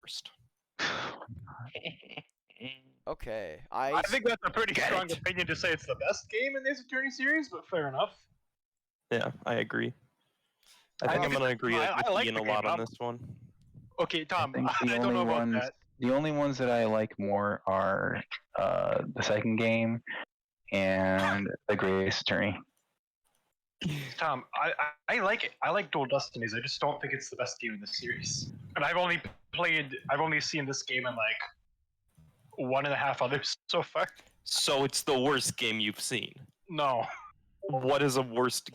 worst. Okay, I think that's a pretty strong opinion to say it's the best game in the Ace Attorney series, but fair enough. Yeah, I agree. I think I'm gonna agree with Ian a lot on this one. Okay, Tom, think I don't know about that. The only ones that I like more are the second game and the Great Ace Attorney. Tom, I like it. I like Dual Destinies. I just don't think it's the best game in the series. And I've only seen this game in like 1.5 others so far. So it's the worst game you've seen. No. What is a worst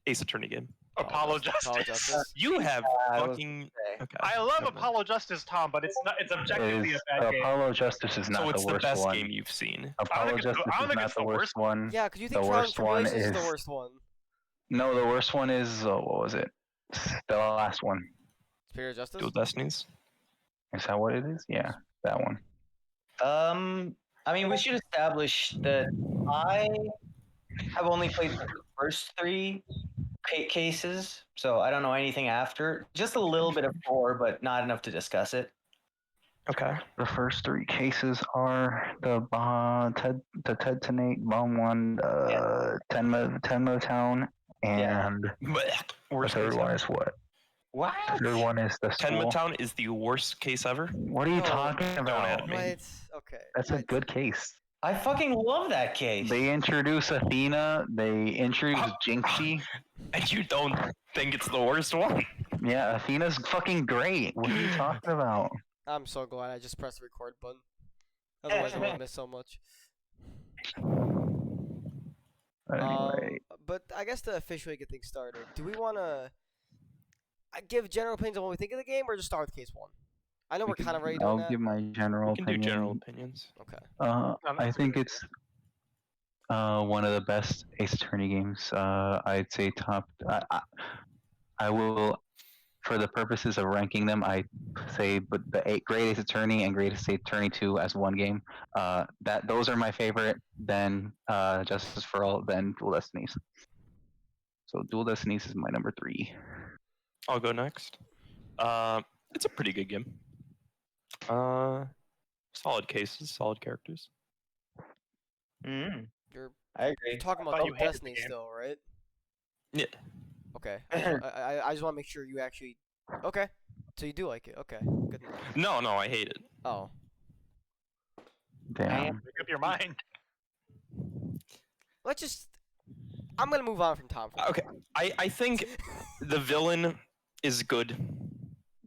Ace Attorney game? Apollo Justice. You have fucking. Okay. I love Apollo Justice, Tom, but it's not. It's objectively a bad game. Apollo Justice is not So it's the worst best one. game you've seen. Apollo Justice is not the worst one. Yeah, because you think The Trials worst and one Tribulations is is the worst one. No, the worst one is what was it? The last one. Spirit of Justice. Dual Destinies. Is that what it is? Yeah, that one. I mean, we should establish that I have only played the first 3 cases, so I don't know anything after. Just a little bit of 4, but not enough to discuss it. Okay. The first 3 cases are the Ted Tenate bomb one, Tenmo Town, and the third one is what? What? The third one is the school. Tenma Town is the worst case ever. What are you talking about? at me. Okay. That's a good case. I fucking love that case. They introduce Athena. They introduce Jinxie. And you don't think it's the worst one? Yeah, Athena's fucking great. What are you talking about? I'm so glad I just pressed the record button. Otherwise, I would have missed so much. Anyway, But I guess to officially get things started, do we want to give general opinions on what we think of the game, or just start with case 1? I know we're kind of ready doing I'll that. give my general We can do opinion. general opinions. Okay. I think it's one of the best Ace Attorney games. I'd say top. I will, for the purposes of ranking them, I say, but the Great Ace Attorney and Great Ace Attorney 2 as one game. Those are my favorite. Then Justice for All. Then Dual Destinies. So Dual Destinies is my number 3. I'll go next. It's a pretty good game. Solid cases, solid characters. Mm. You're I agree. talking about Dual Destiny still, right? Yeah. Okay. I just want to make sure you actually. Okay. So you do like it. Okay. Good enough. No, I hate it. Oh. Damn. Make up your mind. Let's just. I'm gonna move on from Tom. Okay. I think the villain is good.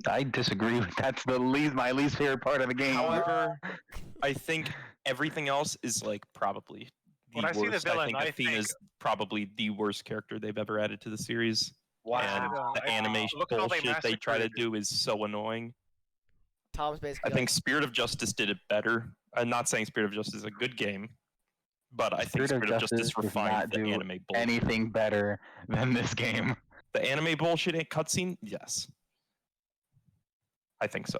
I disagree. That's my least favorite part of the game. However, I think everything else is like probably the When I see the worst. villain, I Athena's probably the worst character they've ever added to the series. Wow. And the animation Look at all they bullshit they try to massacred. do is so annoying. Tom's basically. I think Spirit of Justice did it better. I'm not saying Spirit of Justice is a good game, but I think Spirit of Justice does refined not the do anime bullshit. anything better than this game. The anime bullshit cutscene, yes. I think so.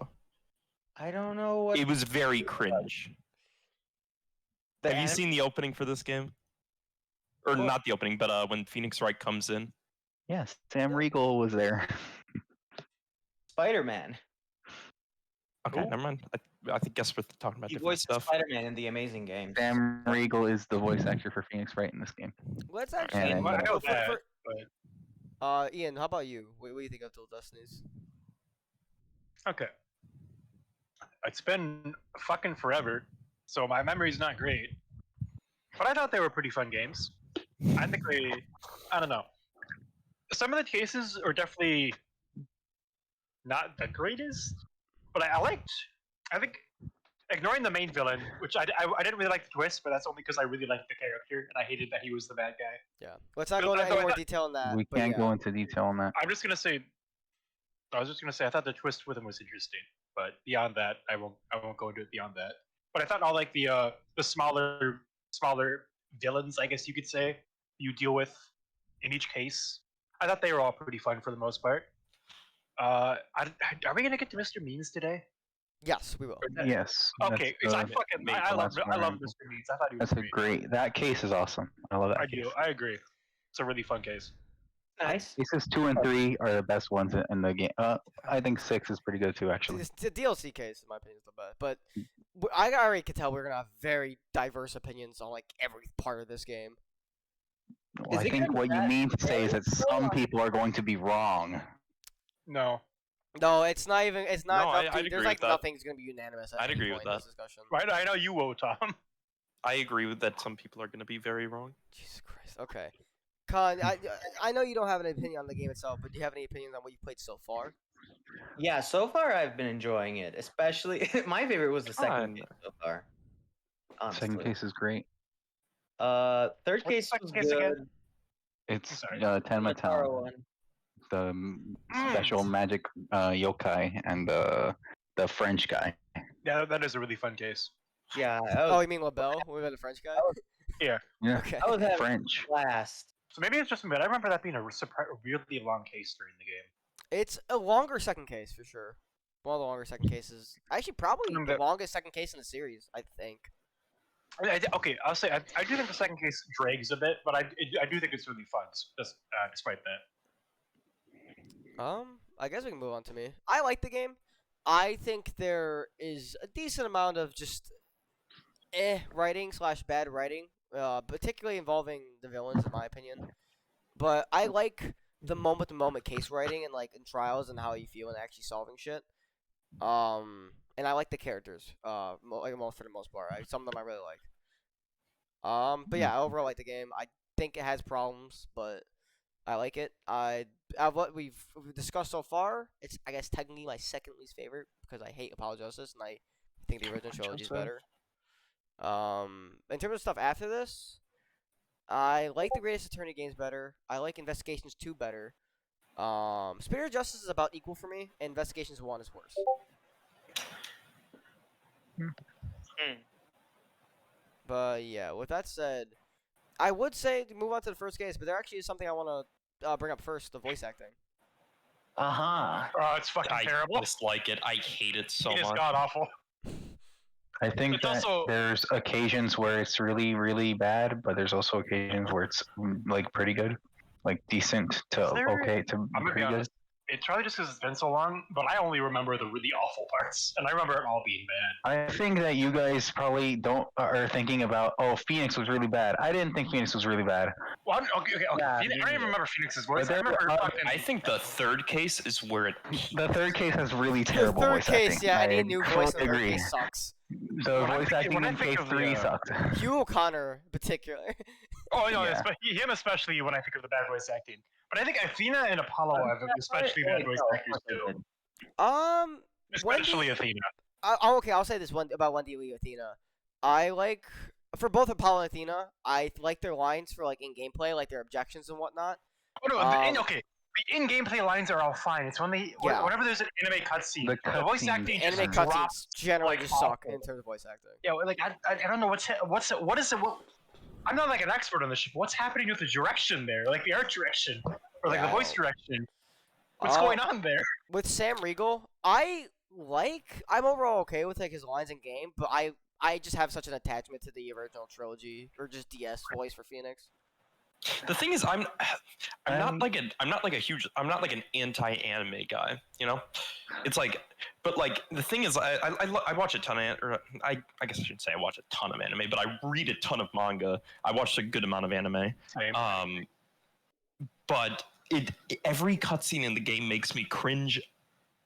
I don't know what. It was very cringe. Have you seen the opening for this game? Or not the opening, but when Phoenix Wright comes in. Yes, Sam Riegel was there. Spider-Man? Okay, never mind. I think guess we're talking about He different voiced stuff. Spider-Man in the Amazing Game. Sam Riegel is the voice actor for Phoenix Wright in this game. Let's actually. And, I know that, Ian, how about you? What do you think of Dual Destinies? Okay. It's been fucking forever, so my memory's not great. But I thought they were pretty fun games. I don't know. Some of the cases are definitely not the greatest, but I think, ignoring the main villain, which I didn't really like the twist, but that's only because I really liked the character, and I hated that he was the bad guy. Yeah. Let's not go into any more detail on that. We can't go into detail on that. I was just gonna say, I thought the twist with him was interesting, but beyond that, I won't go into it beyond that. But I thought all like the smaller villains, I guess you could say, you deal with in each case, I thought they were all pretty fun for the most part. Are we gonna get to Mr. Means today? Yes, we will. Yes. Okay, because I love Mr. Means. I thought he was That's a great. That case is awesome. I love that. I agree. It's a really fun case. Nice. Aces 2 and 3 are the best ones in the game. I think 6 is pretty good too, actually. The DLC case, in my opinion, is the best. But I already could tell we're gonna have very diverse opinions on like every part of this game. Well, Is I it think gonna what be you that mean to say is that bad? some people are going to be wrong. No. No, it's not even. It's not. No, enough I'd to, agree there's like with that. nothing's gonna be unanimous. At I'd any agree point with in this that. discussion. Right, I know you will, Tom. I agree with that. Some people are going to be very wrong. Jesus Christ. Okay. Con, I know you don't have an opinion on the game itself, but do you have any opinions on what you've played so far? Yeah, so far I've been enjoying it. Especially, my favorite was the second Fun. case so far. Honestly. Second case is great. Third What's the case second was case good. again? It's sorry. Tenma Mataro Town, one. the special magic yokai, and the French guy. Yeah, that is a really fun case. Yeah. Oh, you mean LaBelle? What about the French guy? Yeah. Yeah, Okay. I was having French. a blast. So maybe it's just me, but I remember that being a really long case during the game. It's a longer second case for sure. One of the longer second cases. Actually, probably the longest second case in the series, I think. Okay, I'll say I do think the second case drags a bit, but I do think it's really fun, despite that. I guess we can move on to me. I like the game. I think there is a decent amount of just writing / bad writing, particularly involving the villains, in my opinion. But I like the moment-to-moment case writing and like in trials and how you feel and actually solving shit. And I like the characters. Like for the most part, some of them I really like. But yeah, I overall like the game. I think it has problems, but I like it. Of what we've discussed so far, it's I guess technically my second least favorite because I hate Apologesis and I think the original trilogy is better. In terms of stuff after this, I like the Greatest Attorney games better. I like Investigations 2 better. Spirit of Justice is about equal for me, and Investigations 1 is worse. But yeah, with that said, I would say to move on to the first case, but there actually is something I want to bring up first: the voice acting. Oh, it's fucking I terrible. dislike it. I hate it so It is much. god awful. I think It's that also- there's occasions where it's really, really bad, but there's also occasions where it's like pretty good, like decent to Is there- okay to I'm gonna be pretty good. honest. It's probably just because it's been so long, but I only remember the really awful parts, and I remember it all being bad. I think that you guys probably are thinking about, oh, Phoenix was really bad. I didn't think Phoenix was really bad. Well, okay. Yeah, I don't even remember Phoenix's voice. But I remember there- fucking. I think the third case is where it. The third case has really The terrible third voice case, acting. yeah, I any new voice in the third agree. case sucks. The When I voice think- acting when I in think case of the, 3 sucked. Hugh O'Connor, in particular. Oh no, Yeah. him especially when I think of the bad voice acting. But I think Athena and Apollo have especially bad voice actors too. Especially Athena. Okay, I'll say this one about Wendy Lee Athena. I like for both Apollo and Athena. I like their lines for like in gameplay, like their objections and whatnot. Oh no, Um, the in-gameplay lines are all fine. It's when Yeah. whenever there's an anime cutscene, The the voice cutscenes- acting just Anime drops. cutscenes generally like just suck awful. in terms of voice acting. Yeah, like I don't know what is it. I'm not like an expert on this shit. But what's happening with the direction there, like the art direction or like Yeah, the I voice don't- direction? What's Uh, going on there? With Sam Riegel, I'm overall okay with like his lines in game, but I just have such an attachment to the original trilogy or just DS voice for Phoenix. The thing is, I'm Um, not like an anti-anime guy. You know, it's like, but like the thing is, I watch a ton of I guess I shouldn't say I watch a ton of anime, but I read a ton of manga. I watched a good amount of anime. Same. But every cutscene in the game makes me cringe,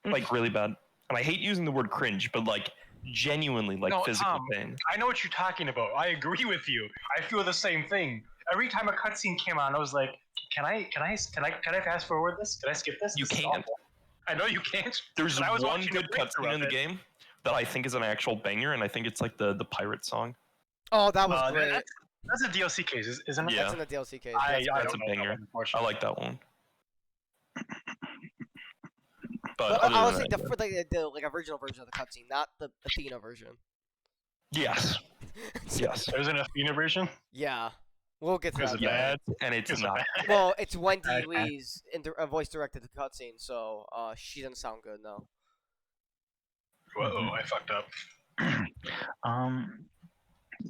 like really bad. And I hate using the word cringe, but like genuinely like No, physical Tom, pain. I know what you're talking about. I agree with you. I feel the same thing. Every time a cutscene came on, I was like, "Can I fast forward this? Can I skip this?" You This is can't. awful." I know you can't. There's but I was one watching good a playthrough cutscene of in the it. game that I think is an actual banger, and I think it's like the pirate song. Oh, that was great. That's a DLC case, isn't it? Yeah. That's in the DLC case. I That's don't a know that banger. one, I unfortunately. like that one. But But other I than was that, like the like original version of the cutscene, not the Athena version. yes, yes, There's an Athena version. Yeah, we'll get to Is that. it bad? and it's Is it not. bad? Well, it's Wendy Okay. Lee's voice directed the cutscene, so she doesn't sound good no. Whoa, I fucked up.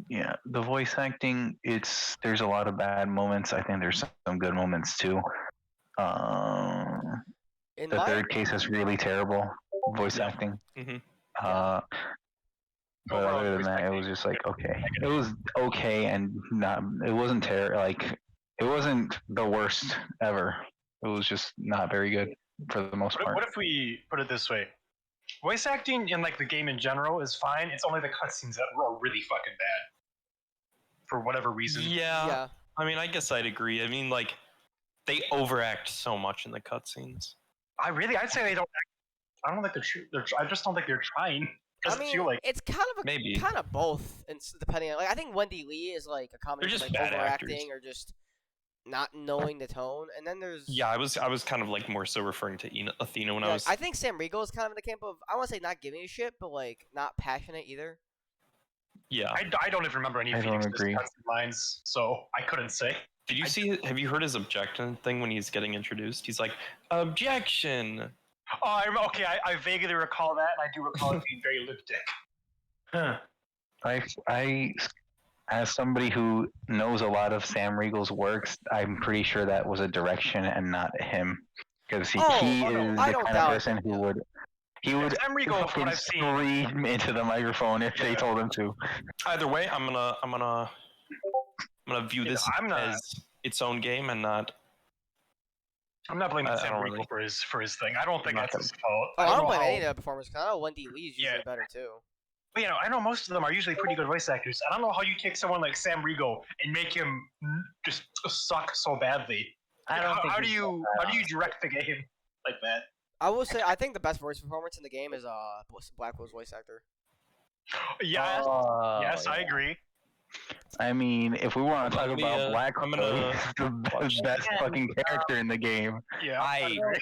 Yeah, the voice acting, there's a lot of bad moments. I think there's some good moments too. In The my third case is really terrible voice Yeah. acting. Mhm. But Overall, other than voice that, it acting was just like okay. It was okay and not. It wasn't terrible. Like it wasn't the worst ever. It was just not very good for the most part. What if we put it this way? Voice acting in like the game in general is fine. It's only the cutscenes that are really fucking bad for whatever reason. yeah. I mean, I guess I'd agree. I mean, like, they overact so much in the cutscenes. I'd say they don't. I don't think I just don't think they're trying. I Doesn't mean, feel like. it's kind of Maybe. kind of both, and depending on like I think Wendy Lee is like a combination just of like bad overacting actors. or just not knowing the tone, and then there's Yeah, I was kind of like more so referring to Athena when I yeah, was. I think Sam Riegel is kind of in the camp of I want to say not giving a shit, but like not passionate either. Yeah. I don't even remember any I don't Phoenix's agree. cutscene lines, so I couldn't say. Did you see? Have you heard his objection thing when he's getting introduced? He's like, objection. Oh, okay. I vaguely recall that, and I do recall it being very lipstick. Huh. I, as somebody who knows a lot of Sam Riegel's works, I'm pretty sure that was a direction and not him, because he no, is I the don't kind of doubt person it, who yeah. would Sam Riegel, from fucking what I've seen, scream into the microphone if they told him to. Either way, I'm gonna view Yeah, this I'm not- as its own game and not. I'm not blaming I Sam don't Riegel really- for his thing. I don't think I'm not that's his fault. Oh, I don't know blame how- any of the performers because I know Wendy Lee is usually Yeah. better too. But, I know most of them are usually pretty good voice actors. I don't know how you take someone like Sam Riegel and make him just suck so badly. I don't think How do he's you that how do you direct the game like that? I will say I think the best voice performance in the game is Blackwell's voice actor. Yes, Oh, yes, I yeah. agree. I mean, if we want to talk Let me, about Black, I'm gonna he's the watch best fucking character in the game. Yeah, I agree.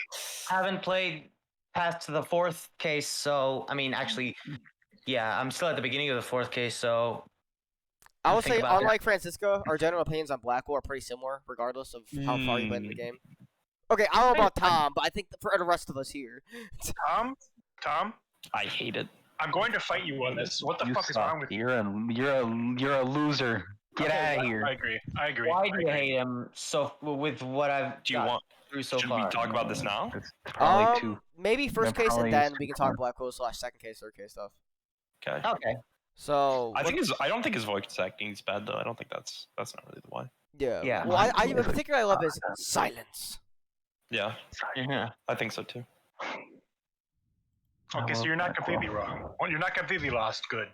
Haven't played past the fourth case, so I mean, actually, yeah, I'm still at the beginning of the fourth case, so I will Think say, about that. unlike Francisco, our general opinions on Blackwell are pretty similar, regardless of how far you went in the game. Okay, I don't know about Tom, but I think for the rest of us here, Tom, I hate it. I'm going to fight you on this. What the You fuck is suck. wrong with you? You're a loser. Get Okay, out of I here. agree. I agree. why I do you agree. hate him so with what I've Do you got want? through so Should far? we talk about this now? It's probably too. maybe first They're case and probably then too we can talk far. Blackwell / second case, third case stuff. Okay. Okay. So I don't think his voice acting is bad though. I don't think that's not really the why. yeah. Yeah. Well, I in particular I love his silence. Yeah, Yeah. I think so too. Okay, so love you're not Blackwell. completely wrong. Well, you're not completely lost. Good.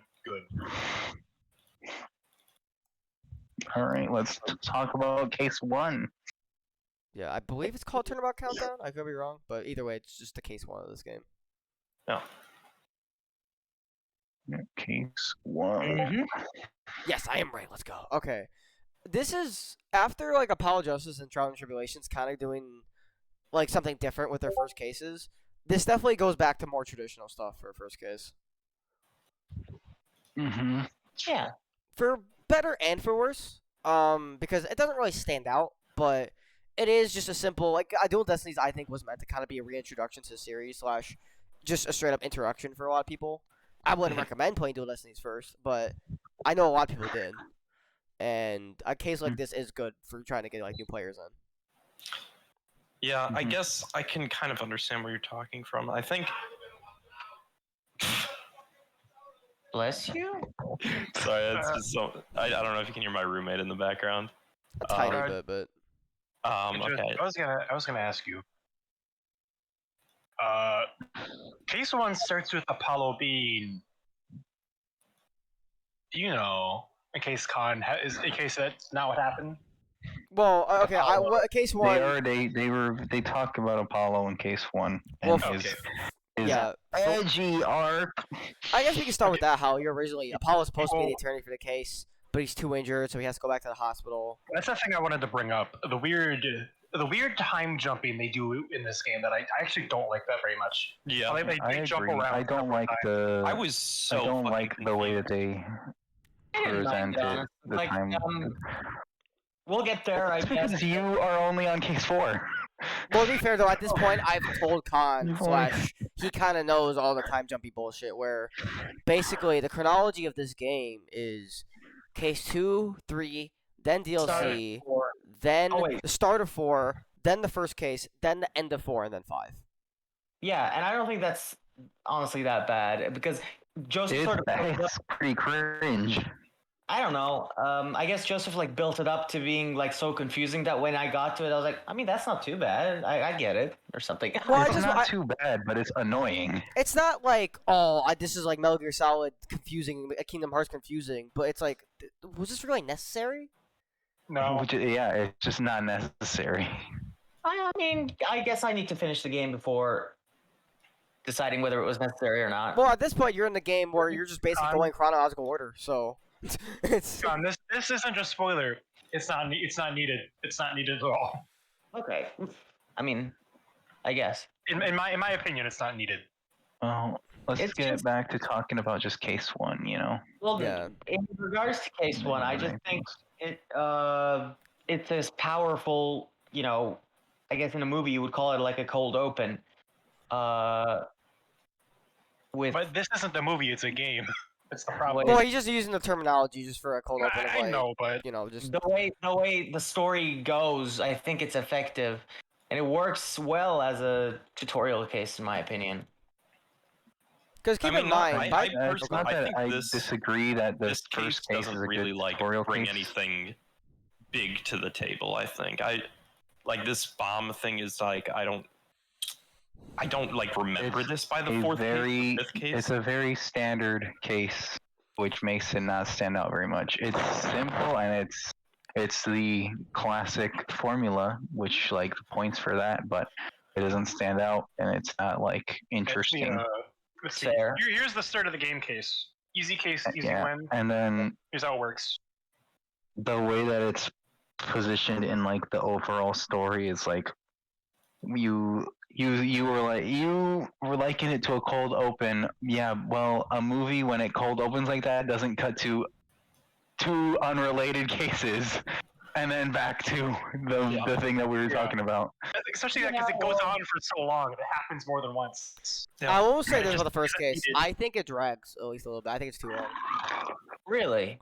All right, let's talk about case one. Yeah, I believe it's called Turnabout Countdown. I could be wrong, but either way, it's just the case one of this game. Yeah. Case one. Mm-hmm. Yes, I am right. Let's go. Okay. This is after like Apollo Justice and Trial and Tribulations kind of doing like something different with their first cases. This definitely goes back to more traditional stuff for a first case. Mm-hmm. Yeah. For better and for worse. Because it doesn't really stand out, but it is just a simple like Dual Destinies I think was meant to kind of be a reintroduction to the series / just a straight up introduction for a lot of people. I wouldn't recommend playing Dual Destinies first, but I know a lot of people did. And a case like this is good for trying to get like new players in. Yeah, I Mhm. guess I can kind of understand where you're talking from. I think. Bless you. Sorry, it's just so. I don't know if you can hear my roommate in the background. A tiny Uh, bit, but Okay. I was gonna ask you. Case one starts with Apollo being, in case in case that's not what happened. well, okay. Case one. They talked about Apollo in case one and Well, his Yeah. edgy arc. I guess we can start with that. How you're originally Apollo's supposed to be the attorney for the case, but he's too injured, so he has to go back to the hospital. That's the thing I wanted to bring up. The weird time jumping they do in this game that I actually don't like that very much. Yeah. They I jump agree. around. I don't several like times. the. I was so. I don't fucking like the way that confused. they I didn't mind it, presented honestly. the Like, time. we'll get there, I It's guess. because you are only on case 4. Well, to be fair though, at this point, I've told Khan You've only- / he kind of knows all the time jumpy bullshit. Where basically the chronology of this game is case 2, 3, then DLC, then Oh, wait. the start of 4, then the first case, then the end of 4, and then 5. Yeah, and I don't think that's honestly that bad because Joseph sort of It's pretty cringe. I don't know. I guess Joseph like built it up to being like so confusing that when I got to it, I was like, I mean, that's not too bad. I get it or something. Well, It's not too bad, but it's annoying. It's not like, this is like Metal Gear Solid confusing, Kingdom Hearts confusing, but it's like, was this really necessary? No. It's just not necessary. I mean, I guess I need to finish the game before deciding whether it was necessary or not. Well, at this point, you're in the game where you're just basically going chronological order, so it's. John, this isn't just spoiler. It's not needed. It's not needed at all. Okay. I mean, I guess. In my opinion, it's not needed. Well, let's It's get just- back to talking about just case 1, Well, Yeah. in regards to case 1, I just think it's as powerful. I guess in a movie you would call it like a cold open. With But this isn't the movie; it's a game. It's the problem. Well, he's just using the terminology just for a cold open. Of, I like, know, but just. the way the story goes, I think it's effective, and it works well as a tutorial case, in my opinion. Because keep in mind, It's not that think I this- disagree that the This case first case doesn't is a really good like tutorial bring case. anything big to the table. I think like this bomb thing is like I don't like remember this by the fourth case, fifth case. It's a very standard case, which makes it not stand out very much. It's simple and it's the classic formula, which like the points for that, but it doesn't stand out and it's not like interesting. let's see. Fair. Here's the start of the game case. Easy case, easy win. And then Here's how it works. the way that it's positioned in like the overall story is like you were liking it to a cold open. Yeah, well, a movie when it cold opens like that doesn't cut to two unrelated cases and then back to the thing that we were talking about. Especially because it goes on for so long. It happens more than once. Yeah. I will say this Just- about the first case. needed. I think it drags at least a little bit. I think it's too long. Really?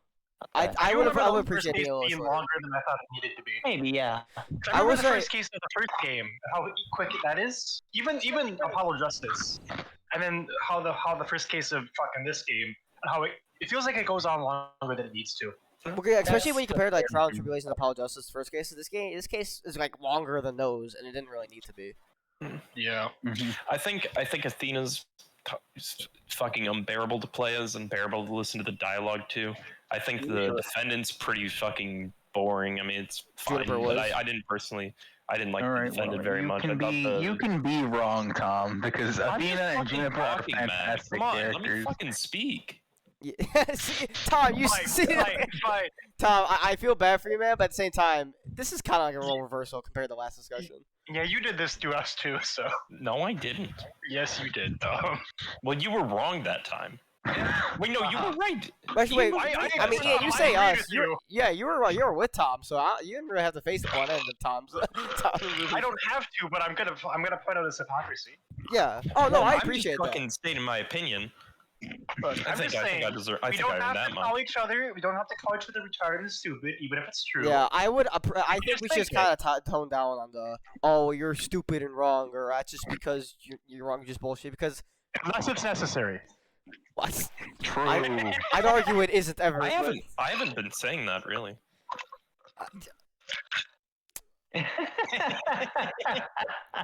I do would remember have the appreciated first it a little case being shorter. longer than I thought it needed to be. Maybe, yeah. I I remember will the say- first case of the first game, how quick that is. Even Apollo Justice, and then how the first case of fucking this game, and how it feels like it goes on longer than it needs to. Okay, especially when you That's compare like Trial and Tribulation and Apollo Justice first case. This case is like longer than those, and it didn't really need to be. Yeah. I think Athena's fucking unbearable to play as and bearable to listen to the dialogue to. I think the defendant's pretty fucking boring. I mean, it's fine, Juniper but was. I didn't like All the right, defendant well, very you much. I can thought be you can be wrong, Tom, because I'm Athena just and fucking Juniper are talking, man. fantastic Come on, let me characters. fucking speak. Yeah, see, Tom, you see, Fine. Tom, I feel bad for you, man, but at the same time, this is kind of like a role reversal compared to the last discussion. Yeah, you did this to us too. So No, I didn't. yes, you did. Tom. Well, you were wrong that time. Wait, no, you were right. Wait, I mean, agree yeah, you with say Tom. I us. agree with You were with Tom, so you didn't really have to face the one end of Tom's. I don't have to, but I'm gonna point out his hypocrisy. Yeah. Oh no, I I'm appreciate just that. fucking stating my opinion. But I I'm think just saying, I deserve. I we think don't I have earned that to much. call each other. We don't have to call each other retarded and stupid, even if it's true. Yeah, I would. I think just we should just think it. kind of tone down on the "oh, you're stupid and wrong," or "that's just because you're wrong, you're just bullshit." Because Unless it's necessary. what? True. I'd argue it isn't ever. I but- haven't been saying that really. Okay,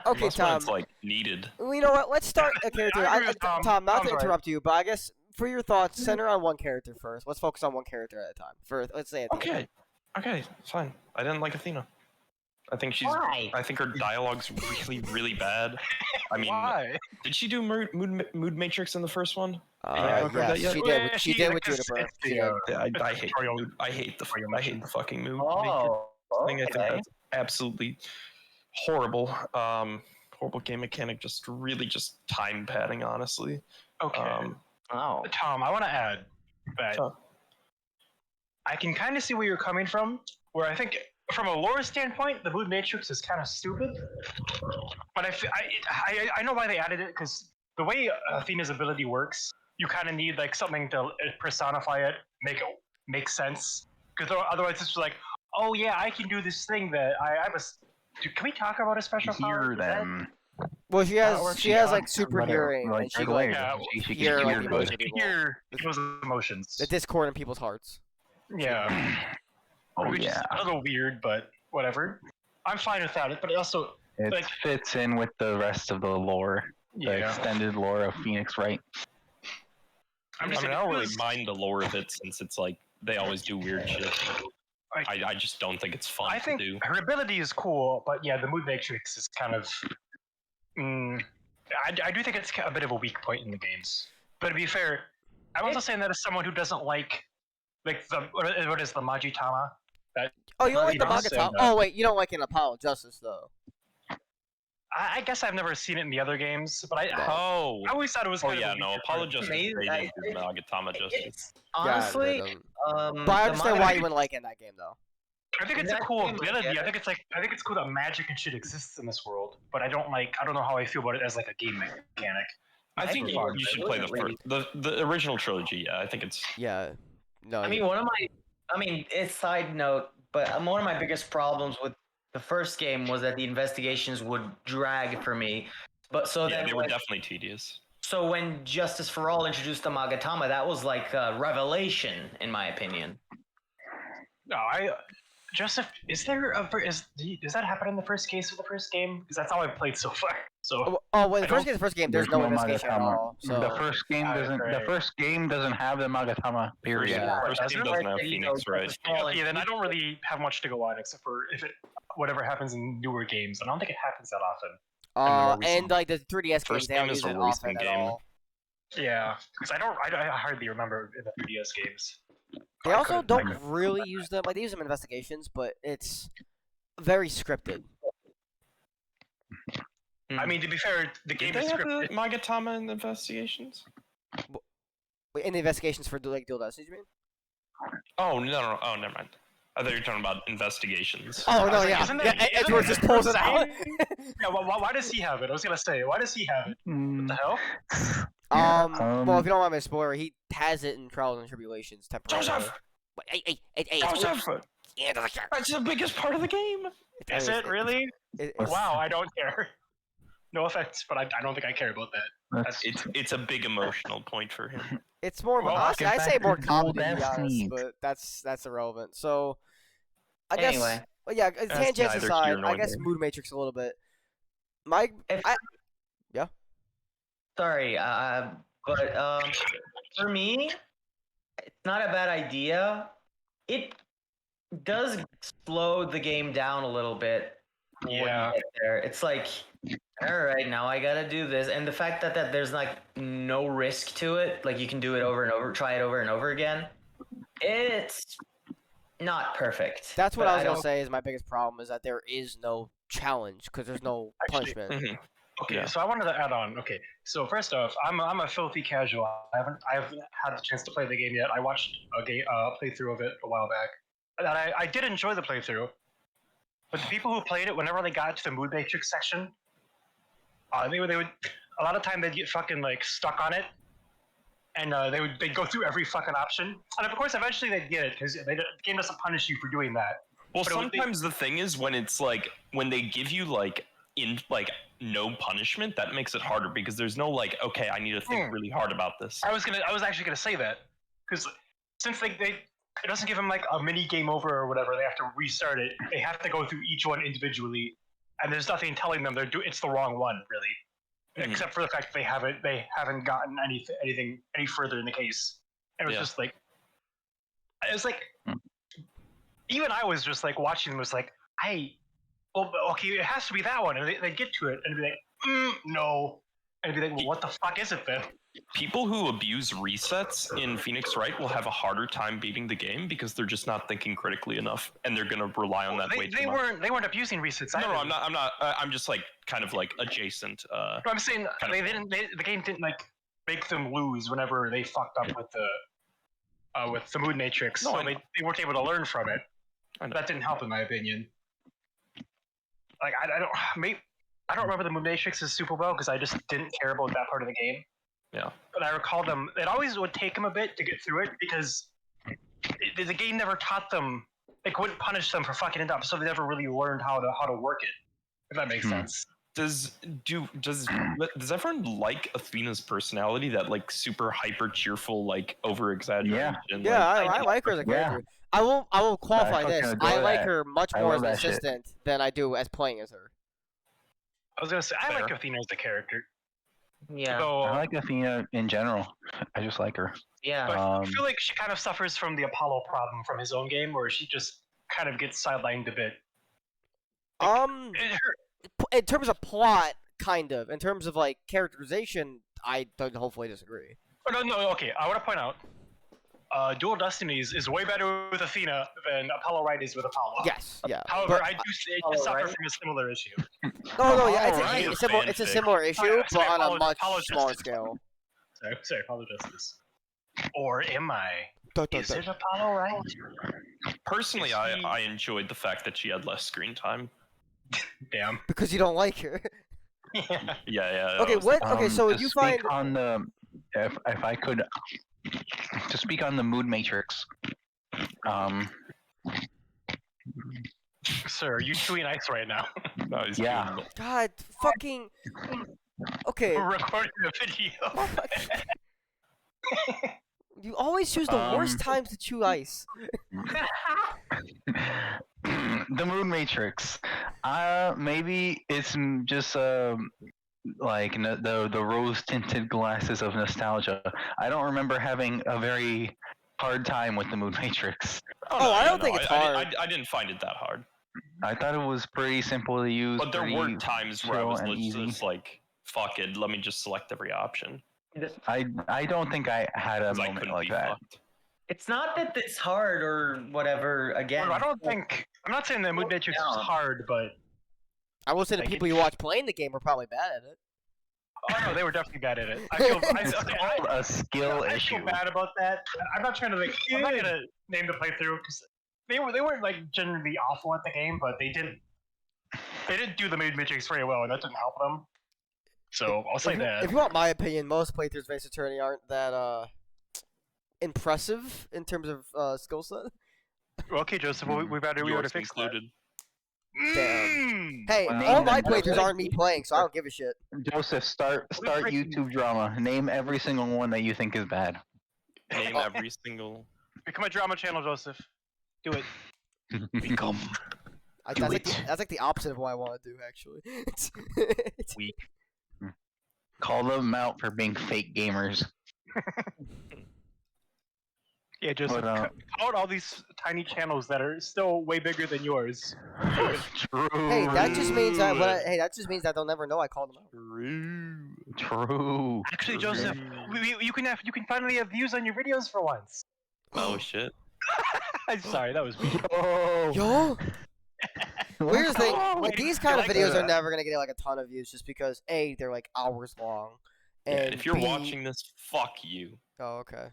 Unless when Tom. it's like needed. Well, you know what? Let's start a character. I agree with Tom. Tom, not Tom's to right. interrupt you, but I guess for your thoughts, center on one character first. Let's focus on one character at a time. Let's say Athena. Okay, fine. I didn't like Athena. I think Why? I think her dialogue's really, really bad. I mean, Why? did she do Mood Matrix in the first one? Yeah, heard that yet? she did. Yeah, She did with it's- Juniper. it's She the, did. Yeah, It's I hate tutorial. I hate the fucking Mood Oh, thing. I think okay. that's absolutely horrible. Horrible game mechanic. Just really just time padding. Honestly. Okay. Oh. Tom, I want to add that Huh. I can kind of see where you're coming from. Where I think, from a lore standpoint, the Mood Matrix is kind of stupid. But I know why they added it, because the way Athena's ability works, you kind of need like something to personify it, make sense. Because otherwise, it's just like, oh yeah, I can do this thing that Dude, can we talk about a special power? Hear Is that- them. Well, she has works, she has yeah. like super Like, hearing, and she right can away. like Yeah, She hear, can like, hear the good. emotion of You people, hear people's emotions. the discord in people's hearts. Yeah. Oh Which yeah, is a little weird, but whatever. I'm fine without it, but it also, it like- fits in with the rest of the lore, the yeah. extended lore of Phoenix Wright. I'm I just mean, I saying, don't it really was- mind the lore of it since it's like they always do weird shit. I just don't think it's fun I think to do. her ability is cool, but yeah, the mood matrix is kind of. I do think it's a bit of a weak point in the games. But to be fair, I'm also saying that as someone who doesn't like the what is the Majitama? Oh, you don't like the Not manga saying top? that. Oh wait, you don't like an Apollo Justice though. I guess I've never seen it in the other games, but I Oh, always thought it was. oh kind of yeah, a no, weaker Apollo part. Justice Amazing. they didn't do I- Nagatama Justice. It's honestly, Yeah, um, but I the understand manga- why you wouldn't like it in that game though. I think In it's a that cool game, I ability. get I think it's cool that magic and shit exists in this world, but I don't know how I feel about it as like a game mechanic. I think think you, it you should was play the really- first, the original trilogy. Yeah, I think it's. Yeah. No. I mean, it's side note, but one of my biggest problems with the first game was that the investigations would drag for me. But so Yeah, then, they were when, definitely tedious. so when Justice for All introduced the Magatama, that was like a revelation, in my opinion. No, Joseph, is there does that happen in the first case of the first game? Because that's all I've played so far. So Oh, well, I the first game, there's no investigation at Magatama. all. So The first game doesn't. The Right. first game doesn't have the Magatama. Period. Yeah. First Does game it? doesn't have You know, Phoenix, right? Justice for All yeah, then I don't really have much to go on except for if it whatever happens in newer games. I don't think it happens that often. more recent- and like the 3DS games, First they don't game is use a it recent often at game. all. Yeah, because I hardly remember in the 3DS games. They I also couldn't- don't really use them. Like they use them in investigations, but it's very scripted. I mean, to be fair, the game Did is they have scripted. the Magatama in the investigations? Wait, in the investigations for like Dual Destinies, you mean? Oh no! Oh, never mind. I thought you were talking about investigations. Oh I no, was like, yeah, isn't yeah. that- isn't Edgeworth that just the pulls it first out. Yeah, why does he have it? I was gonna say, why does he have it? What the hell? Well, if you don't want me to spoiler, he has it in Trials and Tribulations temporarily. Joseph! Wait, hey, Joseph! yeah, that's right. That's the biggest part of the game. Is it really? It's- Wow, I don't care. No offense, but I don't think I care about that. That's It's a big emotional point for him. It's more of Well, honestly, get I'd say back more to Dual comedy, to be honest, Destinies. but that's irrelevant. So, I guess, Anyway. well, yeah, tangents neither here aside, nor I guess there. Mood Matrix a little bit. My, Sorry, but for me, it's not a bad idea. It does slow the game down a little bit. When Yeah. you get there. It's like, all right, now I gotta do this, and the fact that there's like no risk to it, like you can do it over and over, try it over and over again. It's not perfect. that's what but I was gonna don't- say is my biggest problem is that there is no challenge because there's no Actually, punishment. Mhm. Okay, Yeah. so I wanted to add on. Okay, so first off, I'm a filthy casual. I haven't had the chance to play the game yet. I watched a playthrough of it a while back, and I did enjoy the playthrough. But the people who played it, whenever they got to the mood matrix section, they would a lot of time they'd get fucking like stuck on it, and they'd go through every fucking option, and of course eventually they'd get it because the game doesn't punish you for doing that. Well, But it would be- sometimes the thing is when it's like when they give you like no punishment, that makes it harder because there's no like, okay, I need to think really hard about this. I was actually gonna say that because since it doesn't give them like a mini game over or whatever, they have to restart it. They have to go through each one individually, and there's nothing telling them it's the wrong one really, Mhm. except for the fact that they haven't gotten anything any further in the case. And it was Yeah. just like, it was like, even I was just like watching them was like, well, okay, it has to be that one, and they get to it and be like, no, and be like, well, what the fuck is it then? People who abuse resets in Phoenix Wright will have a harder time beating the game because they're just not thinking critically enough, and they're gonna rely on that way too They much. weren't abusing resets. No, either. I'm not. I'm just like kind of like adjacent. No, I'm saying Kind of- the game didn't like make them lose whenever they fucked up with the mood matrix. No, so I know. they weren't able to learn from it. I know. That didn't help, in my opinion. Like I don't remember the mood matrixes super well because I just didn't care about that part of the game. Yeah. But I recall them. It always would take them a bit to get through it because the game never taught them. It wouldn't punish them for fucking it up, so they never really learned how to work it. If that makes sense. Does everyone like Athena's personality? That like super hyper cheerful, like over exaggeration. Yeah, I like her as a Yeah. character. I will qualify fucking this. adore I like that. her much I more love as an that shit. assistant than I do as playing as her. I was gonna say I like Fair. Athena as a character. Yeah. So, I like Athena in general. I just like her. Yeah. but I Um, feel like she kind of suffers from the Apollo problem from his own game, where she just kind of gets sidelined a bit. In terms of plot, kind of. In terms of like characterization, I don't hopefully disagree. Oh, no, okay. I want to point out, Dual Destinies is way better with Athena than Apollo Right is with Apollo. Yes, yeah. However, But- I do Apollo suffer Right? from a similar issue. no, yeah, Alright, it's a fanfic. similar issue, Sorry, but on a much apologize. smaller scale. Sorry, Apollo Justice. Or am I? Dun, dun, Is dun. it Apollo Right? Personally, Is he- I enjoyed the fact that she had less screen time. Damn. Because you don't like her. Yeah. Yeah. Okay, what? Okay, so to you speak find on the if I could to speak on the mood matrix. Sir, are you chewing ice right now? No, he's Yeah. doing it. God fucking. Okay. We're recording a video. You always choose the worst times to chew ice. The mood matrix. Maybe it's just like the rose tinted glasses of nostalgia. I don't remember having a very hard time with the mood matrix. Oh, I don't think it's hard. I didn't find it that hard. I thought it was pretty simple to use. But there pretty were times where I chill was and just like, fuck it, let me just select every option. I don't think I had a 'Cause I moment couldn't like be that. fucked. It's not that it's hard or whatever. Again, I don't think. I'm not saying that Mood Matrix is down. hard, but. I will say the Like, people you watch playing the game were probably bad at it. Oh no, they were definitely bad at it. I feel. It's called a skill I issue. feel bad about that. I'm not trying to like. I'm not gonna name the playthrough because they weren't like generally awful at the game, but they didn't do the Mood Matrix very well, and that didn't help them. So I'll say that. If you want my opinion, most playthroughs of Ace Attorney aren't that impressive in terms of skill set. Well, okay, Joseph, we better Yours fix that. included. Damn. Hey, Well, all name my them. playthroughs aren't me playing, so I don't give a shit. Joseph, start breaking- YouTube drama. Name every single one that you think is bad. Name every single. Become a drama channel, Joseph. Do it. Become That's like the opposite of what I want to do, actually. It's- weak. Call them out for being fake gamers. Yeah, Joseph. But, Cut out all these tiny channels that are still way bigger than yours. True. hey, that just means that they'll never know I called them out. True. Actually, Joseph, you can finally have views on your videos for once. Oh shit. I'm sorry, that was weird. Oh. Yo, here's the thing: Oh, like, wait, these kind of like videos that. are never gonna get like a ton of views, just because A, they're like hours long, Yeah, and if you're B, watching this, fuck you. oh okay,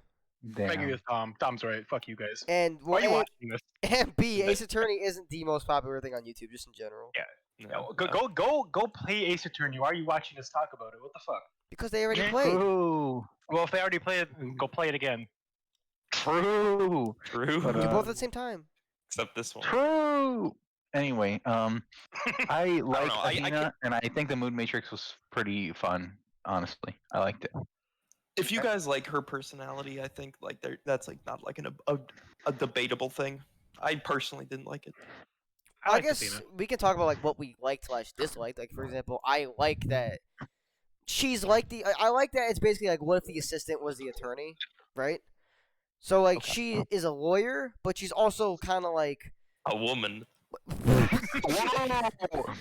I agree Damn. with Tom. Tom's right. Fuck you guys. and Why are you well, watching this? and B, Ace Attorney isn't the most popular thing on YouTube, just in general, No, Go play Ace Attorney. Why are you watching us talk about it? What the fuck? because they already played. True. Well, if they already played it, go play it again. True. True. But, You both at the same time. Except this one. True. Anyway, I like know, I Athena, and I think the Mood Matrix was pretty fun. Honestly, I liked it. If you guys like her personality, I think like that's like not like a debatable thing. I personally didn't like it. I I like guess Athena. we can talk about like what we liked / disliked. Like for example, I like that she's like the. I like that it's basically like what if the assistant was the attorney, right? So like she is a lawyer, but she's also kind of like. A woman.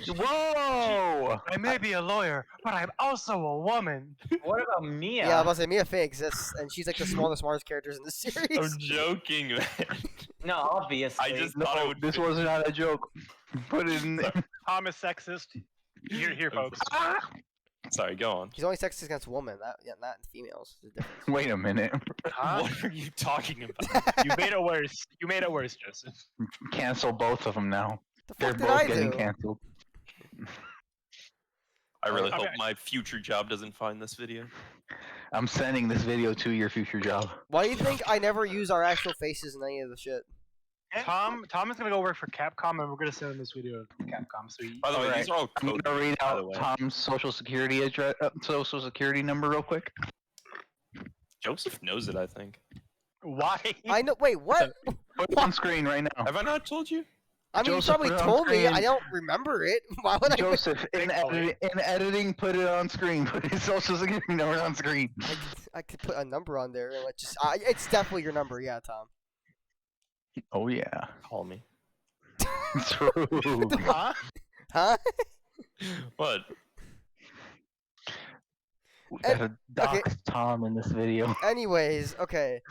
Whoa! I may be a lawyer, but I'm also a woman. What about Mia? Yeah, I was about to say Mia Figs. And she's like the smartest characters in the series. I'm joking, man. No, obviously. I just thought it No, would. this was not a joke. Put it in there. Tom is sexist. Here, folks. Sorry, go on. He's only sexist against women, not females. There's a difference. Wait a minute. Huh? What are you talking about? You made it worse. You made it worse, Joseph. Cancel both of them now. The They're fuck did both I getting do? canceled. I really Okay. hope my future job doesn't find this video. I'm sending this video to your future job. Why do you think I never use our actual faces in any of the shit? Tom is gonna go work for Capcom, and we're gonna send him this video of Capcom. So By the way, Alright, these are all I'm code. gonna read by the out way. Tom's social security address, social security number real quick. Joseph knows it, I think. why? I know. Wait, what? Put it on screen right now. Have I not told you? I mean, Joseph, you probably put it on told me. I screen. don't remember it. Why would I? Joseph, in Thankfully. editing, put it on screen. Put his social security number on screen. I could put a number on there and just. It's definitely your number, yeah, Tom. Oh yeah, Call me. true. Huh? Huh? What? We gotta dox Tom in this video. Anyways, okay.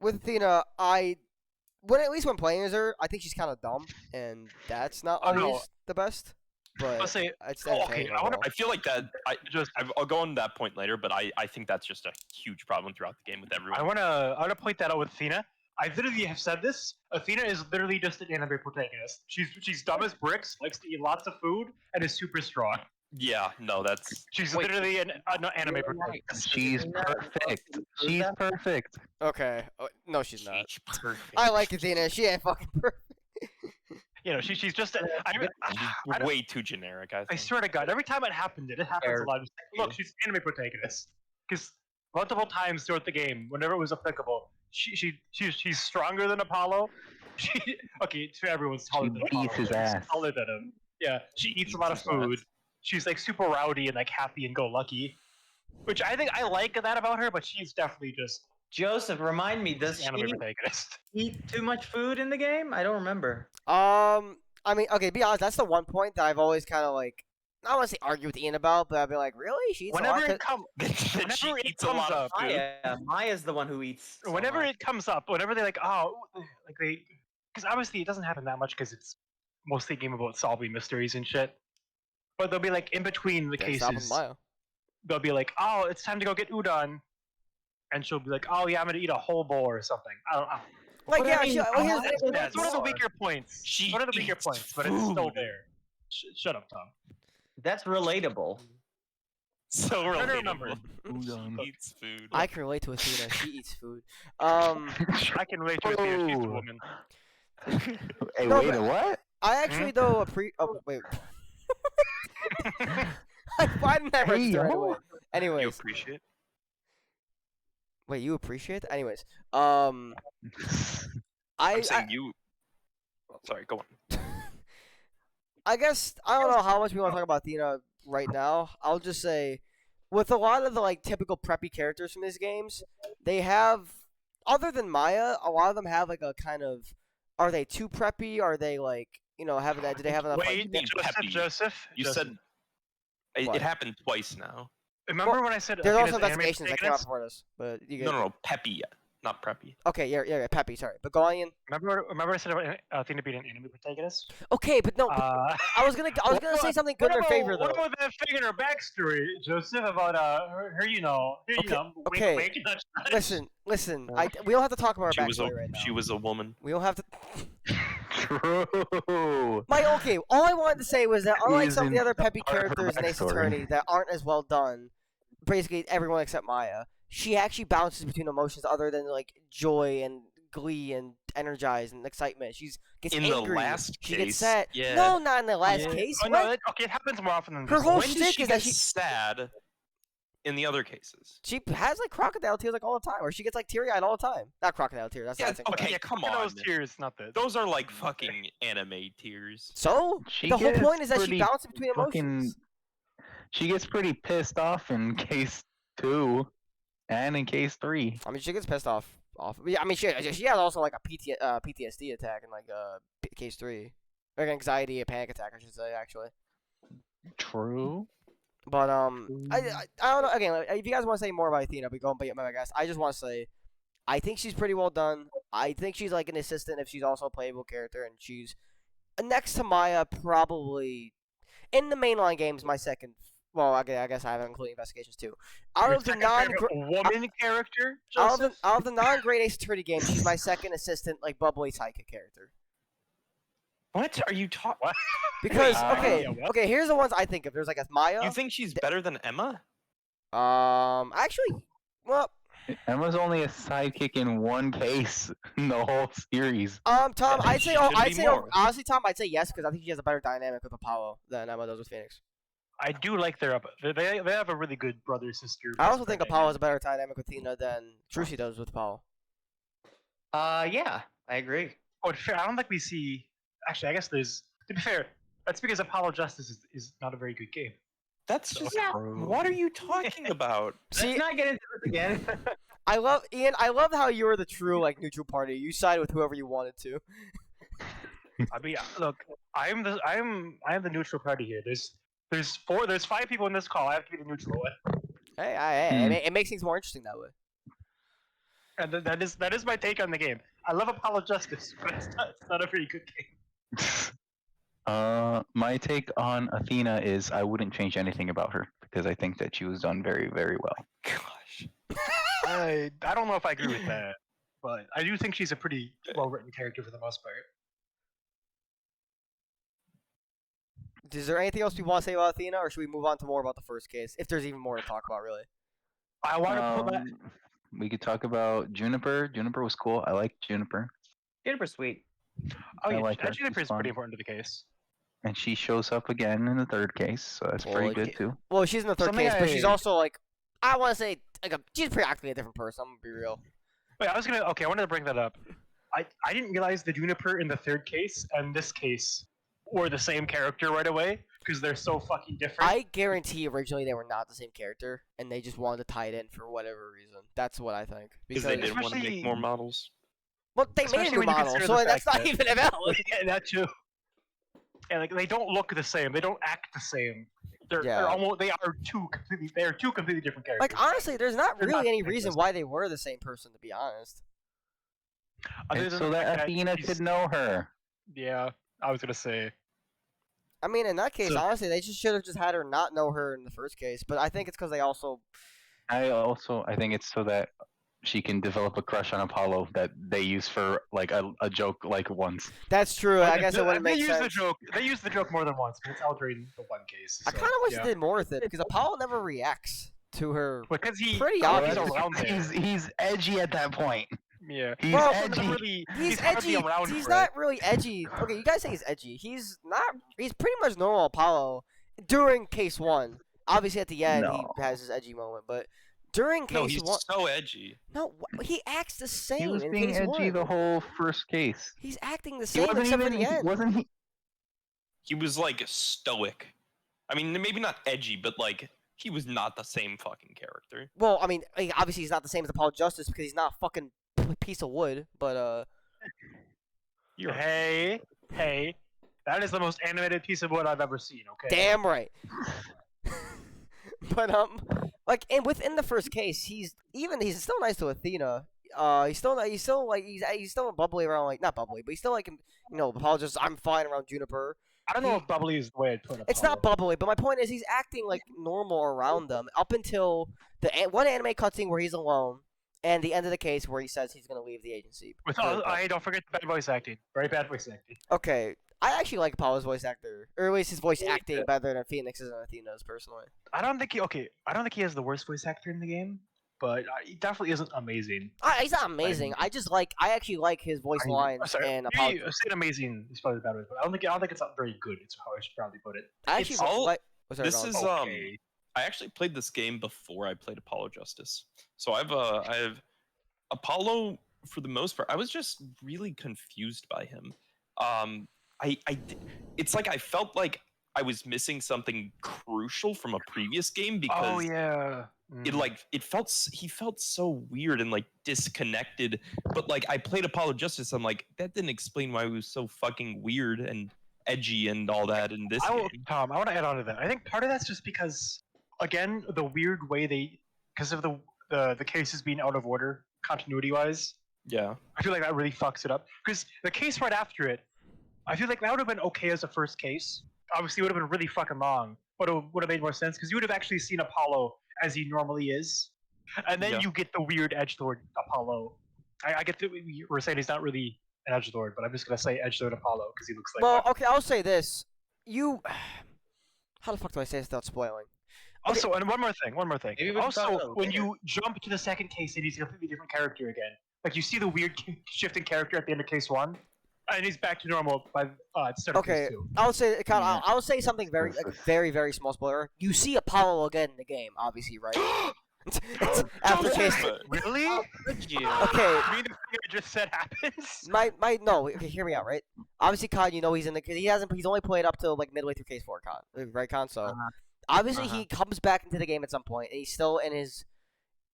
With Athena, at least when playing as her, I think she's kind of dumb, and that's not Oh, no. always the best. But I'll say. it's Okay, entertaining overall. I feel like that. I'll go on that point later, but I think that's just a huge problem throughout the game with everyone. I wanna point that out with Athena. I literally have said this. Athena is literally just an anime protagonist. She's dumb as bricks, likes to eat lots of food, and is super strong. Yeah, no, that's. She's Wait. literally an anime protagonist. She's perfect. She's perfect. Okay. No, she's not. She's perfect. I like Athena. She ain't fucking perfect. You know, she's just. She's way too generic. I I think. swear to God, every time it happens a lot. Just like, look, she's an anime protagonist. Because multiple times throughout the game, whenever it was applicable, she's stronger than Apollo. Okay, to everyone's taller than Apollo. beats his She's ass. taller than him. Yeah, she eats a lot of food. She's like super rowdy and like happy and go lucky, which I think I like that about her. But she's definitely just Joseph, remind me, does an anime she protagonist. eat too much food in the game? I don't remember. I mean, okay, be honest. That's the one point that I've always kind of like. I don't want to say argue with Ian about, but I'd be like, really? She eats a lot? Whenever 'Cause- it comes, She whenever it eats a comes lot of up, food. Maya's the one who eats. so whenever much. it comes up, whenever they like, oh, like they, because obviously it doesn't happen that much because it's mostly a game about solving mysteries and shit. But they'll be like in between the Can't stop with cases, Maya. they'll be like, oh, it's time to go get udon, and she'll be like, oh yeah, I'm gonna eat a whole bowl or something. I don't know. Like, But I yeah, mean, well, here's that's the- what That's one of the more. weaker points. She One of the weaker eats points, but it's still food. there. Shut up, Tom. That's relatable. So Trying to relatable. remember. Udon. She eats food. I can relate to Athena. She eats food. I can relate to it. She's a Oh. woman. Hey, No, wait, but- a what? I actually though Oh wait. Why didn't I Hey, register yo. anyway? You Anyways, appreciate? wait, you appreciate that? Anyways, I'm I saying you. Sorry, go on. I guess I don't know how much we want to talk about Athena right now. I'll just say, with a lot of the like typical preppy characters from these games, they have, other than Maya, a lot of them have like a kind of, are they too preppy? Are they like, have that? Do they have enough? Wait, being peppy. Joseph. You Joseph. said it, What? it happened twice now. Remember when I said There's Athena's also an anime investigations that came out protagonist? before this, but you No, peppy, not preppy. Okay, yeah, Peppy, sorry, but go on, Ian. Remember I said about Athena being an anime protagonist? Okay, but no, but I was gonna say something good in her favor though. What about that thing in her backstory, Joseph? About her Okay. wink, wink, nudge, nudge. Listen. We don't have to talk about her She was a backstory right now. she was a woman. We don't have to. True. Okay, all I wanted to say was that unlike some of the Isn't other peppy part of her characters in Ace backstory. Attorney that aren't as well done, basically everyone except Maya, she actually bounces between emotions other than like joy and glee and energized and excitement. She gets In angry. the last she case, gets sad. yeah. No, not in the last Yeah. case. Oh, What? no, okay, it happens more often than Her this. whole When does shtick she is that get she- sad in the other cases? She has like crocodile tears like all the time, or she gets like teary eyed all the time. Not crocodile tears. That's Yeah, not okay, yeah, come look at on. those tears, not the. Those are like fucking anime tears. So She the whole gets point is that she pretty bounces between fucking- emotions. She gets pretty pissed off in case 2 and in case 3. I mean, she gets pissed off. Yeah, I mean, she had also like a PTSD attack in like case 3, like anxiety, a panic attack, I should say, actually. True. But I don't know. Again, like, if you guys want to say more about Athena, we go on. But my guys, I just want to say, I think she's pretty well done. I think she's like an assistant if she's also a playable character, and she's next to Maya probably in the mainline games. My second. Well, I guess I haven't including investigations too. Out Your of the second favorite woman character, Joseph? out of the non-great Ace Attorney games, she's my second assistant, like bubbly psychic character. What are you talking? What? Because yeah, what? okay, here's the ones I think of. There's like a Maya. You think she's better than Emma? Actually, well, Emma's only a sidekick in one case in the whole series. Tom, Yeah, I'd say, she should be more. honestly, Tom, I'd say yes because I think she has a better dynamic with Apollo than Emma does with Phoenix. I do like their they have a really good brother sister. I also think Apollo has a better dynamic with Athena than Drusi does with Apollo. Yeah, I agree. Oh, to be fair, I don't think we see. Actually, I guess there's. To be fair, that's because Apollo Justice is not a very good game. That's So- just. Yeah. What are you talking about? See, Let's not get into this again. I love Ian. I love how you were the true like neutral party. You side with whoever you wanted to. I mean, look, I am the neutral party here. There's 5 people in this call. I have to be the neutral one, Hey, it makes things more interesting that way. and that is my take on the game. I love Apollo Justice, but it's not a very good game. My take on Athena is I wouldn't change anything about her because I think that she was done very, very well. Gosh. I don't know if I agree with that, but I do think she's a pretty well written character for the most part. Is there anything else we want to say about Athena, or should we move on to more about the first case? If there's even more to talk about, really. I want to put that. We could talk about Juniper. Juniper was cool. I like Juniper, Super sweet. Oh I yeah, like her. Juniper She's is pretty fun. important to the case. and she shows up again in the third case, so that's Well, pretty like, good too. Well, she's in the third Something case, but she's I- also like, I want to say, like, she's practically a different person. I'm gonna be real. Wait, I wanted to bring that up. I didn't realize the Juniper in the third case and this case were the same character right away because they're so fucking different. I guarantee originally they were not the same character, and they just wanted to tie it in for whatever reason. That's what I think. Because they didn't want to Especially- make more models. Well, they made a especially new when you model, consider so the that's fact not that- even invalid. Yeah, that too. And like they don't look the same. They don't act the same. They're Yeah. almost. They are two completely different characters. Like, honestly, there's not They're really not any the same reason person. why they were the same person, to be honest. Other And than so the that fact Athena she's- could know her. Yeah, I was gonna say. I mean, in that case, So- honestly, they just should have just had her not know her in the first case. But I think it's because they also. I think it's so that she can develop a crush on Apollo that they use for like a joke like once. That's true. I guess it wouldn't they make use sense. the joke. They use the joke more than once, but it's all during the one case. I so, kind of wish yeah. they did more with it because Apollo never reacts to her. Because he Pretty he's obvious. around there. He's edgy at that point. Yeah. He's Well, Also, not edgy. really, He's hardly edgy. around He's for not really edgy. Okay, you guys say he's edgy. He's not. He's pretty much normal Apollo during case one. Obviously, at the end, No. he has his edgy moment, but during No, case he's one, so edgy. no, he acts the same He was in being case edgy one. the whole first case. He's acting the He same wasn't except for even. the end. Wasn't he? He was like stoic. I mean, maybe not edgy, but like he was not the same fucking character. Well, I mean, obviously he's not the same as Apollo Justice because he's not a fucking piece of wood. But You're Hey, that is the most animated piece of wood I've ever seen. Okay. damn right. But like, and within the first case, he's still nice to Athena. He's still bubbly around, like, not bubbly, but he's still like, Apollo just, I'm fine around Juniper. I don't know if bubbly is the way I'd put it. It's not bubbly, but my point is he's acting like normal around them up until the one anime cutscene where he's alone, and the end of the case where he says he's gonna leave the agency. With all, I don't forget the bad voice acting. Very bad voice acting. Okay, I actually like Apollo's voice actor, or at least his voice acting better than Phoenix's and Athena's personally. I don't think he has the worst voice actor in the game, but he definitely isn't amazing. He's not amazing. I actually like his voice lines and Apollo. Maybe saying amazing is probably the bad way, but I don't think it's not very good. It's how I should probably put it. I actually It's all- like. Oh, sorry, this go on. is Okay. I actually played this game before I played Apollo Justice. So I have Apollo for the most part. I was just really confused by him. It's like I felt like I was missing something crucial from a previous game because Oh yeah. he felt so weird and like disconnected. But like I played Apollo Justice, I'm like, that didn't explain why he was so fucking weird and edgy and all that in this game. Tom, I want to add on to that. I think part of that's just because, again, the weird way because of the cases being out of order continuity wise. Yeah. I feel like that really fucks it up. Because the case right after it, I feel like that would have been okay as a first case. Obviously, it would have been really fucking long, but it would have made more sense because you would have actually seen Apollo as he normally is, and then Yeah. you get the weird edgelord Apollo. I get that we were saying he's not really an edgelord, but I'm just gonna say edgelord Apollo because he looks like Well, one. okay, I'll say this. How the fuck do I say this without spoiling? Also, and one more thing. Maybe we can talk Also, about it when later. you jump to the second case and he's a completely different character again, like you see the weird shifting character at the end of case 1, and he's back to normal by the start of Okay, case 2. I would say, Yeah. I would say something very, This like, is- very, very small spoiler. You see Apollo again in the game, obviously, right? It's after case. Really? Could you? Okay, You mean the thing I just said happens? no. Okay, hear me out, right? Obviously, Con, you know he's in the. He's only played up till like midway through case 4, Con, right, Con? So Uh-huh. obviously Uh-huh. he comes back into the game at some point, and he's still in his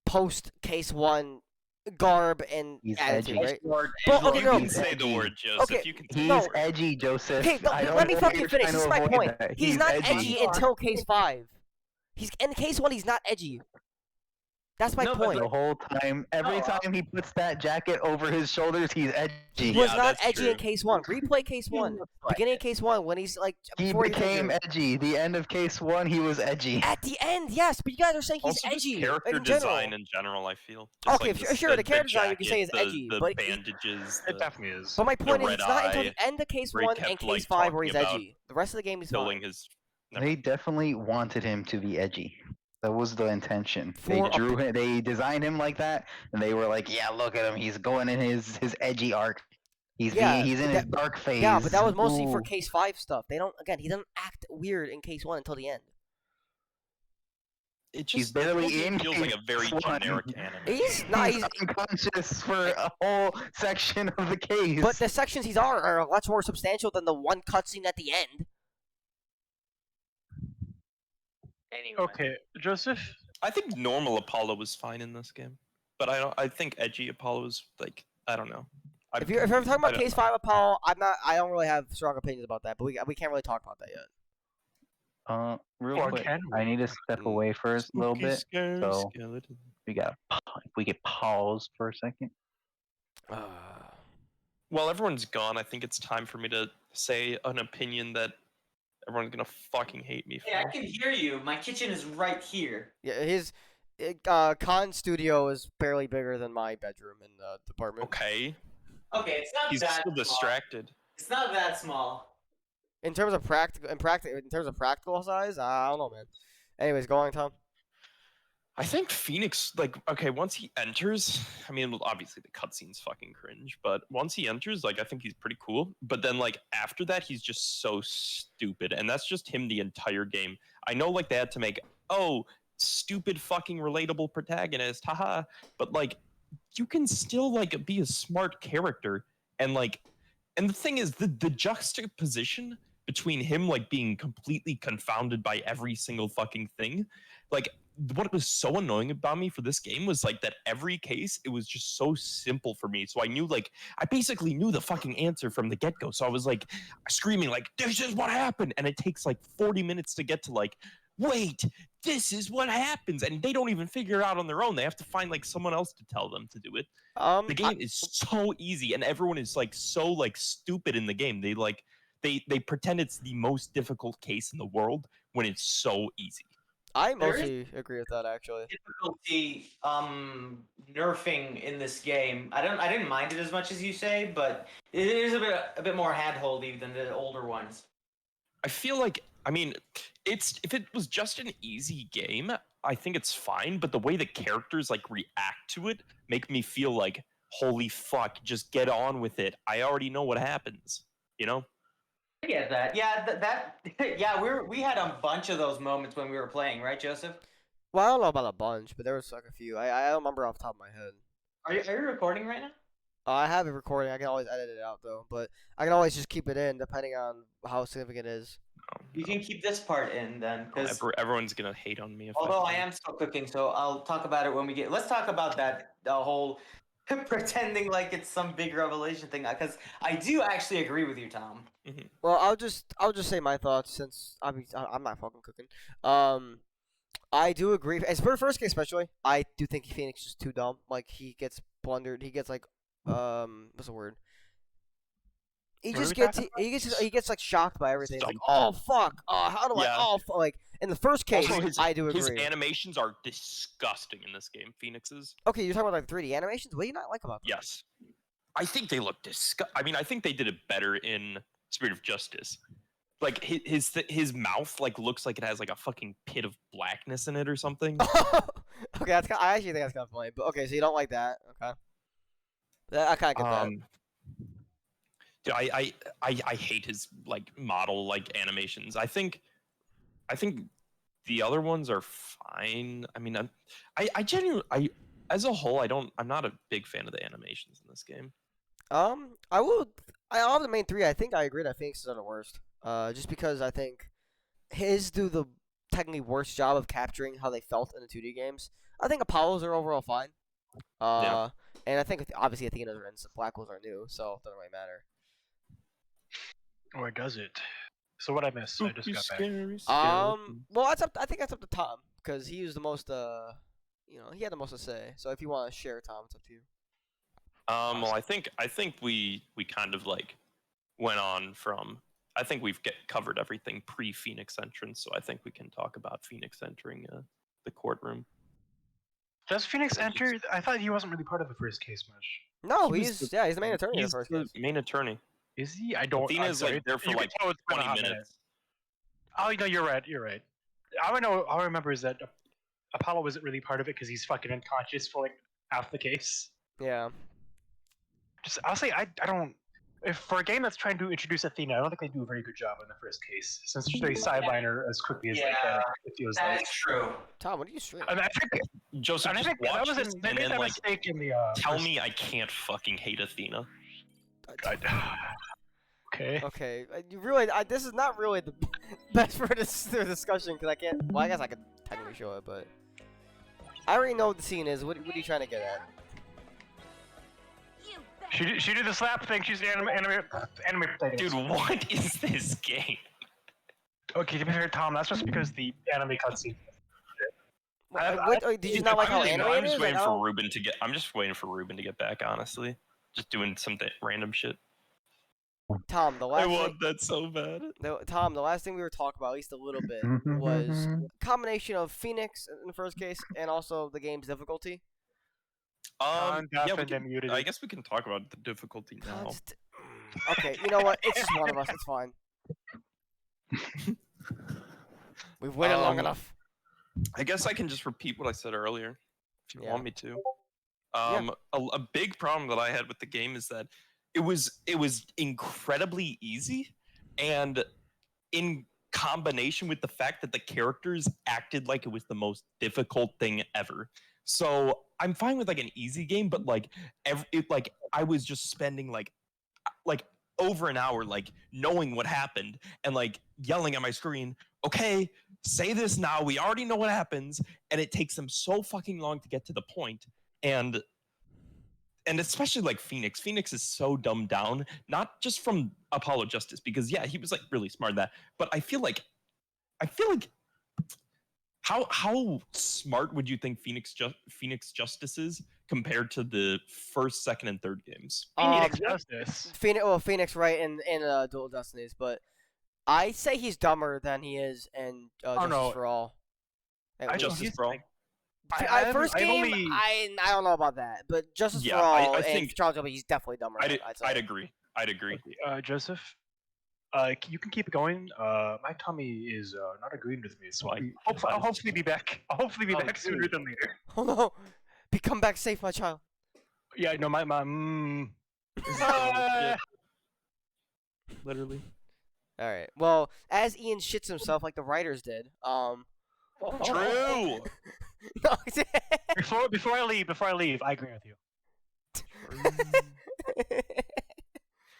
post case 1 garb and He's attitude, edgy. right? Edgelord, But, Edgelord, okay, You no. can He's say the edgy. word, Joseph. Okay, You can He's No. edgy, Joseph. Okay, no, I don't let me know fucking you're finish. trying This to is my avoid point. that. He's not edgy edgy. until case 5. He's in case 1. He's not edgy. That's my No, but point. The whole time, every No, time he puts that jacket over his shoulders, he's edgy. He Yeah, was not that's edgy in true. case 1. Replay case 1. Beginning of case 1 when he's like He before he's became injured. edgy. The end of case 1, he was edgy. At the end, yes, but you guys are saying he's Also, just edgy. character in general. design in general, I feel. Just Okay, like sure, the character design you can say is jacket, edgy, the but bandages. It definitely is. But my point is, red it's not until eye, the end of case where he 1 kept, and case like, 5 where he's talking about edgy. The rest of the game is filling fine. his. Never They definitely wanted him to be edgy. That was the intention. They For a- drew him. They designed him like that, and they were like, "Yeah, look at him. He's going in his edgy arc. He's Yeah, he's in but his dark phase." Yeah, but that was mostly for Ooh. case 5 stuff. He doesn't act weird in case 1 until the end. It just He's the whole barely game in feels like a very case one. generic anime. He's unconscious for a whole section of the case. but the sections he's are much more substantial than the one cutscene at the end. Anyway. Okay, Joseph. I think normal Apollo was fine in this game, but I think edgy Apollo is like I don't know. If you're talking I about don't case know. 5 Apollo, I don't really have strong opinions about that. But we can't really talk about that yet. Real Or quick, can I we? need to step away for a little Spooky, bit. scary so- skeleton. If we get paused for a second. While everyone's gone, I think it's time for me to say an opinion that everyone's gonna fucking hate me for. Hey, I can hear you. My kitchen is right here. Yeah, his con studio is barely bigger than my bedroom in the apartment. Okay, Okay, it's not he's that still small. distracted. It's not that small. In terms of practical size, I don't know, man. Anyways, go on, Tom. I think Phoenix, like, okay, once he enters, I mean, well, obviously the cutscene's fucking cringe, but once he enters, like, I think he's pretty cool. But then, like, after that, he's just so stupid, and that's just him the entire game. I know, like, they had to make, stupid fucking relatable protagonist, haha, but, like, you can still, like, be a smart character, and, like, and the thing is, the juxtaposition between him, like, being completely confounded by every single fucking thing, like, what was so annoying about me for this game was like that every case it was just so simple for me, so I knew, like, I basically knew the fucking answer from the get-go, so I was like screaming like, this is what happened, and it takes like 40 minutes to get to like, wait, this is what happens, and they don't even figure it out on their own. They have to find like someone else to tell them to do it. The game is so easy, and everyone is like so like stupid in the game. They like they pretend it's the most difficult case in the world when it's so easy. I There is- mostly agree with that, actually. Difficulty nerfing in this game. I didn't mind it as much as you say, but it is a bit more handholdy than the older ones. I feel like, I mean, if it was just an easy game, I think it's fine, but the way the characters like react to it make me feel like, holy fuck, just get on with it. I already know what happens, you know? I get that. Yeah, that yeah, we had a bunch of those moments when we were playing, right, Joseph? Well, I don't know about a bunch, but there was like a few. I don't remember off the top of my head. Are you recording right now? I have it recording. I can always edit it out though, but I can always just keep it in depending on how significant it is. You can keep this part in then, because Everyone's gonna hate on me. If although I do. am still cooking, so I'll talk about it when we get. Let's talk about that the whole pretending like it's some big revelation thing, because I do actually agree with you, Tom. Well, I'll just say my thoughts since I'm not fucking cooking. I do agree. As for the first case, especially, I do think Phoenix is too dumb. Like he gets blundered. He gets like what's the word? He What just are we gets talking he gets like shocked by everything. He's like, Stumped. oh fuck, how do Yeah. like in the first case, Also, I do his agree. animations are disgusting in this game. Phoenix's. Okay, you're talking about like 3D animations. What do you not like about them? Yes. I think they look I mean, I think they did it better in Spirit of Justice. like his mouth like looks like it has like a fucking pit of blackness in it or something. Okay, I actually think that's kind of funny. But okay, so you don't like that? Okay. I kind of get that. Dude, I hate his like model like animations. I think the other ones are fine. I mean, I genuinely as a whole I'm not a big fan of the animations in this game. I will. I of the main three, I think I agree that Phoenix are the worst. Just because I think his do the technically worst job of capturing how they felt in the 2D games. I think Apollos are overall fine. Yeah. And I think obviously Athena's are in, so Black Holes are new, so it doesn't really matter. Or does it? So what I missed? I just got back. Well, that's up. I think that's up to Tom because he used the most. He had the most to say. So if you want to share, Tom, it's up to you. Well, I think we kind of like went on from. I think we've covered everything pre-Phoenix entrance, so I think we can talk about Phoenix entering the courtroom. Does Phoenix enter? I thought he wasn't really part of the first case much. No, he's the main attorney in the He's first the case. main attorney. Is he? I don't. Athena is like there for like 20 minutes. Oh no, you're right. You're right. All I remember is that Apollo wasn't really part of it because he's fucking unconscious for like half the case. Yeah. I'll say I don't. If for a game that's trying to introduce Athena, I don't think they do a very good job in the first case, since they sideline her as quickly as they can. It feels like. That's true. Tom, what do you stream? I think Joseph, I just think watch that was this they and made then that like mistake in the. tell me I can't fucking hate Athena. Okay. Okay, you really. This is not really the best for this discussion because I can't. Well, I guess I could technically show it, but I already know what the scene is. What are you trying to get at? She did the slap thing. She's anime protagonist. Dude, what is this game? Okay, to be fair, Tom, that's just because the anime cutscene. Did you not like how animated I'm it just is? waiting for Ruben to get. I'm just waiting for Ruben to get back. Honestly, just doing some random shit. Tom, the I last want that so bad. Tom, the last thing we were talking about, at least a little bit, was a combination of Phoenix in the first case and also the game's difficulty. Yeah, I guess we can talk about the difficulty now. Okay, you know what? It's just one of us. It's fine. We've waited long enough. I guess I can just repeat what I said earlier, if you want me to. Yeah. A big problem that I had with the game is that it was incredibly easy, and in combination with the fact that the characters acted like it was the most difficult thing ever. So I'm fine with like an easy game, but like I was just spending like over an hour like knowing what happened and like yelling at my screen, okay, say this now, we already know what happens, and it takes them so fucking long to get to the point. And especially like Phoenix is so dumbed down, not just from Apollo Justice, because yeah, he was like really smart in that, but I feel like how smart would you think Phoenix Justice is compared to the first, second, and third games? Phoenix Justice. Phoenix, right, in Dual Destinies, but I say he's dumber than he is in Justice for All. Justice for All. I don't know about that, but Justice for All I think Charles W. He's definitely dumber. I'd agree. Joseph, you can keep going. My tummy is not agreeing with me, so I'll hopefully be back. I'll hopefully be back sooner than later. Oh no! Come back safe, my child. Yeah, no, my mom. Literally. All right. Well, as Ian shits himself like the writers did. True. No, before I leave, I agree with you.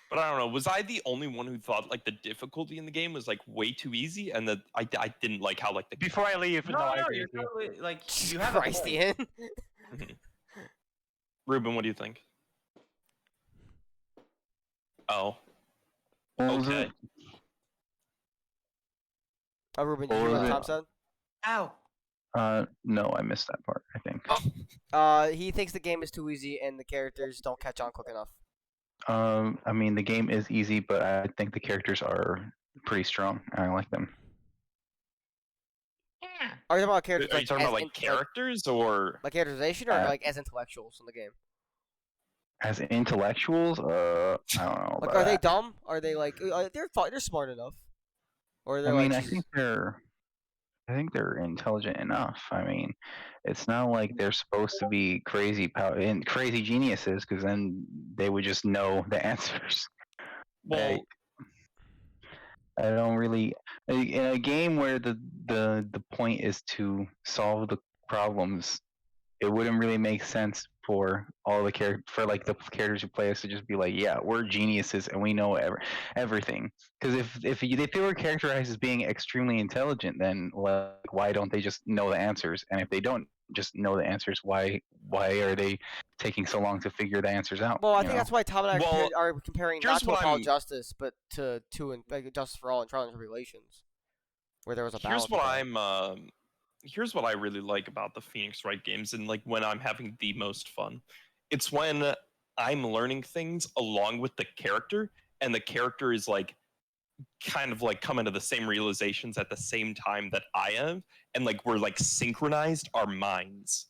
But I don't know. Was I the only one who thought like the difficulty in the game was like way too easy, and that I didn't like how like the before I leave? No, I agree with you. Totally, like you have Christ, Ian. Ruben, what do you think? Oh. Okay. Ruben, did you hear what Tom said? Ow. No, I missed that part, I think. He thinks the game is too easy and the characters don't catch on quick enough. I mean, the game is easy, but I think the characters are pretty strong. I like them. Yeah. Are you talking about characters? Are you talking about like characters or like characterization, or like as intellectuals in the game? As intellectuals, I don't know. Like, about are they that. dumb? Are they like they're smart enough? Or I they're mean, like I think they're intelligent enough. I mean, it's not like they're supposed to be crazy and crazy geniuses, because then they would just know the answers. Well, Like, I don't really in a game where the point is to solve the problems. It wouldn't really make sense for all the the characters who play us to just be like, yeah, we're geniuses and we know everything. Because if they were characterized as being extremely intelligent, then like, why don't they just know the answers? And if they don't just know the answers, why are they taking so long to figure the answers out? well, I you think know? that's why Tom and I Well, are comparing here's not to what Apollo I'm- Justice, but to like, Justice for All and Trials and Tribulations, where there was a balance. Here's what I really like about the Phoenix Wright games, and like when I'm having the most fun. It's when I'm learning things along with the character, and the character is like kind of like coming to the same realizations at the same time that I am, and like we're like synchronized our minds.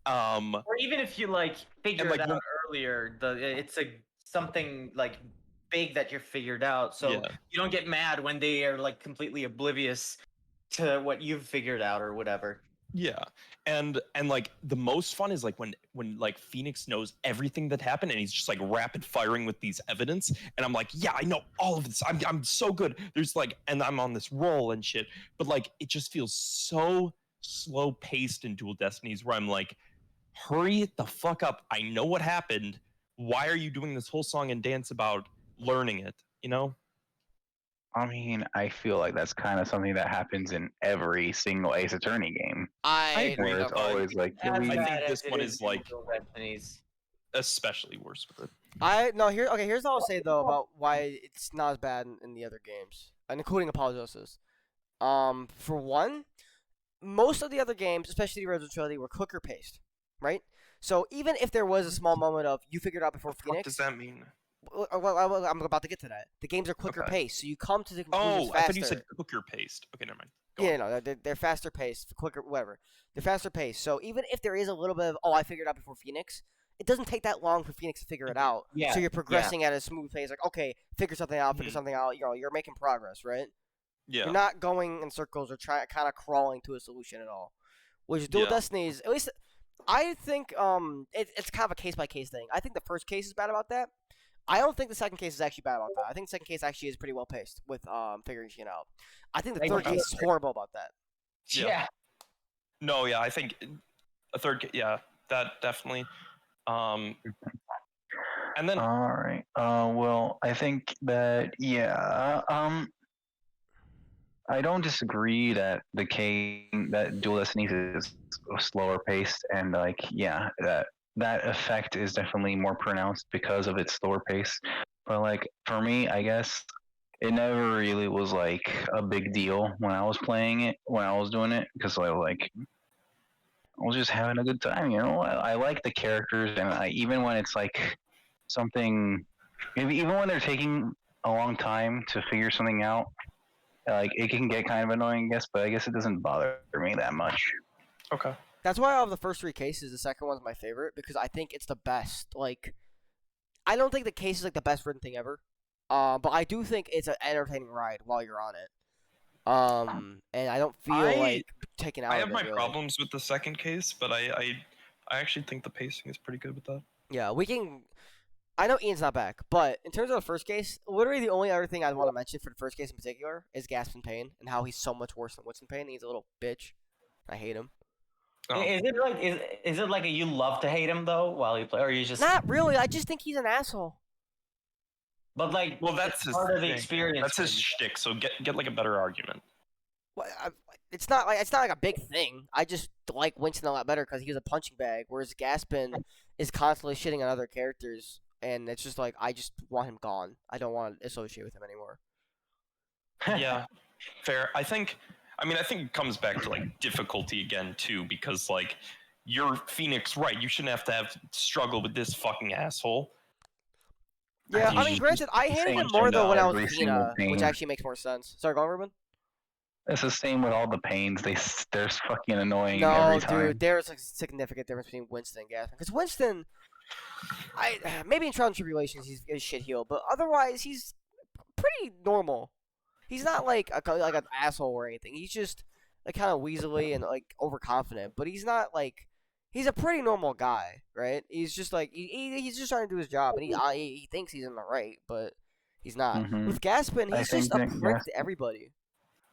Or even if you like figure And, like, it out when- earlier, it's something like big that you figured out, so Yeah. you don't get mad when they are like completely oblivious to what you've figured out or whatever. Yeah, and like the most fun is like when like Phoenix knows everything that happened and he's just like rapid firing with these evidence, and I'm like, yeah, I know all of this. I'm so good. There's like, and I'm on this roll and shit. But like, it just feels so slow paced in Dual Destinies where I'm like, hurry the fuck up. I know what happened. Why are you doing this whole song and dance about learning it? You know? I mean, I feel like that's kind of something that happens in every single Ace Attorney game. I agree, Where it's but always like, As I think bad this as it one is is, in like- Dual Destinies. Especially worse with it. here's what I'll say though about why it's not as bad in the other games, and including Apollo Justice. For one, most of the other games, especially the original trilogy, were quicker paced, right? So even if there was a small moment of you figured out before What Phoenix, does that mean? well, I'm about to get to that. The games are quicker Okay. paced, so you come to the conclusions Oh, faster. I thought you said cooker paste. Okay, never mind. Go Yeah, on. no, they're faster paced, quicker, whatever. They're faster paced. So even if there is a little bit of, I figured out before Phoenix, it doesn't take that long for Phoenix to figure it out. Yeah, So you're progressing at a smooth pace. Like, okay, figure something out, figure Mhm. something out. You're making progress, right? Yeah. You're not going in circles or kind of crawling to a solution at all. Which Dual Yeah. Destinies, at least, I think it's kind of a case by case thing. I think the first case is bad about that. I don't think the second case is actually bad about that. I think the second case actually is pretty well paced with figuring shit out. I think the Like, third case is horrible about that. Yeah. Yeah. No, yeah, I think a third. Yeah, that definitely. And then all right. Well, I think that I don't disagree that that Dual Destinies is slower paced, and like that effect is definitely more pronounced because of its slower pace. But like for me, I guess it never really was like a big deal when I was playing it, when I was doing it, because I was just having a good time. I like the characters, and even when it's like something, maybe even when they're taking a long time to figure something out, like it can get kind of annoying, I guess, but I guess it doesn't bother me that much. okay. That's why of the first three cases, the second one's my favorite because I think it's the best. Like, I don't think the case is like the best written thing ever, but I do think it's an entertaining ride while you're on it. And I don't feel like taken out. I of have it, my really. problems with the second case, but I actually think the pacing is pretty good with that. Yeah, we can. I know Ian's not back, but in terms of the first case, literally the only other thing I'd want to mention for the first case in particular is Gasp in Pain and how he's so much worse than What's in Pain. He's a little bitch. I hate him. Oh. Is it like you love to hate him though while you play, or you just Not really. I just think he's an asshole. But like, Well, that's it's his part of the thing. experience. That's his for you. shtick. So get like a better argument. Well, it's not like a big thing. I just like Winston a lot better because he was a punching bag, whereas Gaspin is constantly shitting on other characters, and it's just like I just want him gone. I don't want to associate with him anymore. Yeah, fair. I think it comes back to like difficulty again too, because like you're Phoenix, right? You shouldn't have to struggle with this fucking asshole. Yeah, I mean, He's granted, I hated same him more though when I was every with single Xena, which thing. actually makes more sense. Sorry, go on, Ruben. It's the same with all the pains. They're fucking annoying No, every time. dude, there's a significant difference between Winston and Gaspin. Because Winston, maybe in Trials and Tribulations he's a shit heel, but otherwise he's pretty normal. he's not like an asshole or anything. He's just like kind of weaselly and like overconfident, but he's not like he's a pretty normal guy, right? He's just like he's just trying to do his job, and he thinks he's in the right, but he's not. Mhm. With Gaspin, I he's think just a that prick to everybody.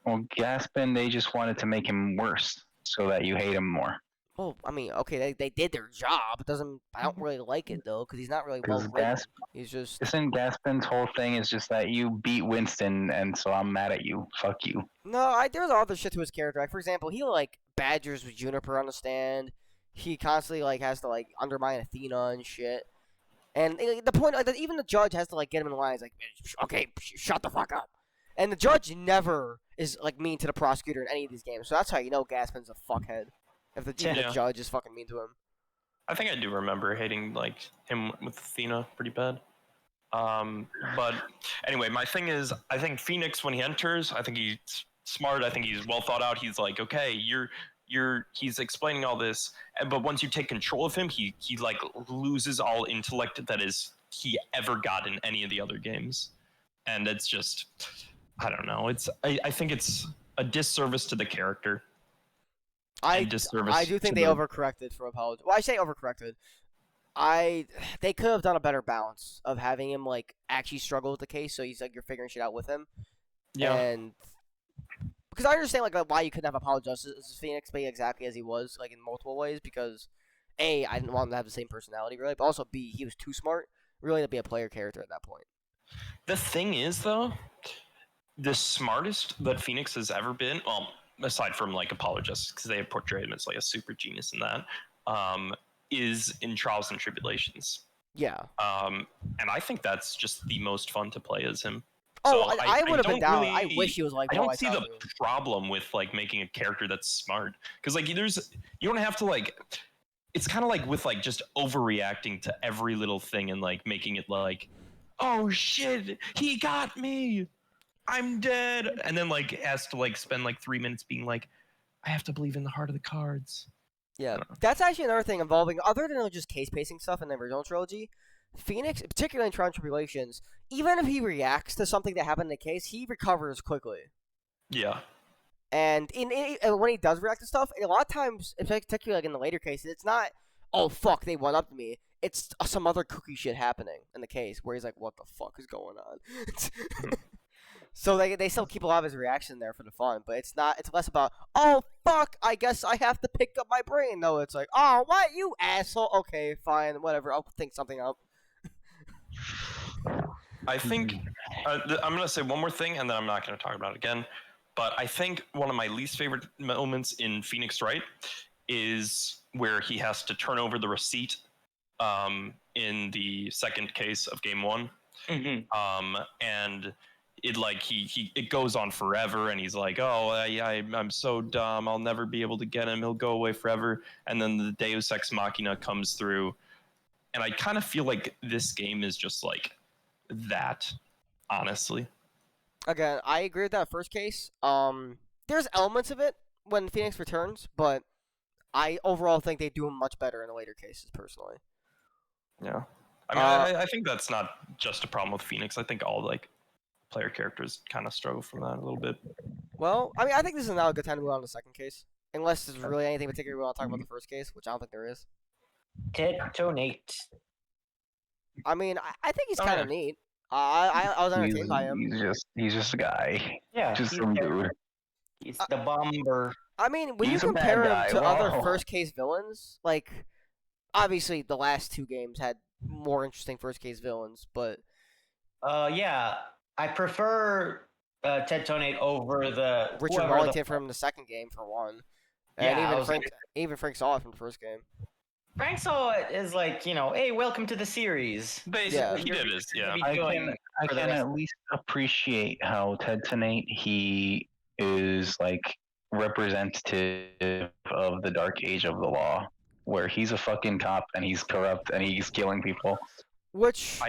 Well, Gaspin, they just wanted to make him worse so that you hate him more. Well, I mean, okay, they did their job. It doesn't. I don't really like it though, because he's not really well Because written. He's just. Isn't Gaspin's whole thing is just that you beat Winston, and so I'm mad at you. Fuck you. No, there's other shit to his character. Like, for example, he like badgers with Juniper on the stand. He constantly like has to like undermine Athena and shit. And the point, like, even the judge has to like get him in line. He's like, okay, shut the fuck up. And the judge never is like mean to the prosecutor in any of these games. So that's how you know Gaspin's a fuckhead. If the judge is fucking mean to him. I think I do remember hating like him with Athena pretty bad. But anyway, my thing is, I think Phoenix when he enters, I think he's smart. I think he's well thought out. He's like, okay, he's explaining all this, but once you take control of him, he like loses all intellect that he ever got in any of the other games, and it's just, I don't know. I think it's a disservice to the character. I do think they overcorrected for apology. Well, I say overcorrected. They could have done a better balance of having him like actually struggle with the case, so he's like you're figuring shit out with him. Yeah. And because I understand like why you couldn't have apologized as Phoenix be exactly as he was like in multiple ways, because A, I didn't want him to have the same personality really, but also B, he was too smart really to be a player character at that point. The thing is though, the smartest that Phoenix has ever been, well, aside from like apologists, because they have portrayed him as like a super genius in that, is in Trials and Tribulations. Yeah. And I think that's just the most fun to play as him. Oh, So I would have been down. Really, I wish he was like. I don't see the problem with like making a character that's smart, because like you don't have to like. It's kind of like with like just overreacting to every little thing and like making it like, oh shit, he got me, I'm dead, and then like has to like spend like 3 minutes being like, I have to believe in the heart of the cards. Yeah, that's actually another thing involving other than just case pacing stuff in the original trilogy. Phoenix, particularly in Trials and Tribulations, even if he reacts to something that happened in the case, he recovers quickly. Yeah. And when he does react to stuff, a lot of times, particularly like in the later cases, it's not, oh fuck, they one up to me. It's some other kooky shit happening in the case where he's like, what the fuck is going on? So they still keep a lot of his reaction there for the fun, but it's less about, oh fuck, I guess I have to pick up my brain. No, it's like, oh what, you asshole. Okay, fine, whatever, I'll think something up. I think I'm gonna say one more thing, and then I'm not gonna talk about it again. But I think one of my least favorite moments in Phoenix Wright is where he has to turn over the receipt in the second case of Game 1. Mm-hmm. And it like it goes on forever, and he's like, oh, I'm so dumb, I'll never be able to get him, he'll go away forever. And then the Deus Ex Machina comes through, and I kind of feel like this game is just like that, honestly. Again, I agree with that first case. There's elements of it when Phoenix returns, but I overall think they do much better in the later cases, personally. Yeah. I mean, I think that's not just a problem with Phoenix. I think all like player characters kind of struggle from that a little bit. Well, I mean, I think this is now a good time to move on to the second case. Unless there's really anything particular we want to talk about the first case, which I don't think there is. Detonate. I mean, I think he's kind of neat. I was entertained by him. He's just a guy. Yeah. Just some dude. He's the bomber. I mean, when He's you a bad compare him guy. to other Wow. first case villains, like, obviously the last two games had more interesting first case villains, but... Yeah. I prefer Ted Tonate over the... Richard whoever Wellington from the second game, for one. And Yeah, I even was even Frank Saw from the first game. Frank Saw is like, you know, hey, welcome to the series. Basically, Yeah. he did his, yeah. I can at least appreciate how Ted Tennant, he is like representative of the dark age of the law, where he's a fucking cop and he's corrupt and he's killing people. Which...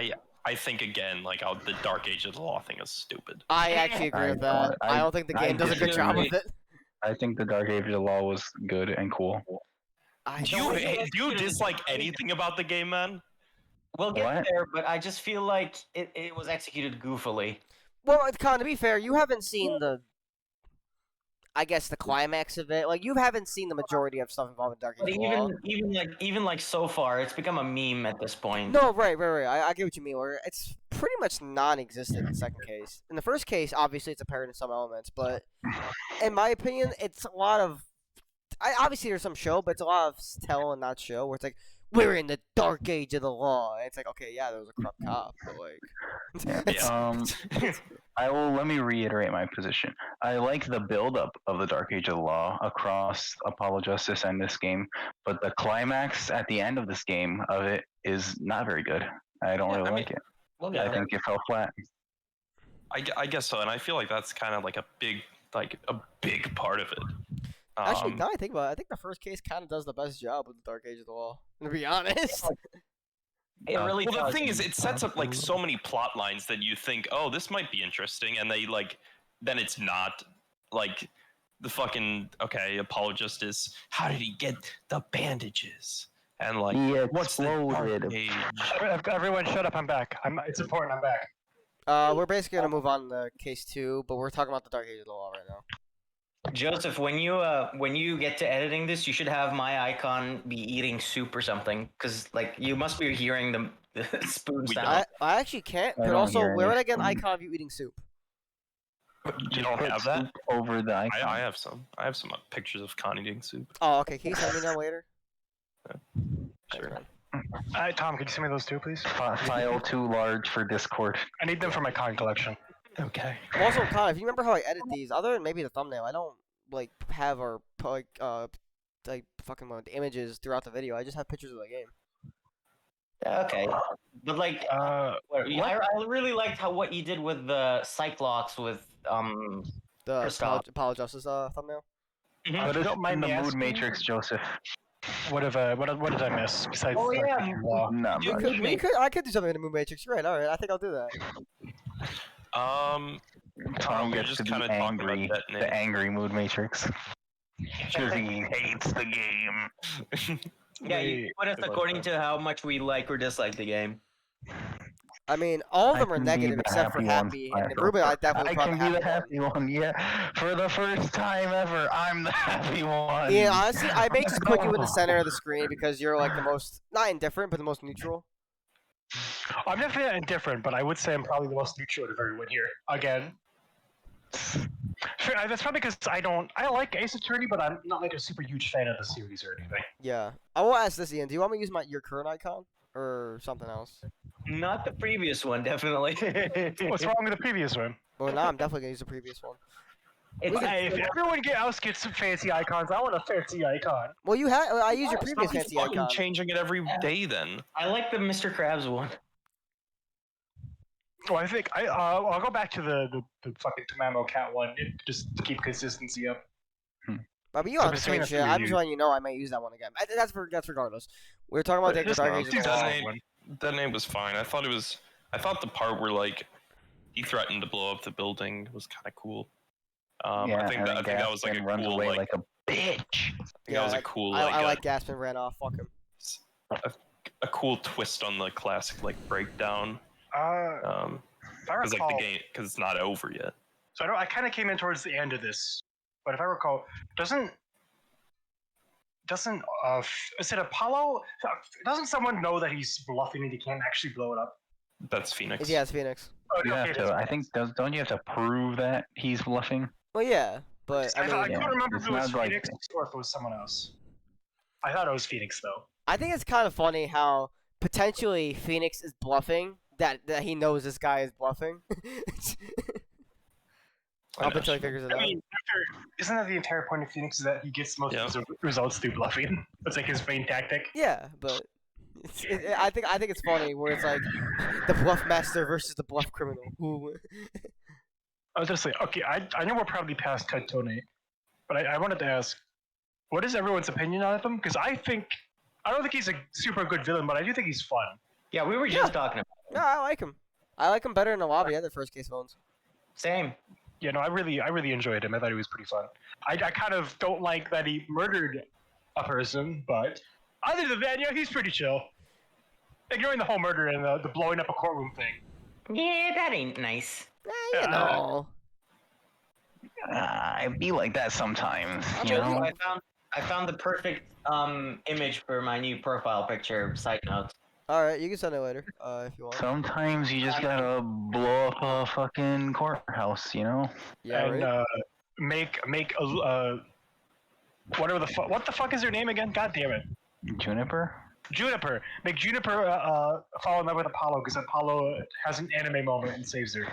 I think, again, like, the Dark Age of the Law thing is stupid. I actually agree with that. I don't think the game does a good job with it. I think the Dark Age of the Law was good and cool. Do you dislike anything about the game, man? We'll get What? there, but I just feel like it was executed goofily. Well, Con, to be fair, you haven't seen I guess the climax of it. Like, you haven't seen the majority of stuff involving Dark But Age of Law. even like so far, it's become a meme at this point. No, right. I get what you mean. Where it's pretty much non-existent in the second case. In the first case, obviously, it's apparent in some elements, but in my opinion, it's a lot of. Obviously, there's some show, but it's a lot of tell and not show. Where it's like, we're in the dark age of the law. And it's like, okay, yeah, there was a corrupt cop, but like. Yeah. Let me reiterate my position. I like the build-up of the Dark Age of the Law across Apollo Justice and this game, but the climax at the end of this game of it is not very good. I don't really like it. Well, I think it fell flat. I guess so, and I feel like that's kind of like a big part of it. Actually, now I think about it, I think the first case kind of does the best job with the Dark Age of the Law. To be honest. it really. Well, does. the thing is, it sets up like so many plot lines that you think, oh, this might be interesting, and they like, then it's not. Like, the fucking Apollo Justice. How did he get the bandages? And like, what's the exploded. Dark Age? Everyone, shut up! I'm back. It's important. I'm back. We're basically gonna move on to case 2, but we're talking about the Dark Age of the Law right now. Joseph, when you get to editing this, you should have my icon be eating soup or something, because like you must be hearing the spoon sound. I actually can't. I But don't also, hear where would any I get an spoon. icon of you eating soup? You don't have that? Over the icon. I have some. I have some pictures of Connie eating soup. Oh, okay. Can you send me that later? Sure. Tom, could you send me those two, please? File too large for Discord. I need them for my con collection. Okay. Also, Con, if you remember how I edit these, other than maybe the thumbnail, I don't like have our fucking the images throughout the video. I just have pictures of the game. Okay, but like, I really liked what you did with the Cyclops with The Christoph. Apollo Justice thumbnail. But don't mind the me mood asking, matrix, Joseph. what did I miss besides? Oh, yeah. Dark Age of Law? Not You much. could I could do something in the Moon Matrix. You're right. All right. I think I'll do that. Tom we gets just to be kinda talking about angry. detonating. The angry mood matrix. Because he hates the game. Yeah, you put us according to how much we like or dislike the game. I mean, all of them are can be negative the except for happy one. happy. And Ruben, I definitely I probably can be the happy happy one, yeah. For the first time ever, I'm the happy one. Yeah, honestly, I may just put you in the center of the screen because you're like the most not indifferent, but the most neutral. I'm definitely not indifferent, but I would say I'm probably the most neutral of everyone here. Again. That's probably because I like Ace Attorney, but I'm not like a super huge fan of the series or anything. Yeah. I will ask this, Ian. Do you want me to use your current icon or something else? Not the previous one, definitely. What's wrong with the previous one? Well, now I'm definitely gonna use the previous one. Hey, if everyone else gets some fancy icons, I want a fancy icon. Well, I use your previous Stop fancy fucking icon. changing it every day then. I like the Mr. Krabs one. Well, I think I'll go back to the fucking Tamamo Cat one just to keep consistency up. But you don't have to between change us it. three, I'm just you- letting you know I might use that one again. That's regardless. We're talking about taking the Just Dark no, Age of the just Law. no. That name was fine. I thought the part where like he threatened to blow up the building was kind of cool. I think that was like a runs cool away like a bitch. that was a cool I like Gaspin ran off. Fuck him. a cool twist on the classic like breakdown. If I Because recall, like the game, because it's not over yet. so I kind of came in towards the end of this, but if I recall, doesn't is it Apollo? Doesn't someone know that he's bluffing and he can't actually blow it up? That's Phoenix. Yeah, it's Phoenix. Oh, You have okay, it is. to. I think don't you have to prove that he's bluffing? Well, yeah, but I I mean, couldn't remember if it's it was not like- Phoenix or if it was someone else. I thought it was Phoenix though. I think it's kind of funny how potentially Phoenix is bluffing. That he knows this guy is bluffing. Up until he figures it I out. mean, isn't that the entire point of Phoenix? Is that he gets most of his results through bluffing? That's like his main tactic. Yeah, but I think it's funny where it's like the bluff master versus the bluff criminal. Ooh. I was just like, okay, I know we're probably past Ted Tony, but I wanted to ask, what is everyone's opinion on him? Because I don't think he's a super good villain, but I do think he's fun. Yeah, we were just talking about No, I like him. I like him better in the lobby than the first case phones. same. Yeah, no, I really enjoyed him. I thought he was pretty fun. I kind of don't like that he murdered a person, but other than that, yeah, he's pretty chill. Ignoring the whole murder and the blowing up a courtroom thing. Yeah, that ain't nice. You Yeah, know. I'd be like that sometimes, you Okay, know. I found the perfect image for my new profile picture. Side note. All right, you can send it later if you want. Sometimes you just gotta blow up a fucking courthouse, you know. Yeah, and right. make a whatever what the fuck is her name again? God damn it, Juniper. Juniper. Make Juniper fall in love with Apollo because Apollo has an anime moment and saves her.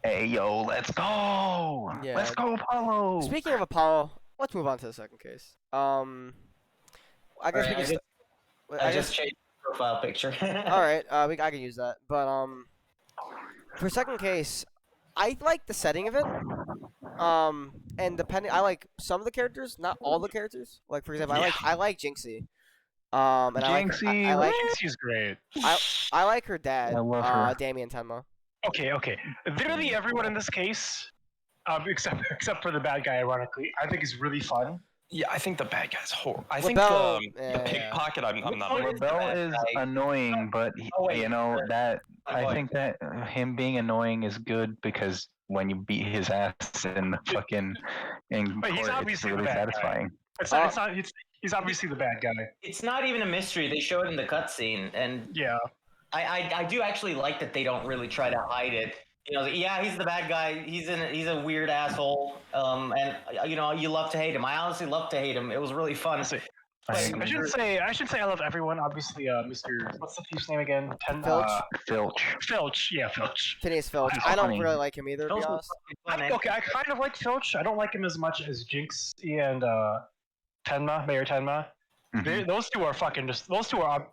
Hey yo, let's go! Yeah. Let's go, Apollo! Speaking of Apollo, let's move on to the second case. I guess we Alright, can. I just changed the profile picture. All right, I can use that. But for second case, I like the setting of it. And I like some of the characters, not all the characters. Like for example, I like Jinxie. And Jinxie, I like She's great. I like her dad. I love her. Damien Tenma. Okay. Literally everyone in this case, except for the bad guy, ironically, I think is really fun. Yeah, I think the bad guy's horrible. I think LaBelle, the yeah. pickpocket. I'm not. one a- is the LaBelle bad is guy? annoying, but Oh, wait, you know sure. that I'm I going. think that him being annoying is good because when you beat his ass in the fucking in But he's court, it's obviously the really bad guy. satisfying. He's obviously the bad guy. It's not even a mystery. They show it in the cutscene, and Yeah. I do actually like that they don't really try to hide it. You know, yeah, he's the bad guy. He's a weird asshole. And you know, you love to hate him. I honestly love to hate him. It was really fun. Honestly, I I agree. should say I love everyone. Obviously, Mr. What's the thief's name again? Filch? Filch. Filch. Yeah, Filch. Phineas Filch. He's I don't funny. really like him either, to be Those were honest. fucking fun, Okay, I kind of like Filch. I don't like him as much as Jinx and Mayor Tenma. Mhm. Those two are fucking just. Those two are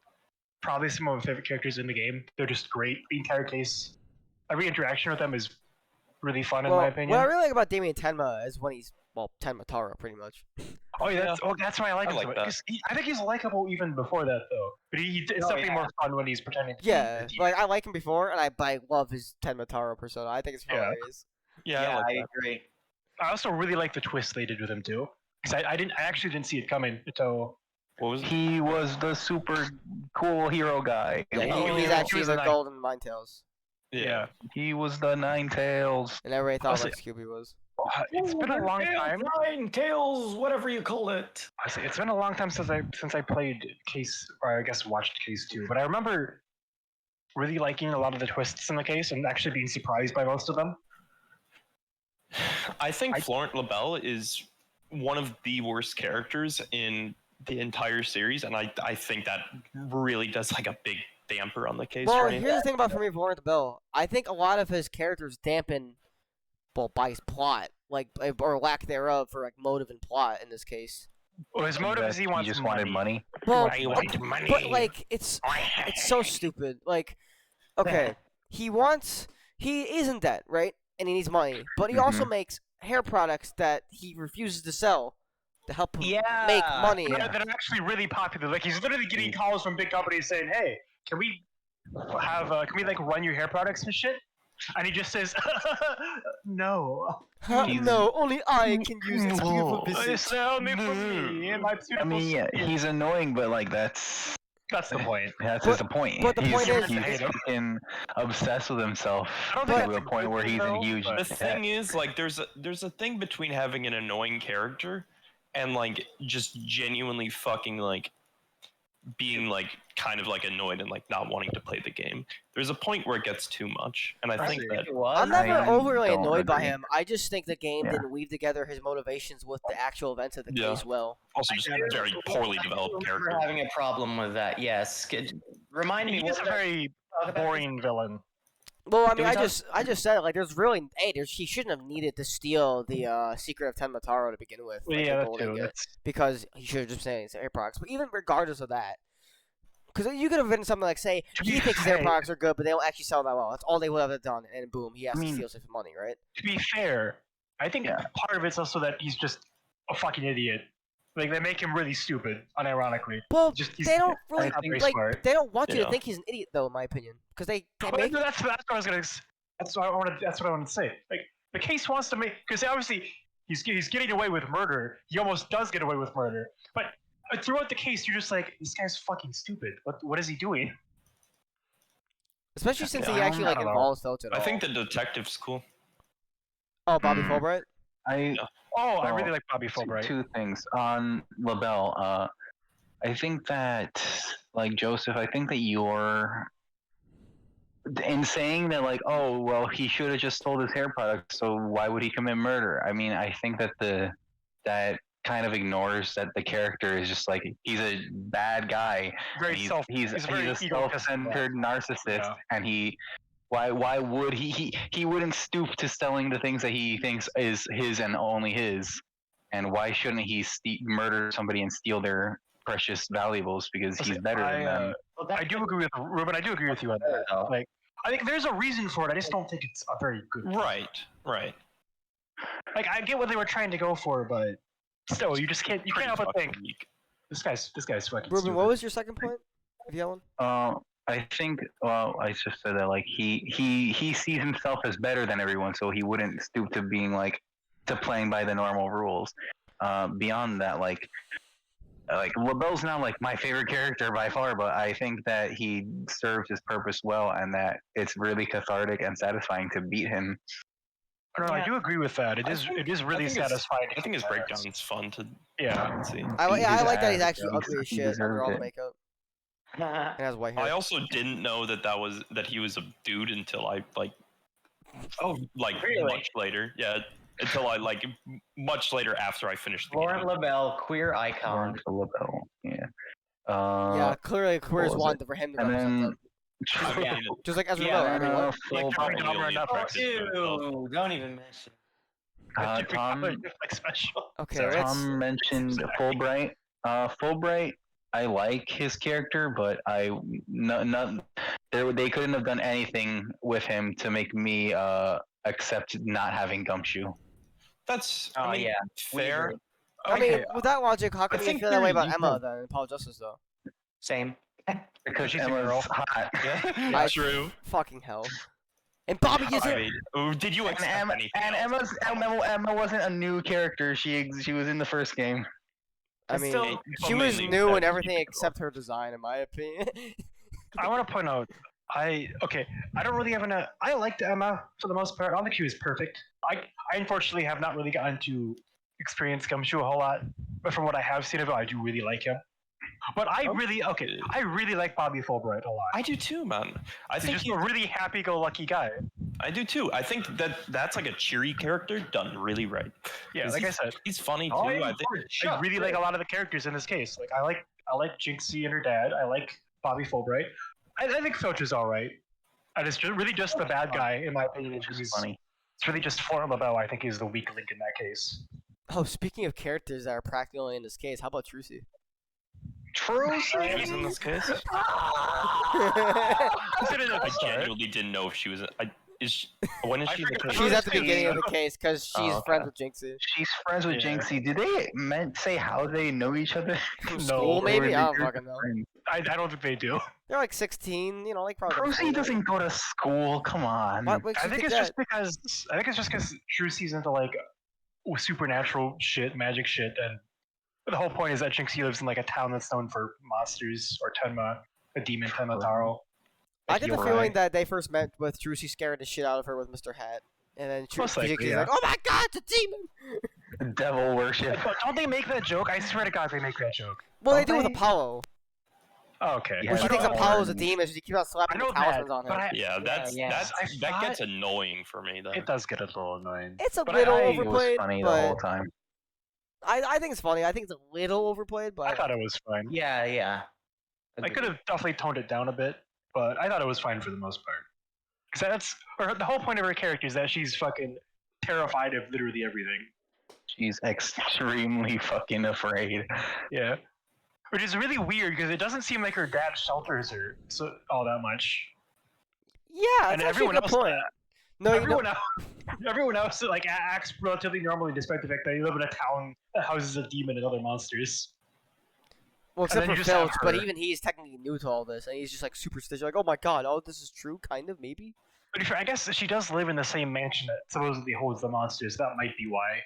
probably some of my favorite characters in the game. They're just great. The entire case, every interaction with them is really fun in my opinion. What I really like about Damien Tenma is when he's Tenma Taro, pretty much. Oh, yeah, that's why I like I him like so much. that. 'Cause I think he's likable even before that, though. But it's definitely yeah. more fun when he's pretending to Yeah, be a thief. like I like him before, and I love his Tenma Taro persona. I think it's Yeah. hilarious. Yeah, I Yeah, like I that. agree. I also really like the twist they did with him too. Because I actually didn't see it coming until. What was it? He was the super cool hero guy. Yeah, Oh, he's yeah, actually he was the a nice- golden Ninetales, Yeah. He was the Nine Tails. and everybody thought Also- like Scooby was. It's been a long time. Nine tails, whatever you call it. Honestly, it's been a long time since I played Case, or I guess watched Case 2. But I remember really liking a lot of the twists in the case and actually being surprised by most of them. I think Florent LaBelle is one of the worst characters in the entire series, and I think that really does like a big damper on the case. Well, for me. here's the thing about for me, Florent Bell. I think a lot of his characters dampen, by his plot, or lack thereof, for like motive and plot in this case. Well, his motive is he wants just money. wanted money. Well, I want money. but like it's so stupid. Like, okay, he is in debt, right? And he needs money, but he also makes hair products that he refuses to sell to help him Yeah. make money. That are actually really popular. Like he's literally getting calls from big companies saying, "Hey, can we like run your hair products and shit?" And he just says, "No, No, only I can use this beautiful it's business. only for me and my beautiful." I mean, yeah, skin." he's annoying, but like that's That's the point. that's But- the point. but the he's, point is- he's fucking obsessed with himself I don't to think a that's a point good where thing, he's though, in huge but- The debt. thing is, like, there's a thing between having an annoying character and like just genuinely fucking like being like kind of like annoyed and like not wanting to play the game. There's a point where it gets too much, and I think that It was. I'm never I overly don't annoyed by agree. him. I just think the game Yeah. didn't weave together his motivations with the actual events of the Yeah. case well. also just a very poorly developed I character. remember having a problem with that. Yes. Remind me. He what is a did I very talk about? boring villain. Well, I mean, we I talk- just said it. Like, he shouldn't have needed to steal the secret of Tenma Taro to begin with. Well, like, yeah, the that golden too. get, That's, because he should have just said his hair products. But even regardless of that, because you could have written something like, say, To he be thinks his hair fair- products are good, but they don't actually sell that well. That's all they would have done, and boom, he has I to mean- steal some money, right? to be fair, I think Yeah. part of it's also that he's just a fucking idiot. Like they make him really stupid, unironically. Well, He's they don't not really very like. smart. They don't want you to Yeah. think he's an idiot, though, in my opinion, because they Well, make. that's what I was gonna. That's what I wanted. That's what I wanted to say. Like the case wants to make because obviously he's getting away with murder. He almost does get away with murder, but throughout the case, you're just like, this guy's fucking stupid. What is he doing? Especially since Yeah, he actually like I don't know. involves Filch at all. I think the detective's cool. Oh, Bobby Mm. Fulbright. I Oh, I Well, really like Bobby Fulbright. two things on LaBelle. I think that like Joseph, I think that you're in saying that like, oh well, he should have just sold his hair product, so why would he commit murder? I mean, I think that that kind of ignores that the character is just like he's a bad guy. Very He's he's a very egotistic. self-centered narcissist, Yeah. and why would he wouldn't stoop to selling the things that he thinks is his and only his, and why shouldn't he murder somebody and steal their precious valuables because he's Listen, better than them? Well, I do agree with Ruben. I do agree with you on that. though. Like, I think there's a reason for it. I just don't think it's a very good. Right. Like, I get what they were trying to go for, but still, you just can't. You can't help but think Weak. this guy's fucking. Ruben, stupid. what was your second point? If you have one. I think. Well, I just said that like he sees himself as better than everyone, so he wouldn't stoop to being like to playing by the normal rules. Beyond that, like LaBelle's not like my favorite character by far, but I think that he serves his purpose well, and that it's really cathartic and satisfying to beat him. No, I Yeah. do agree with that. It is really think it's- satisfying. I think his breakdown's fun to Yeah. see. I Beat his like that he's ass, actually bro. ugly as He shit under all the deserved it. makeup and has white hair. I also didn't know that he was a dude until I like Really? much later. Yeah, until I like much later after I finished the Laurent game. LaBelle, queer icon. LaBelle, yeah. Yeah, clearly queers was want for him to And represent then them. Yeah. Just like Ezra Yeah, Miller. I mean, what? Like Jeffrey Probably Dahmer only on Netflix. practice for himself. Ew, don't even mention. Jeffrey Tom Dahmer Netflix special. Okay, Sorry. let's. Tom mentioned Fulbright. Fulbright, I like his character, but they couldn't have done anything with him to make me accept not having Gumshoe. That's Oh, yeah. fair. I mean, Okay, with that logic, how come you think feel that way they're about Emma equal. then in Paul Justice though? Same. Because She's a Emma's girl. hot. Yeah, true. Fucking hell. And Bobby is I it? mean, did you And expect Emma, anything and else? Emma wasn't a new character. She was in the first game. I mean, still- she was mainly new in because everything she- except her design, in my opinion. I want to point out, I don't really have I liked Emma for the most part. I don't think she was perfect. I unfortunately have not really gotten to experience Gumshoe a whole lot, but from what I have seen of it, I do really like him. But I really like Bobby Fulbright a lot. I do too, man. I He's think just a really happy-go-lucky guy. I do too. I think that's like a cheery character done really right. Yeah, 'Cause like I said, he's funny too. Oh, I think. I really like a lot of the characters in this case. Like I like Jinxie and her dad. I like Bobby Fulbright. I think Filch is all right. And it's really just the bad guy in my opinion. Which is funny. It's really just Florent LaBelle. I think is the weak link in that case. Oh, speaking of characters that are practically in this case, how about Trucy? She's in this case. I genuinely didn't know if she was. When is I she? The forgot- case? She's at the Trucy. beginning of the case because she's okay. friends with Jinxie. She's friends with Yeah. Jinxie. Did they say how they know each other? From No, school, or maybe? they I don't just fucking know. friends? I don't think they do. They're like 16, you know, like probably. Rosie doesn't go to school. Come on. What makes I you think think it's that? just because Trucy's into like supernatural shit, magic shit, and the whole point is that Jinxie lives in like a town that's known for monsters or Tenma, a demon Tenma Taro. I get the You're feeling right. that they first met with Trucy scared the shit out of her with Mr. Hat. And then Most likely, Jinxie's yeah. like, oh my god, it's a demon! Devil worship. But don't they make that joke? I swear to God, they make that joke. Well, they Don't do with they? Apollo. Oh, okay. Yeah, When she I thinks don't- Apollo's a demon, she keeps on I slapping know the talismans that, on but her. Yeah, that's yeah. that I gets annoying for me though. It does get a little annoying. It's a But little I- It was overplayed, funny the whole but time. I think it's funny. I think it's a little overplayed, I but thought it was fine. Yeah. I could have definitely toned it down a bit, but I thought it was fine for the most part. Because the whole point of her character is that she's fucking terrified of literally everything. She's extremely fucking afraid. Yeah. Which is really weird because it doesn't seem like her dad shelters her all that much. yeah, And that's actually a everyone good else, point. No, you know, everyone else like acts relatively normally despite the fact that you live in a town that houses a demon and other monsters. well, except then for you just have Filch, but her. even he's technically new to all this, and he's just like superstitious, like, oh my god, oh, this is true, kind of, maybe. But if I guess she does live in the same mansion that supposedly holds the monsters. That might be why.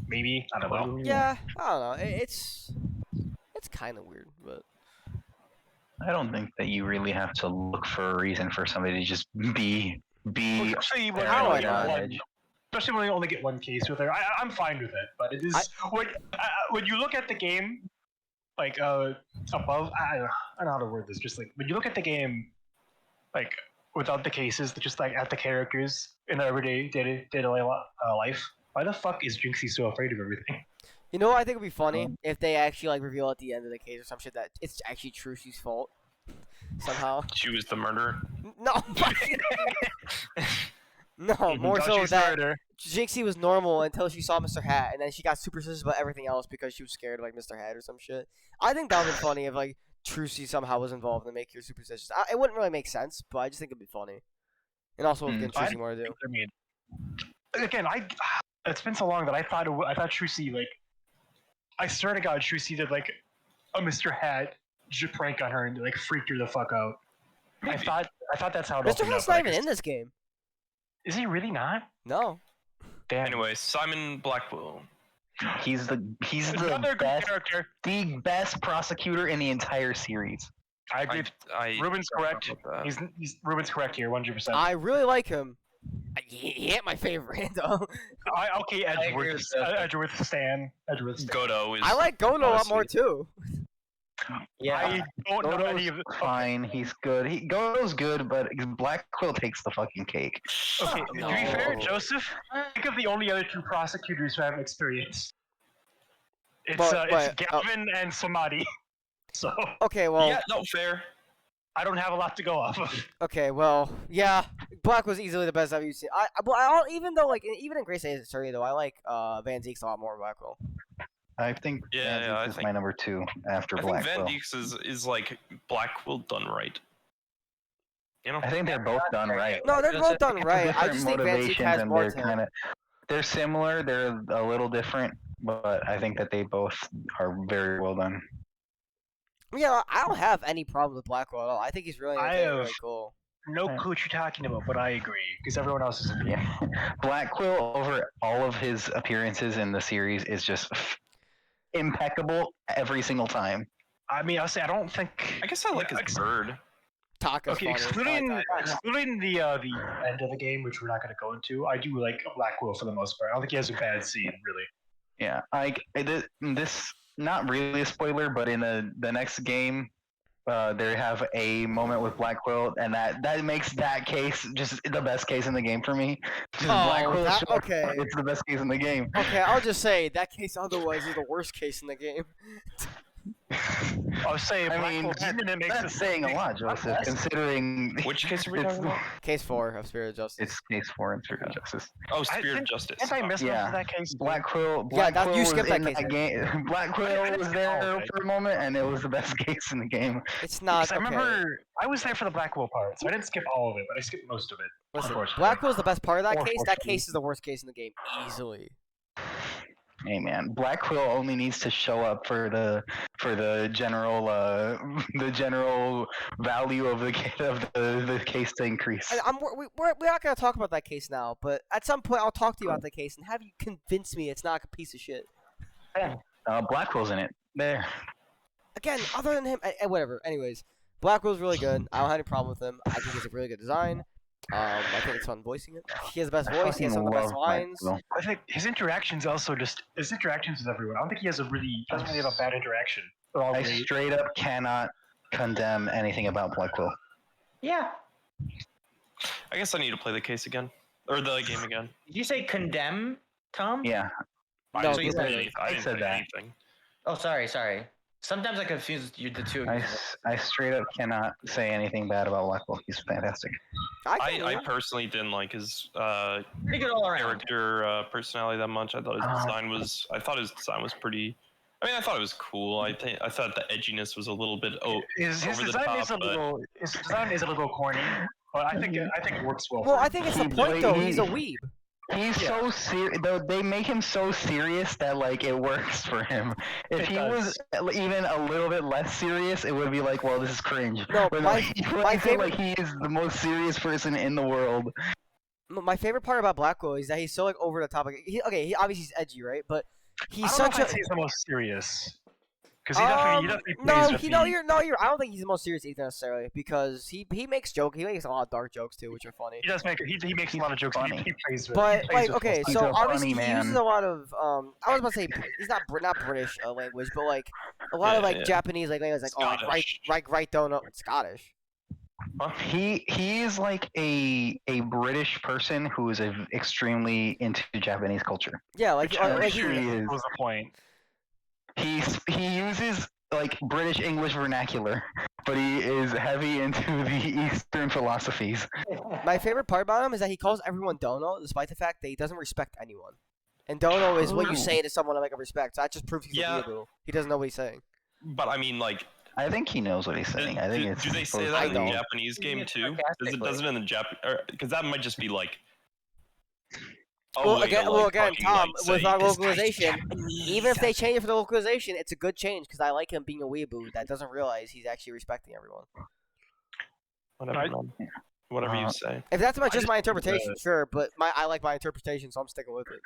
Maybe I don't know. Yeah, I don't know. It's kind of weird, but I don't think that you really have to look for a reason for somebody to just be. Especially when, How you only do get I one, especially when you only get one case with her. I'm fine with it, but it is when you look at the game, like above. I don't know how to word this. Just like when you look at the game, like without the cases, just like at the characters in their everyday day-to-day life. Why the fuck is Jinxie so afraid of everything? You know what I think would be funny if they actually like reveal at the end of the case or some shit that it's actually Trucy's fault somehow. She was the murderer. No, no, more so that Jinxie was normal until she saw Mr. Hat, and then she got superstitious about everything else because she was scared of like Mr. Hat or some shit. I think that would be funny if like Trucy somehow was involved and make her superstitious. It wouldn't really make sense, but I just think it'd be funny. And also with getting Trucy more to do. I mean, again, it's been so long that I thought Trucy like. I swear to God, Trucy did like a Mr. Hat prank on her and like freaked her the fuck out. I thought that's how it Mr. opened Hat's up, not even in this game. Is he really not? No. Damn. Anyway, Simon Blackwell. He's the Another good character. the best prosecutor in the entire series. I agree. Ruben's correct. Ruben's correct here, 100%. I really like him. He ain't my favorite though. Okay, Edgeworth Stan. Godo is. I like Gono a lot more too. Yeah. I don't know any of Fine, he's good. Godo's good, but Blackwell takes the fucking cake. Okay, to be fair, No. Joseph, think of the only other two prosecutors who have experience. It's But- Gavin and Samadhi. So Okay, well, Yeah, no, fair. I don't have a lot to go off of. okay, well, yeah. Black was easily the best I've seen. Even though like even in Grace Ace Attorney though, I like Van Zeke's a lot more than Blackwell. I think Van I Zeeks is think- my number 2 after I think Blackwell. Van Deeks is like Blackwell done right. You know. I think they're both done right. No, they're both done They have right. I different just think Van Zeke motivations has and more they're to kind of they're similar. They're a little different, but I think that they both are very well done. Yeah, I don't have any problem with Blackwell at all. I think he's really, I really have- cool. No clue what you're talking about, but I agree because everyone else is. Yeah, Blackwell over all of his appearances in the series is just impeccable every single time. I mean, I'll say I don't think. I guess I like his bird. Taka's Okay, funny. excluding the end of the game, which we're not going to go into, I do like Blackwell for the most part. I don't think he has a bad scene, really. Yeah, this not really a spoiler, but in the next game, they have a moment with Blackwell, and that makes that case just the best case in the game for me. Oh, that- short, okay. It's the best case in the game. Okay, I'll just say that case otherwise is the worst case in the game. I'll say I Blackwell mean, being in it makes that's saying a lot, Joseph, considering Which case are we it's, talking about? Case 4 of Spirit of Justice. it's case 4 in Spirit of Justice. Oh, Spirit of Justice. Didn't I miss Yeah. that case? Blackwell Yeah, was you skipped that in case, that game. Blackwell was there for a moment, and it was the best case in the game. It's not. Because I Okay. remember I was there for the Blackwell part, so I didn't skip all of it, but I skipped most of it. Listen, unfortunately. Blackwell's the best part of that case. That Unfortunately. case is the worst case in the game, easily. Hey man, Blackwell only needs to show up for the general value of the case to increase. We're not gonna talk about that case now, but at some point I'll talk to you about that case and have you convince me it's not a piece of shit. Blackwell's in it. There. Again, other than him, whatever. Anyways, Blackwell's really good. I don't have any problem with him. I think he's a really good design. I think it's fun voicing it. He has the best voice. He has some of the best lines. I think his interactions with everyone. I don't think he doesn't really have a bad interaction. They're all I great. straight up cannot condemn anything about Blackwell. Yeah. I guess I need to play the case again or the game again. Did you say condemn, Tom? Yeah. I No, didn't you play said- anything. I didn't said play that. anything. Oh, sorry. Sometimes I confuse the two of you. I straight up cannot say anything bad about Blackwell. He's fantastic. I personally didn't like his Pretty good all around. character personality that much. I thought his design was pretty. I mean, I thought it was cool. I thought the edginess was a little bit His over the design top, is a but- little. His design is a little corny, but I think it works well. Well, for I him. think it's the point though. He's a weeb. He's so serious. Though they make him so serious that like it works for him. If It he does. was even a little bit less serious, it would be like, well, this is cringe. No, But my I feel favorite- like he is the most serious person in the world. My favorite part about Blackwell is that he's so like over the top. Like, he obviously he's edgy, right? But I he's don't know such if I'd a. say he's the most serious. Because he definitely plays no, with he the- I don't think he's the most serious Ethan necessarily because he makes a lot of dark jokes too, which are funny. He does make he makes a lot of jokes. funny. He plays with. But he plays like, with okay, both He's so a obviously funny he uses man. a lot of I was about to say he's not British language, but like a lot of like Yeah. Japanese language, like Scottish. right donut, Scottish. He's like a British person who is extremely into Japanese culture. Yeah, like Which I'm like pretty sure he is. was the point. He uses like British English vernacular, but he is heavy into the Eastern philosophies. My favorite part about him is that he calls everyone dono, despite the fact that he doesn't respect anyone. And dono is what you True. say to someone like a respect. So that just proves he's Yeah. a weeaboo. He doesn't know what he's saying. But I mean, like, I think he knows what he's saying. I think it's. do they say supposed that to in the don't. be- Japanese game It's too? sarcastically. Does it in the because that might just be like. Well, way to, again, like, fucking, Tom, like, with say, our "This guy's localization, Japanese." even if they change it for the localization, it's a good change because I like him being a weeaboo that doesn't realize he's actually respecting everyone. Whatever, Right. man. Whatever you Uh, say. If that's just just my think that- interpretation, sure, but I like my interpretation, so I'm sticking with it.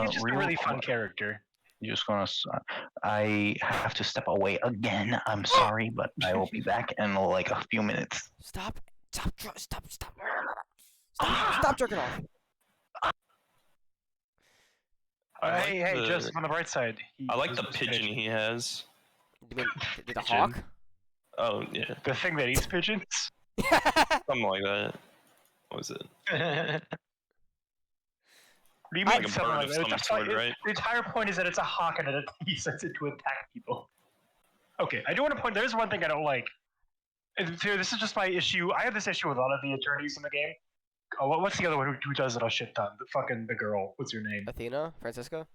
He's just a real really fun quick, character. Just gonna. I have to step away again. I'm sorry, but I will be back in like a few minutes. Stop jerking off. I like Hey, the- Joseph, on the bright side. I like he the was pigeon he has. You mean the Pigeon. hawk? Oh yeah, The thing that eats pigeons. something like that. What was it? What do you I- mean Like a something bird like of that? some It's sort, like- right? The entire point is that it's a hawk and it sends it to attack people. Okay, I do want to point. There's one thing I don't like. And here, this is just my issue. I have this issue with a lot of the attorneys in the game. Oh, what's the other one who does it a shit ton? The girl. What's her name? Athena, Francisco.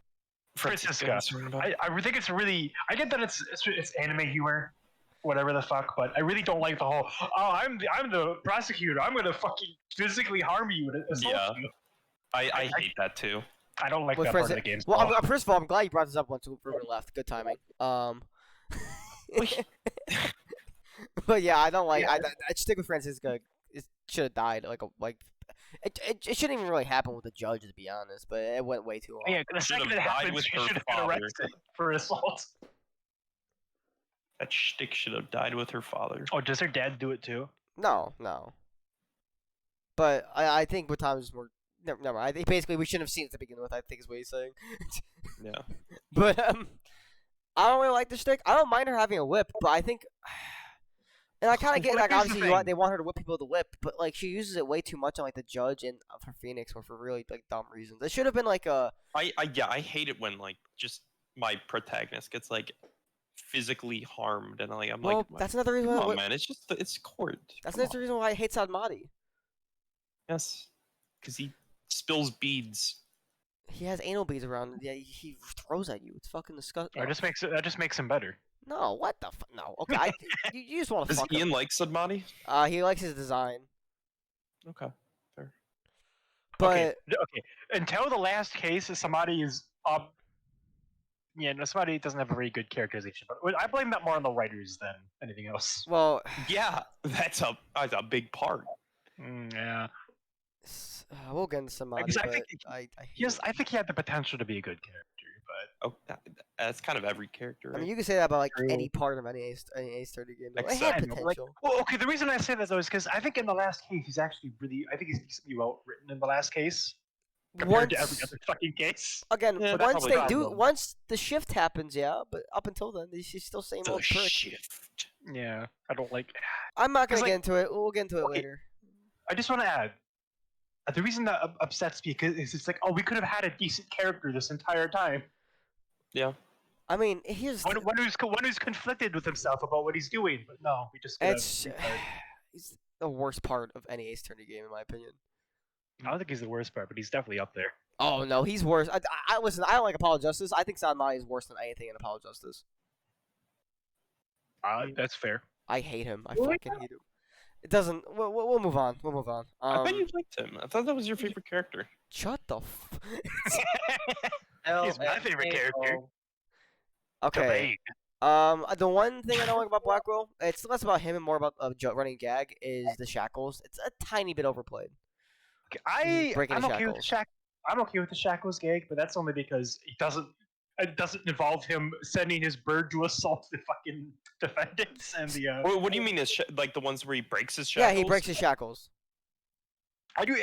Francisca. I think it's really. I get that it's anime humor, whatever the fuck, but I really don't like the whole. Oh, I'm the prosecutor. I'm gonna fucking physically harm you and assault Yeah. you. I hate that too. I don't like With that part of the Francis- game. Well, first of all, I'm glad you brought this up once Ruben left. Good timing. But yeah, I don't like. Yeah. I'd stick with Francisco. It should have died. It shouldn't even really happen with the judge, to be honest. But it went way too long. Yeah, the Should second have it died happens, with you her should have been father. arrested for assault. That shtick should have died with her father. Oh, does her dad do it too? No. But I think with time is more. Never mind. I think basically we shouldn't have seen it to begin with. I think is what he's saying. Yeah. But I don't really like the shtick. I don't mind her having a whip, but I think, and I kind of get Well, like here's the obviously thing. they want her to whip people with the whip, but like she uses it way too much on like the judge and for Phoenix or for really like dumb reasons. It should have been like a I hate it when like just my protagonist gets like physically harmed and I'm well. like, That's another reason. come Why, on, man, it's court. that's Come another on. reason why I hate Sadmati. Yes, because he spills beads. He has anal beads around. Yeah, he throws at you. It's fucking disgusting. Or that just makes him better. No, what the fuck? No. Okay, you just want to Does fuck Ian him. like Sadmati? He likes his design, Okay. but Okay. Until the last case, somebody is up. Yeah, no, somebody doesn't have a very good characterization, but I blame that more on the writers than anything else. well, Yeah, that's a big part. Yeah. we'll get into Sadmati. Because I But think I hate Yes, it. I think he had the potential to be a good character, but Oh, that's kind of every character. I Right? mean, you can say that about like True. any part of any Ace 30 game. Though. It Except- had I know, like, potential. well, okay. The reason I say that though is because I think in the last case he's actually really. I think he's decently well written in the last case compared to every Once other fucking case. again, Yeah, that's once probably they the do, problem. once the shift happens, yeah. But up until then, he's still same The old prick. shift. Yeah, I don't like. I'm not gonna 'Cause, get like- into it. We'll get into it Okay. later. I just want to add. The reason that upsets me is it's like, oh, we could have had a decent character this entire time. Yeah. I mean, here's One who's conflicted with himself about what he's doing, but no, we just. it's he's the worst part of any Ace Attorney game, in my opinion. I don't think he's the worst part, but he's definitely up there. Oh no, he's worse. I listen. I don't like Apollo Justice. I think Sadmati is worse than anything in Apollo Justice. That's fair. I hate him. I Really? fucking hate him. It doesn't. We'll move on. We'll move on. I thought you liked him. I thought that was your favorite character. Shut the. F- He's my favorite character. okay. The one thing I don't like about Blackwell, it's less about him and more about running gag, is the shackles. It's a tiny bit overplayed. I'm Breaking okay the with the I'm okay with the shackles gag, but that's only because he doesn't. it doesn't involve him sending his bird to assault the fucking defendants and the. What do you mean? Like the ones where he breaks his Yeah, shackles? he breaks his shackles. I do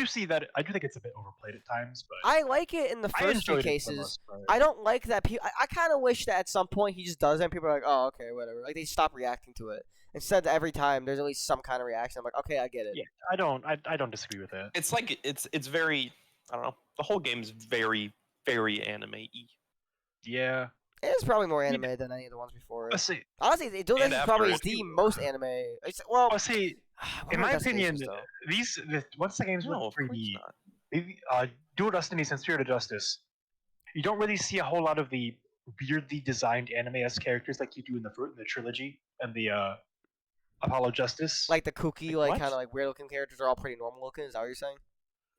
see that. I do think it's a bit overplayed at times, but I like it in the I first few enjoyed it for the cases. most part. I don't like that people. I kind of wish that at some point he just does it and people are like, oh, okay, whatever. Like they stop reacting to it. Instead, every time there's at least some kind of reaction. I'm like, okay, I get it. Yeah, I don't disagree with that. It's like it's very. I don't know. The whole game's very anime-y. Yeah. It is probably more anime than any of the ones before it. Let's see. Honestly, Dual And Destinies after probably it, is the too. most anime. Well, Let's see. what In are my Destinations, opinion, though? once the games No, went of course 3D, not. Dual Destinies and Spirit of Justice, you don't really see a whole lot of the weirdly designed anime-esque characters like you do in the trilogy and the Apollo Justice. Like the kooky, Like like what? kind of like weird looking characters are all pretty normal looking. Is that what you're saying?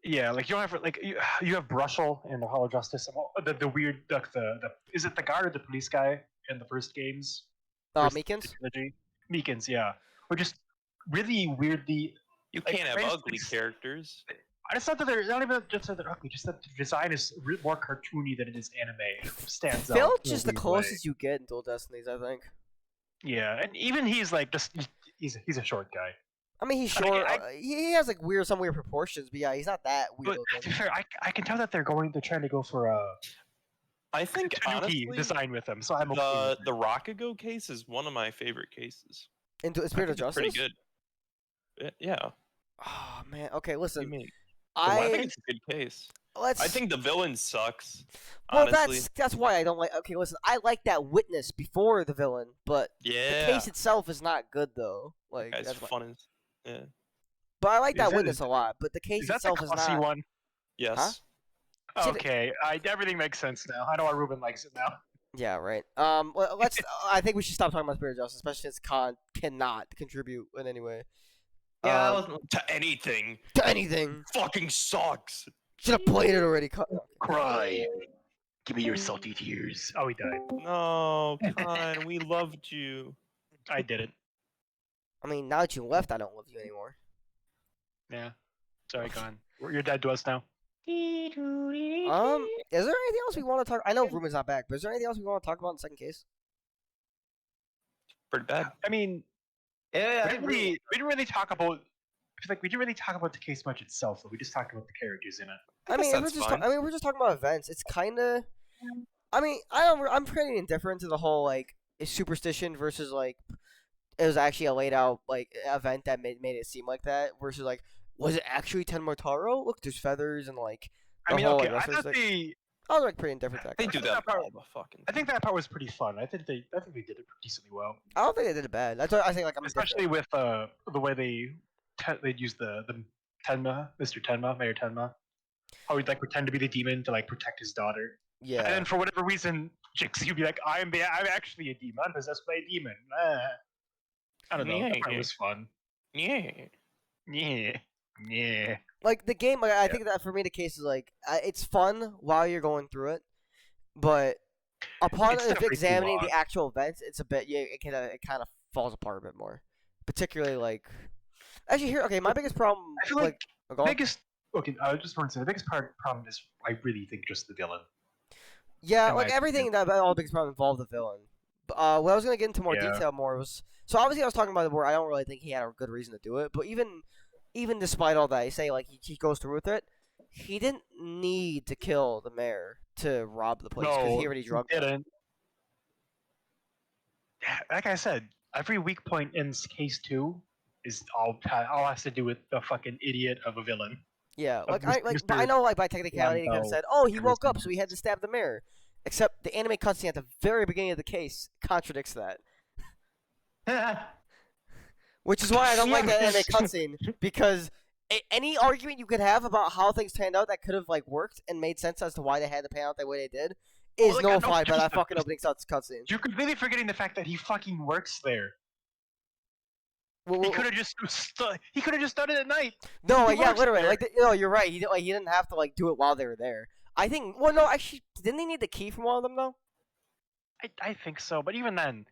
yeah, like you don't have you have Brushel in Apollo Justice. And the weird the is it the guard or the police guy in the first games? First Meekins? trilogy? Meekins, yeah. Or just really weirdly. You Like, can't have basically ugly characters. It's not that they're not even just that they're ugly, just that the design is more cartoony than it is anime. It stands out. Filch in a is the weird way. closest you get in Dual Destinies, I think. Yeah, and even he's like just he's a short guy. I mean, he's I mean, short. He has like some weird proportions, but yeah, he's not that weird But to looking. be fair, I can tell that they're trying to go for a I think Tanuki honestly, design with them. So I'm okay the with the Rakugo case is one of my favorite cases. In I Spirit of think it's Justice? pretty good. Yeah. Oh man. Okay, What do you listen. mean? I think I it's a good case. let's. I think the villain sucks. Well, honestly. that's why I don't like. Okay, listen. I like that witness before the villain, but Yeah. the case itself is not good though. Like Guy's that's why. fun as. Yeah. But I like Is that that- witness a lot. But the case Is that the itself is classy not. one? Yes. Should- Okay, everything makes sense now. I know why Ruben likes it now. Yeah, right. Let's. I think we should stop talking about Spirit of Justice, especially since Khan cannot contribute in any way. Yeah, I Um, wasn't. To anything. To anything. Fucking sucks. Should have played it already. Khan. Cry. Give me your salty tears. Oh, he died. No, Khan, we loved you. I did it. I mean, now that you left, I don't love you anymore. Yeah. Sorry, Con. You're dead to us now. Is there anything else we want to talk? I know Ruben's not back, but is there anything else we want to talk about in the second case? Pretty bad. I mean, Yeah, we didn't really talk about. I feel like we didn't really talk about the case much itself, though. We just talked about the characters in it. I mean, guess that's fine. we're just talking about events. It's kind of. I mean, I'm pretty indifferent to the whole like superstition versus like it was actually a laid out like event that made it seem like that versus like was it actually Tenmotaro? Look, there's feathers and like. I mean, whole, okay. like, I wrestling thought stick. I was like pretty indifferent to that. They kind do of that that part- all the fucking. I think that part was pretty fun. I think they did it decently well, stuff. I don't think they did it bad. That's why I think like I'm especially with the way they used the Tenma, Mr. Tenma, Mayor Tenma. How he'd like pretend to be the demon to like protect his daughter, Yeah. and then for whatever reason, Jixie would be like, I'm actually a demon. I'm possessed by a demon." I don't know. That part was fun. Yeah. Yeah. Yeah. Like the game, like, I think that for me the case is like it's fun while you're going through it, but upon It's definitely too examining long. the actual events, it's a bit it kind of falls apart a bit more. Particularly like, actually here, okay, my biggest problem, I feel like oh, go on. biggest. Okay, I just want to say the biggest problem is I really think just the villain. Yeah, in my like everything that all the biggest problem involved the villain. But what I was gonna get into more Yeah. detail more was so obviously I was talking about it where I don't really think he had a good reason to do it, but even despite all that, you say like he goes through with it, he didn't need to kill the mayor to rob the place because No, he already drugged him. didn't. Like I said, every weak point in case 2 is all has to do with the fucking idiot of a villain. Yeah, like Mr. but I know like by technicality they could have Lambo said, oh, he woke up charisma. so he had to stab the mayor. Except the anime cutscene at the very beginning of the case contradicts that. Which is why I don't like that anime cutscene because any argument you could have about how things turned out that could have like worked and made sense as to why they had to pan out the way they did is Well, like, I know nullified by that just- fucking opening cutscene. You're completely forgetting the fact that he fucking works there. Well, He could have just he could have just done it at night. no, he yeah, works literally, there. like no, you're right. He didn't have to like do it while they were there. I think. Well, no, actually, didn't he need the key from one of them though? I think so, but even then,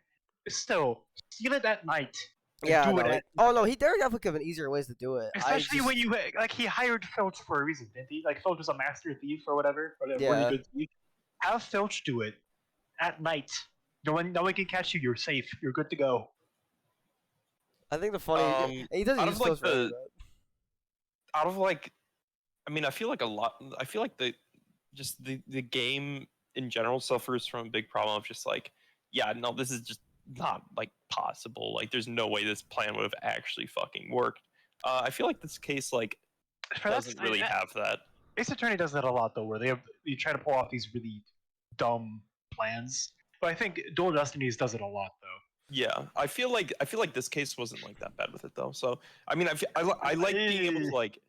still steal it at night. and Yeah. do No, it at, oh no, there definitely could have been easier ways to do it. especially when you like he hired Filch for a reason, didn't he? Like Filch was a master thief or whatever, or a Yeah. really good thief. Have Filch do it at night. No one can catch you. You're safe. You're good to go. I think the funny he doesn't out use of, like, Filch for any of the- that. Out of like, I mean, I feel like the game in general suffers from a big problem of just like, yeah, no, this is just not like possible. Like, there's no way this plan would have actually fucking worked. I feel like this case like doesn't really have that. Ace Attorney does that a lot though, where you try to pull off these really dumb plans. But I think Dual Destinies does it a lot though. Yeah, I feel like this case wasn't like that bad with it though. So I mean, I like being able to like,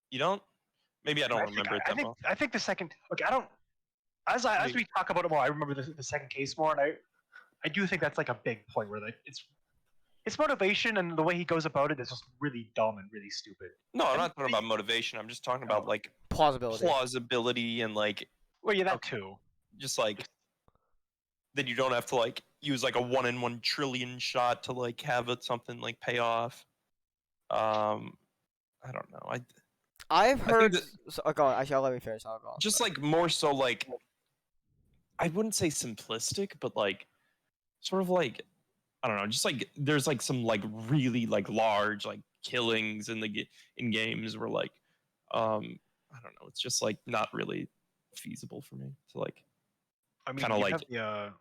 you don't. Maybe I don't remember it that well. I think the second. Okay, I don't. As we talk about it more, I remember the second case more, and I do think that's like a big point where like it's motivation and the way he goes about it is just really dumb and really stupid. No, I'm not talking about motivation. I'm just talking about like Plausibility. and like Well, yeah, that too. just like that you don't have to like use like a 1 in 1 trillion shot to like have it something like pay off. I don't know. I've heard. that- Go on. Actually, I'll let me finish. I'll go on. Just like more so like I wouldn't say simplistic, but like sort of like I don't know, just like there's like some like really like large like killings in in games where like I don't know, it's just like not really feasible for me to like I mean, kinda you like- have the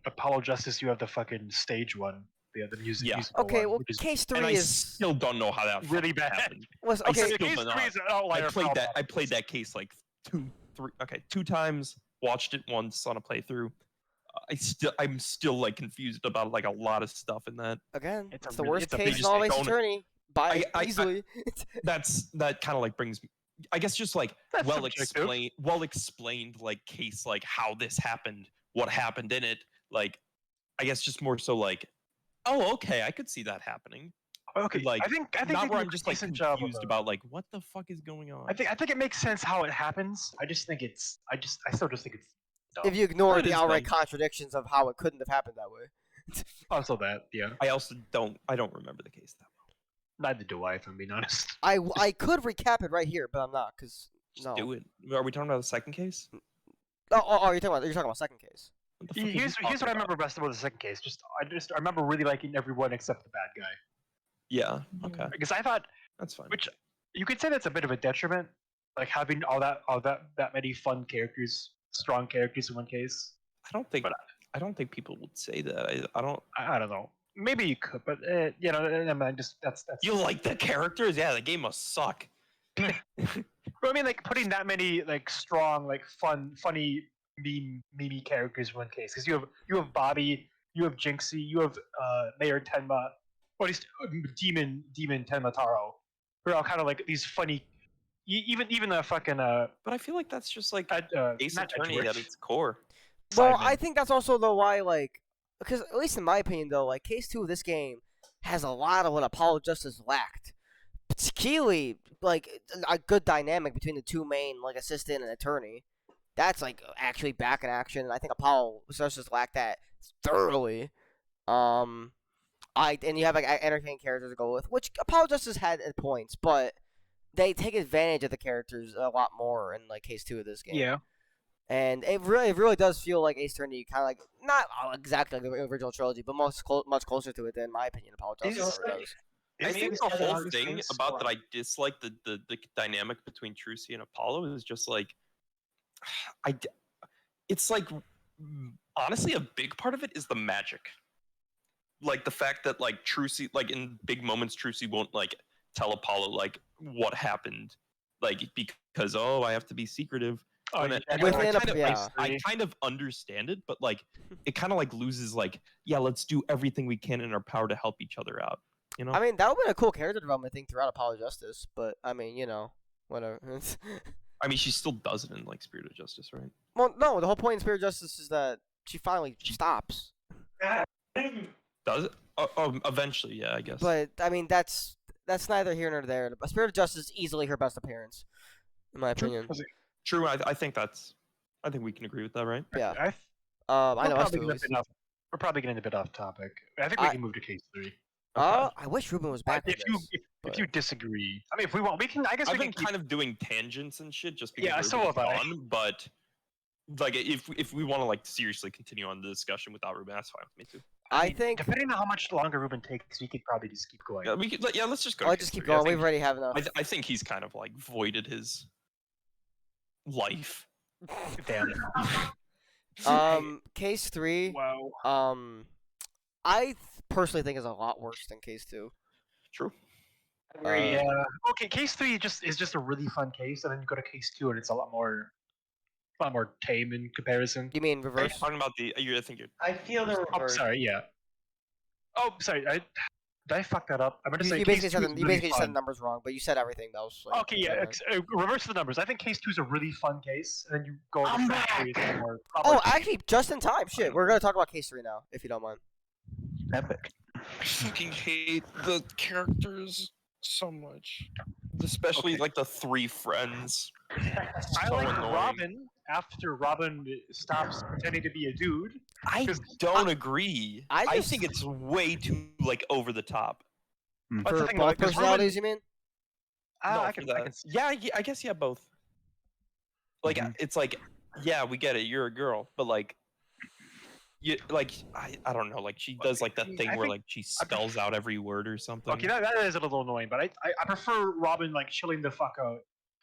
Apollo Justice. You have the fucking stage one, the music. Yeah. musical Okay, one, well, which is case and 3 I is still don't know how that really fucking bad. happened. was I okay. still- Case but 3 is an outlier. I played that case like 2 times, watched it once on a playthrough. I'm still like confused about like a lot of stuff in that. Again, It's it's a the really- worst it's a case big in all of Ace mistake. Attorney by I- easily. That kind of like brings I guess just like That's well subjective. explained like case like how this happened, what happened in it, like I guess just more so like, oh okay, I could see that happening. Okay, like, I think Not they where do a I'm just like decent job of confused about like what the fuck is going on. I think it makes sense how it happens. I just think it's. I still just think it's. Dumb. If you ignore It the is outright dumb. contradictions of how it couldn't have happened that way. Also that, yeah. I also don't remember the case that well. Neither do I, if I'm being honest. I could recap it right here, but I'm not because Just no. do it. Are we talking about the second case? Oh, you're talking about second case. What the fuck are you Here's what talking I about? remember best about the second case. I remember really liking everyone except the bad guy. Yeah, okay. Because I thought, That's fine. which you could say that's a bit of a detriment, like having all that many fun characters, strong characters in one case. I don't think people would say that. I don't. I don't know. Maybe you could, but you know, I mean, just that's. You like the characters? Yeah, the game must suck. But I mean, like putting that many like strong, like funny, meme characters in one case, because you have Bobby, you have Jinxie, you have Mayor Tenma, or at least Demon Tenma Taro, who are all kind of like these funny. Even the fucking But I feel like that's just like Ace not Attorney Edgeworth. at its core. Well, Simon. I think that's also though why because at least in my opinion though, like case 2 of this game has a lot of what Apollo Justice lacked. Particularly like a good dynamic between the two main like assistant and attorney. That's like actually back in action, and I think Apollo Justice lacked that thoroughly. And you have like entertaining characters to go with, which Apollo Justice had at points, but they take advantage of the characters a lot more in like case 2 of this game. Yeah. And it really does feel like Ace Attorney, kind of like not exactly like the original trilogy, but much closer to it than, in my opinion, Apollo Justice ever does. I Is think it- the is it whole on this thing thing? about that I dislike the dynamic between Trucy and Apollo is just like it's like honestly a big part of it is the magic. Like the fact that like Trucy, like in big moments, Trucy won't like tell Apollo like what happened, like because I have to be secretive. Oh, And yeah, Within I kind of understand it, but like it kind of like loses like let's do everything we can in our power to help each other out. You know, I mean, that would have been a cool character development thing throughout Apollo Justice, but I mean, whatever. I mean she still does it in like Spirit of Justice, right? Well, no, the whole point in Spirit of Justice is that she finally stops. Does it? Eventually, yeah, I guess. But I mean, that's neither here nor there. Spirit of Justice is easily her best appearance, in my opinion. True, I think we can agree with that, right? Yeah. I I know. us two, We're at least. probably getting a bit off topic. I think we can move to case 3. I wish Ruben was back. If you disagree, I mean, if we want, we can. I guess I've we been can keep. kind of doing tangents and shit just because Yeah, Ruben's so have I. gone, but like if we want to like seriously continue on the discussion without Ruben, that's fine with me too. I think. depending on how much longer Ruben takes, we could probably just keep going. Yeah, we could. Yeah, let's just go. I'll to just case keep three. I going. think- We've already have enough. I think he's kind of like voided his life. Damn. Case 3. Wow. I personally think is a lot worse than Case 2. True. Agreed. Yeah. Okay, case 3 is just a really fun case, and then you go to case 2, and it's a lot more tame in comparison. You mean Are you reverse? talking about the? I think you're. I feel the Oh, reverse. sorry. Yeah. Oh, sorry. Did I fuck that up? I'm gonna say You case basically 2 said is you really basically said fun. the numbers wrong, but you said everything that was like. Okay, yeah. Reverse the numbers. I think case 2 is a really fun case, and then you go. I'm to case back! 3 is more. Oh, actually, just in time. Shit, we're gonna talk about Case 3 now, if you don't mind. Epic. I fucking hate the characters so much, especially Okay. like the 3 friends. I So like annoying. Robin after Robin stops pretending to be a dude. I 'Cause don't agree. I I just- think it's way too like over the top. That's For the thing, both like, 'cause personalities, you mean? No, I for can that. see. Yeah, I guess yeah, both. Like Mhm. it's like, yeah, we get it. You're a girl, but like, you like I don't know. Like she does like that thing I where think- like she spells out every word or something. Okay, that is a little annoying, but I prefer Robin like chilling the fuck out.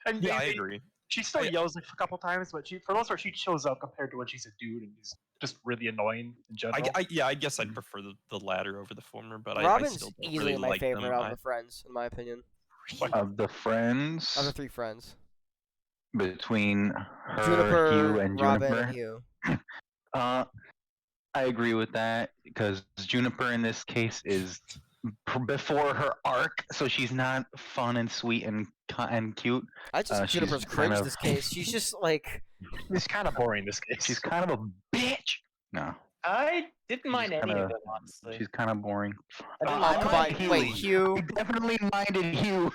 And Yeah, I agree. She still I- yells like, a couple times, but for the most part, she chills out compared to when she's a dude and is just really annoying in general. Yeah, I guess I'd prefer the latter over the former, but I Robin's still don't easily really my like favorite them. out of the friends, in my opinion. Of the friends Of the 3 friends. between her, Juniper, Hugh, and Robin, Juniper. and Hugh. I agree with that because Juniper in this case is before her arc, so she's not fun and sweet and cute. I just she's Juniper's kind cringe of- this case. She's just like. It's kind of boring this case. She's kind of a bitch. No, I didn't mind She's any kinda- of them, honestly. she's kind of boring. I didn't Oh, mind come mind on. Hugh. Wait, Hugh. I definitely minded Hugh.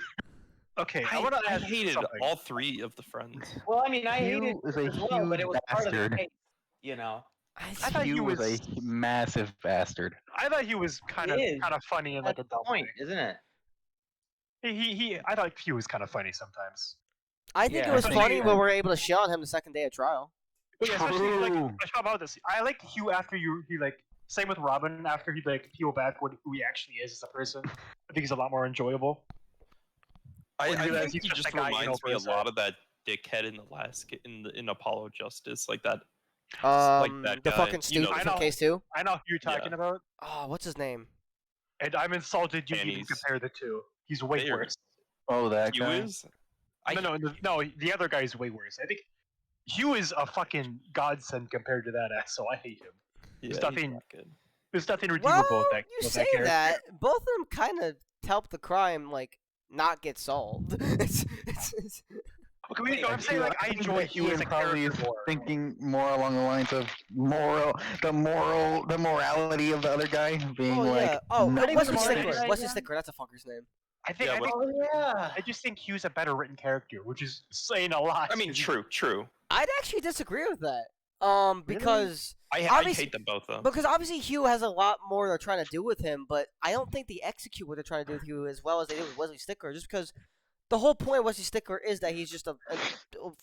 Okay, I I, want to I add hated something. all 3 of the friends. Well, I mean, I Hugh hated is a it as well, but it huge was part of the bastard. case, you know. I thought Hugh he was a was- massive bastard. I thought he was kind He is. of funny and like That's a the dumb point, way. isn't it? I thought he was kind of funny sometimes. I think Yeah, it was I funny think- when we were able to shit on him the second day of trial. But yeah, especially like True. I thought about this. I liked Hugh after he like same with Robin after he like peel back who he actually is as a person. I think he's a lot more enjoyable. I When you realize think he's he just just a guy, you know, reminds for me a his lot head. of that dickhead in the last in Apollo Justice, like that. that The guy, fucking you know, stupid I from know. Case 2. I know who you're talking about, Oh, what's his name? and I'm insulted you even Pennies. compare the two. He's way They are- worse. Oh, that Hugh guy. is. I No, the other guy is way worse. I think Hugh is a fucking godsend compared to that asshole. I hate him. yeah, There's he's nothing- not good. There's nothing redeemable Well, with that. you with say that character. that. Both of them kind of help the crime, like, not get solved. it's Okay, I'm saying like I enjoy Hugh as a probably character is more. thinking more along the lines of the morality of the other guy being oh, like. yeah. Oh, not Wesley even Stickler. smarter. Wesley Stickler. That's a fucker's name. I think, Yeah, I, think Oh yeah. I just think Hugh's a better written character, which is saying a lot. I mean, true. I'd actually disagree with that. Because I Obviously- hate them both though. because obviously Hugh has a lot more they're trying to do with him, but I don't think they execute what they're trying to do with Hugh as well as they do with Wesley Stickler. Just because the whole point of Wesley Stickler is that he's just a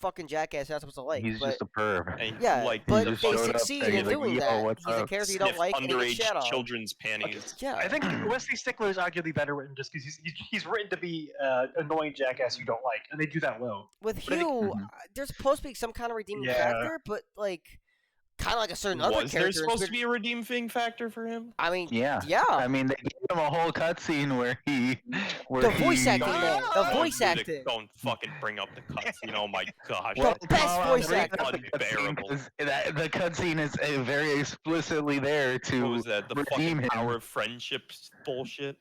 fucking jackass you're not supposed to like. He's but, just a perv. And, yeah, like, but just they showed up succeed there, in he's like, doing "Yo, that. what's He's a up?" character you don't sniff like and he gets underage shat on. children's panties. Yeah. I think Wesley Stickler is arguably better written just because he's written to be annoying jackass you don't like, and they do that well. With But I think- Hugh, there's supposed to be some kind of redeeming Yeah. factor, but like, kind of like a certain other Was there character. in supposed to Spirit- be a redeeming factor for him? I mean, Yeah. yeah. I mean, they gave him a whole cutscene where The voice he- acting, man. The Don't voice do acting. Don't fucking bring up the cutscene. Oh my gosh. The best I'm voice bringing actor. up the cutscene Unbearable. 'cause the cutscene is very explicitly there What to was that? The redeem fucking him. power of friendship bullshit.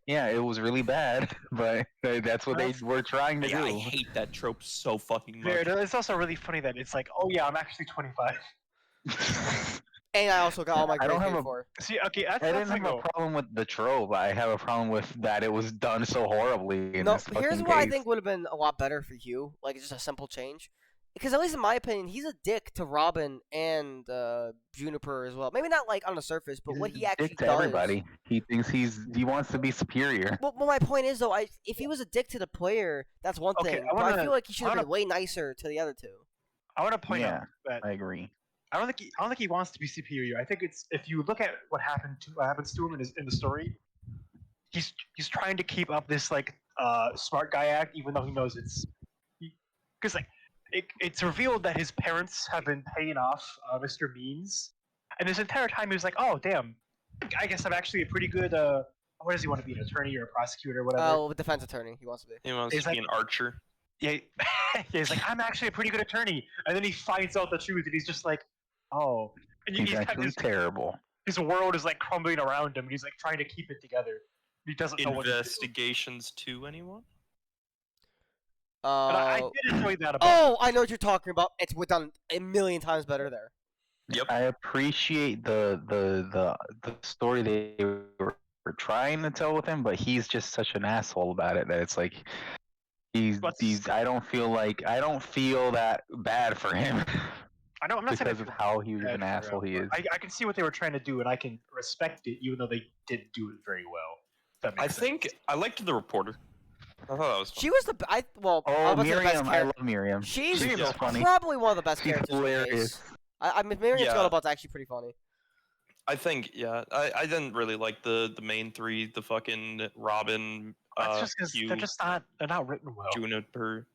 Yeah, it was really bad, but that's what they were trying to Yeah, I do. hate that trope so fucking much. It's also really funny that it's like, oh yeah, I'm actually 25. And I also got all my I don't grades have paid a- for. See, okay, that's I that's didn't have like a problem with the trope. I have a problem with that it was done so horribly. In No, this here's fucking what I case. think would have been a lot better for Hugh. Like, just a simple change. Because at least in my opinion, he's a dick to Robin and Juniper as well. Maybe not like on the surface, but what he He's a actually dick to does. everybody. He thinks he wants to be superior. Well, my point is though, if he was a dick to the player, that's one Okay, thing. I But I wanna- feel like he should have I been way nicer to the other two. I want to point Yeah, out that I agree. I don't think he wants to be superior. I think it's if you look at what happens to him in the story, he's trying to keep up this like smart guy act, even though he knows it's because like it's revealed that his parents have been paying off Mr. Means, and this entire time he was like, oh damn, I guess I'm actually a pretty good what does he want to be, an attorney or a prosecutor or whatever? Oh, defense attorney. He wants to be. He wants It's to be like- an archer. Yeah, he's like, I'm actually a pretty good attorney, and then he finds out the truth, and he's just like, oh, and He's actually terrible. his world is like crumbling around him, and he's like trying to keep it together. He doesn't know what to do. Investigations to anyone? And I Oh. did enjoy that about. Oh, I know what you're talking about. It's done a million times better there. Yep. I appreciate the story they were trying to tell with him, but he's just such an asshole about it that it's like he's I don't feel that bad for him I know I'm not saying because of how huge of bad an for him, asshole he but is. I can see what they were trying to do, and I can respect it, even though they didn't do it very well. If that I makes think sense. I liked the reporter. I thought that was fun. She was the I'm Oh, about to say the best Miriam! I character. love Miriam. She's She's so funny. probably one of the best She's characters. in the hilarious. case. I mean, Miriam Yeah. Scuttlebutt's actually pretty funny. I think, yeah. I didn't really like the main three, the fucking Robin, That's just because Hugh, they're not written well. Juniper.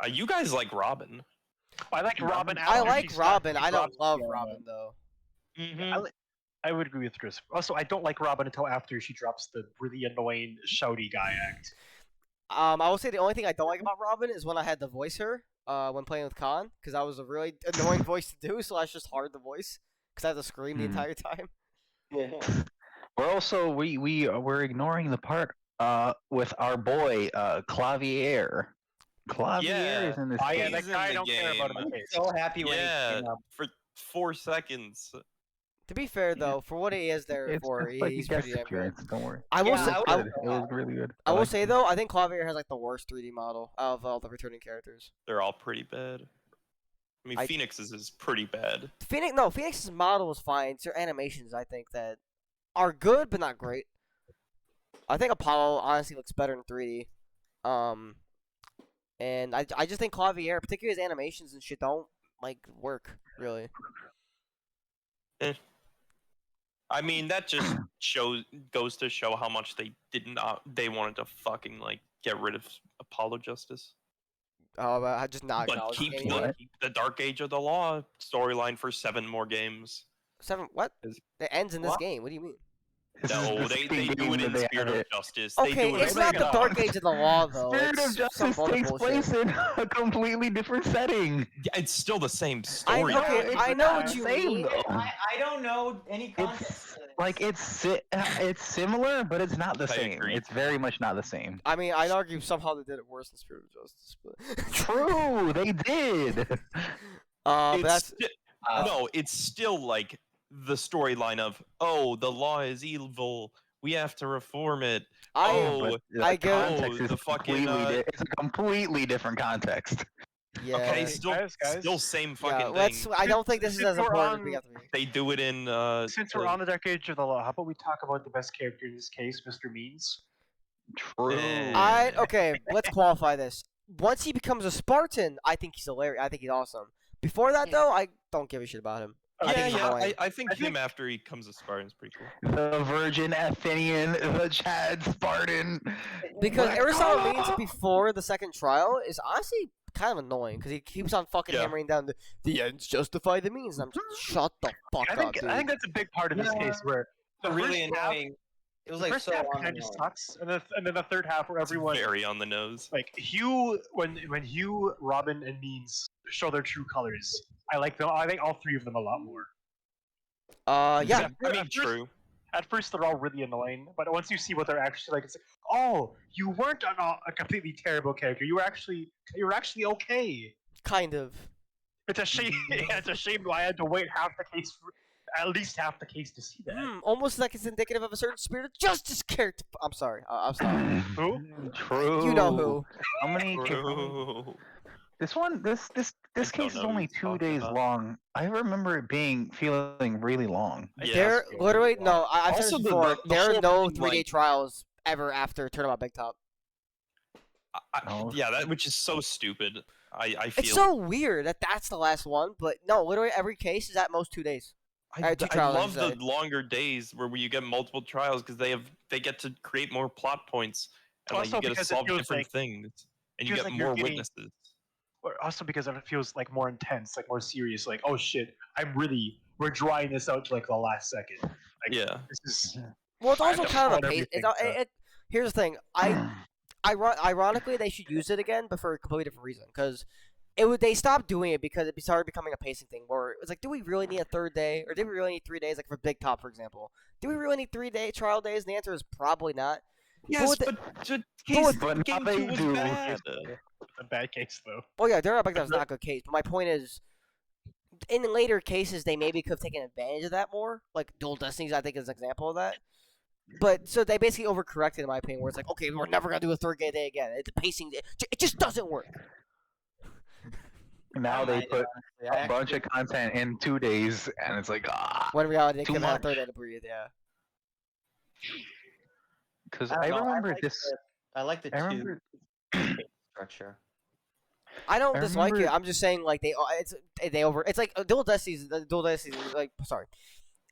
You guys like Robin. I like Robin. I after like she Robin. stopped- I don't love yeah, Robin though. Mm-hmm. I would agree with Chris. Also, I don't like Robin until after she drops the really annoying shouty guy act. I will say the only thing I don't like about Robin is when I had to voice her when playing with Khan, because that was a really annoying voice to do, so it's just hard to voice because I had to scream the Hmm. entire time. Yeah. We're also we're ignoring the part with our boy Clavier. Clavier Yeah. is in this Yeah, game. that He's in guy I the don't care about in game. the case. So happy when Yeah, he came up. for 4 seconds. To be fair though, for what he is there It's for, just like a he's guest pretty damn good. appearance. Don't worry. I will Yeah, say, I I, would- It was really good. I will liked say it. though, I think Clavier has like the worst 3D model of all the returning characters. They're all pretty bad. I mean, I- Phoenix's is pretty bad. Phoenix's model is fine. It's their animations I think that are good but not great. I think Apollo honestly looks better in 3D. And I just think Clavier, particularly his animations and shit, don't like work really. I mean, that just goes to show how much they wanted to fucking like get rid of Apollo Justice. Oh, but I just not But acknowledge keep the game. What? the Dark Age of the Law storyline for 7 more games. 7 what? Is- It ends in this What? game. What do you mean? This is No, the they second do game it that in they Spirit have of it. Justice. Okay, they do it it's in not the Spirit of Dark Age of the Law though. Spirit it's of Justice some other takes bullshit. place in a completely different setting. Yeah, it's still the same I story. okay, it's I know not what you the same, mean. though. I don't know any context. It's to this. like it's similar, but it's not the I same. agree. It's very much not the same. I mean, I'd argue somehow they did it worse in Spirit of Justice, but True, they did. but It's that's no, it's still like the storyline of, oh, the law is evil. We have to reform it. Oh, But the I get- context is the fucking, completely it's a completely different context. yeah. Okay, Guys. still same fucking Yeah, thing. let's. I don't think this is Since as we're important as on- we have to be. They do it in. Since we're on the Dark Age of the Law, how about we talk about the best character in this case, Mr. Means? True. Okay, let's qualify this. Once he becomes a Spartan, I think he's hilarious. I think he's awesome. Before that, though, I don't give a shit about him. I Yeah, think he's yeah. annoying. I think I him think- after he comes a Spartan is pretty cool. The Virgin Athenian, the Chad Spartan. Because Let's Aristotle go! Means before the second trial is honestly kind of annoying because he keeps on fucking Yeah. hammering down the ends justify the means. And I'm just shut the fuck I up, think dude. I think that's a big part of this Yeah. case where the really first half- annoying. It was the like first so half on kind of sucks, and then the third half where everyone Very on the nose. like Hugh when Hugh, Robin, and Means show their true colors. I like them. I like all 3 of them a lot more. Yeah. At I mean, first- true. At first, they're all really annoying, but once you see what they're actually like, it's like, oh, you weren't a completely terrible character. You were actually okay. Kind of. It's a shame. It's a shame I had to wait at least half the case to see that. Almost like it's indicative of a certain spirit of justice character. I'm sorry. I'm sorry. Who? True. You know who. How many? True. This don't case is know who only he's 2 talking days about. long. I remember it feeling really long. Yeah. There literally no. I've said Also, this the- before. the There are whole no thing, 3-day like- trials ever after Turnabout Big Top. Oh, Yeah, that which is so stupid. I feel. It's so weird that that's the last one, but no, literally every case is at most 2 days. Two I trials, I love should the say. longer days where you get multiple trials because they get to create more plot points and like Also you get to because it solve feels different like things and you feels get like you're more getting- witnesses. or also because it feels like more intense, like more serious. Like, oh shit, we're drying this out to like the last second. Like, Yeah. this is. Well, it's I have also to kind of phone a pace. everything, so- Here's the thing. Ironically, they should use it again, but for a completely different reason. Because they stopped doing it because it started becoming a pacing thing. Where it was like, do we really need a third day, or do we really need 3 days? Like for Big Top, for example, do we really need 3 day trial days? And the answer is probably not. Yes, with but now they do. A bad case though. Oh yeah, Daryl Big Top's not a good case. But my point is, in later cases, they maybe could have taken advantage of that more. Like Dual Destinies, I think, is an example of that. But so they basically overcorrected, in my opinion, where it's like, okay, we're never gonna do a third day again. The pacing, it just doesn't work. Now I they mind it, put honestly. I a bunch of content in 2 days, and it's like When in reality, they Too could have had a much. third day to breathe. Yeah. because don't I know, remember like this. I like the I two remember. structure. I don't I dislike it. remember- I'm just saying, like it's like Dual Destinies. Dual Destinies, like sorry,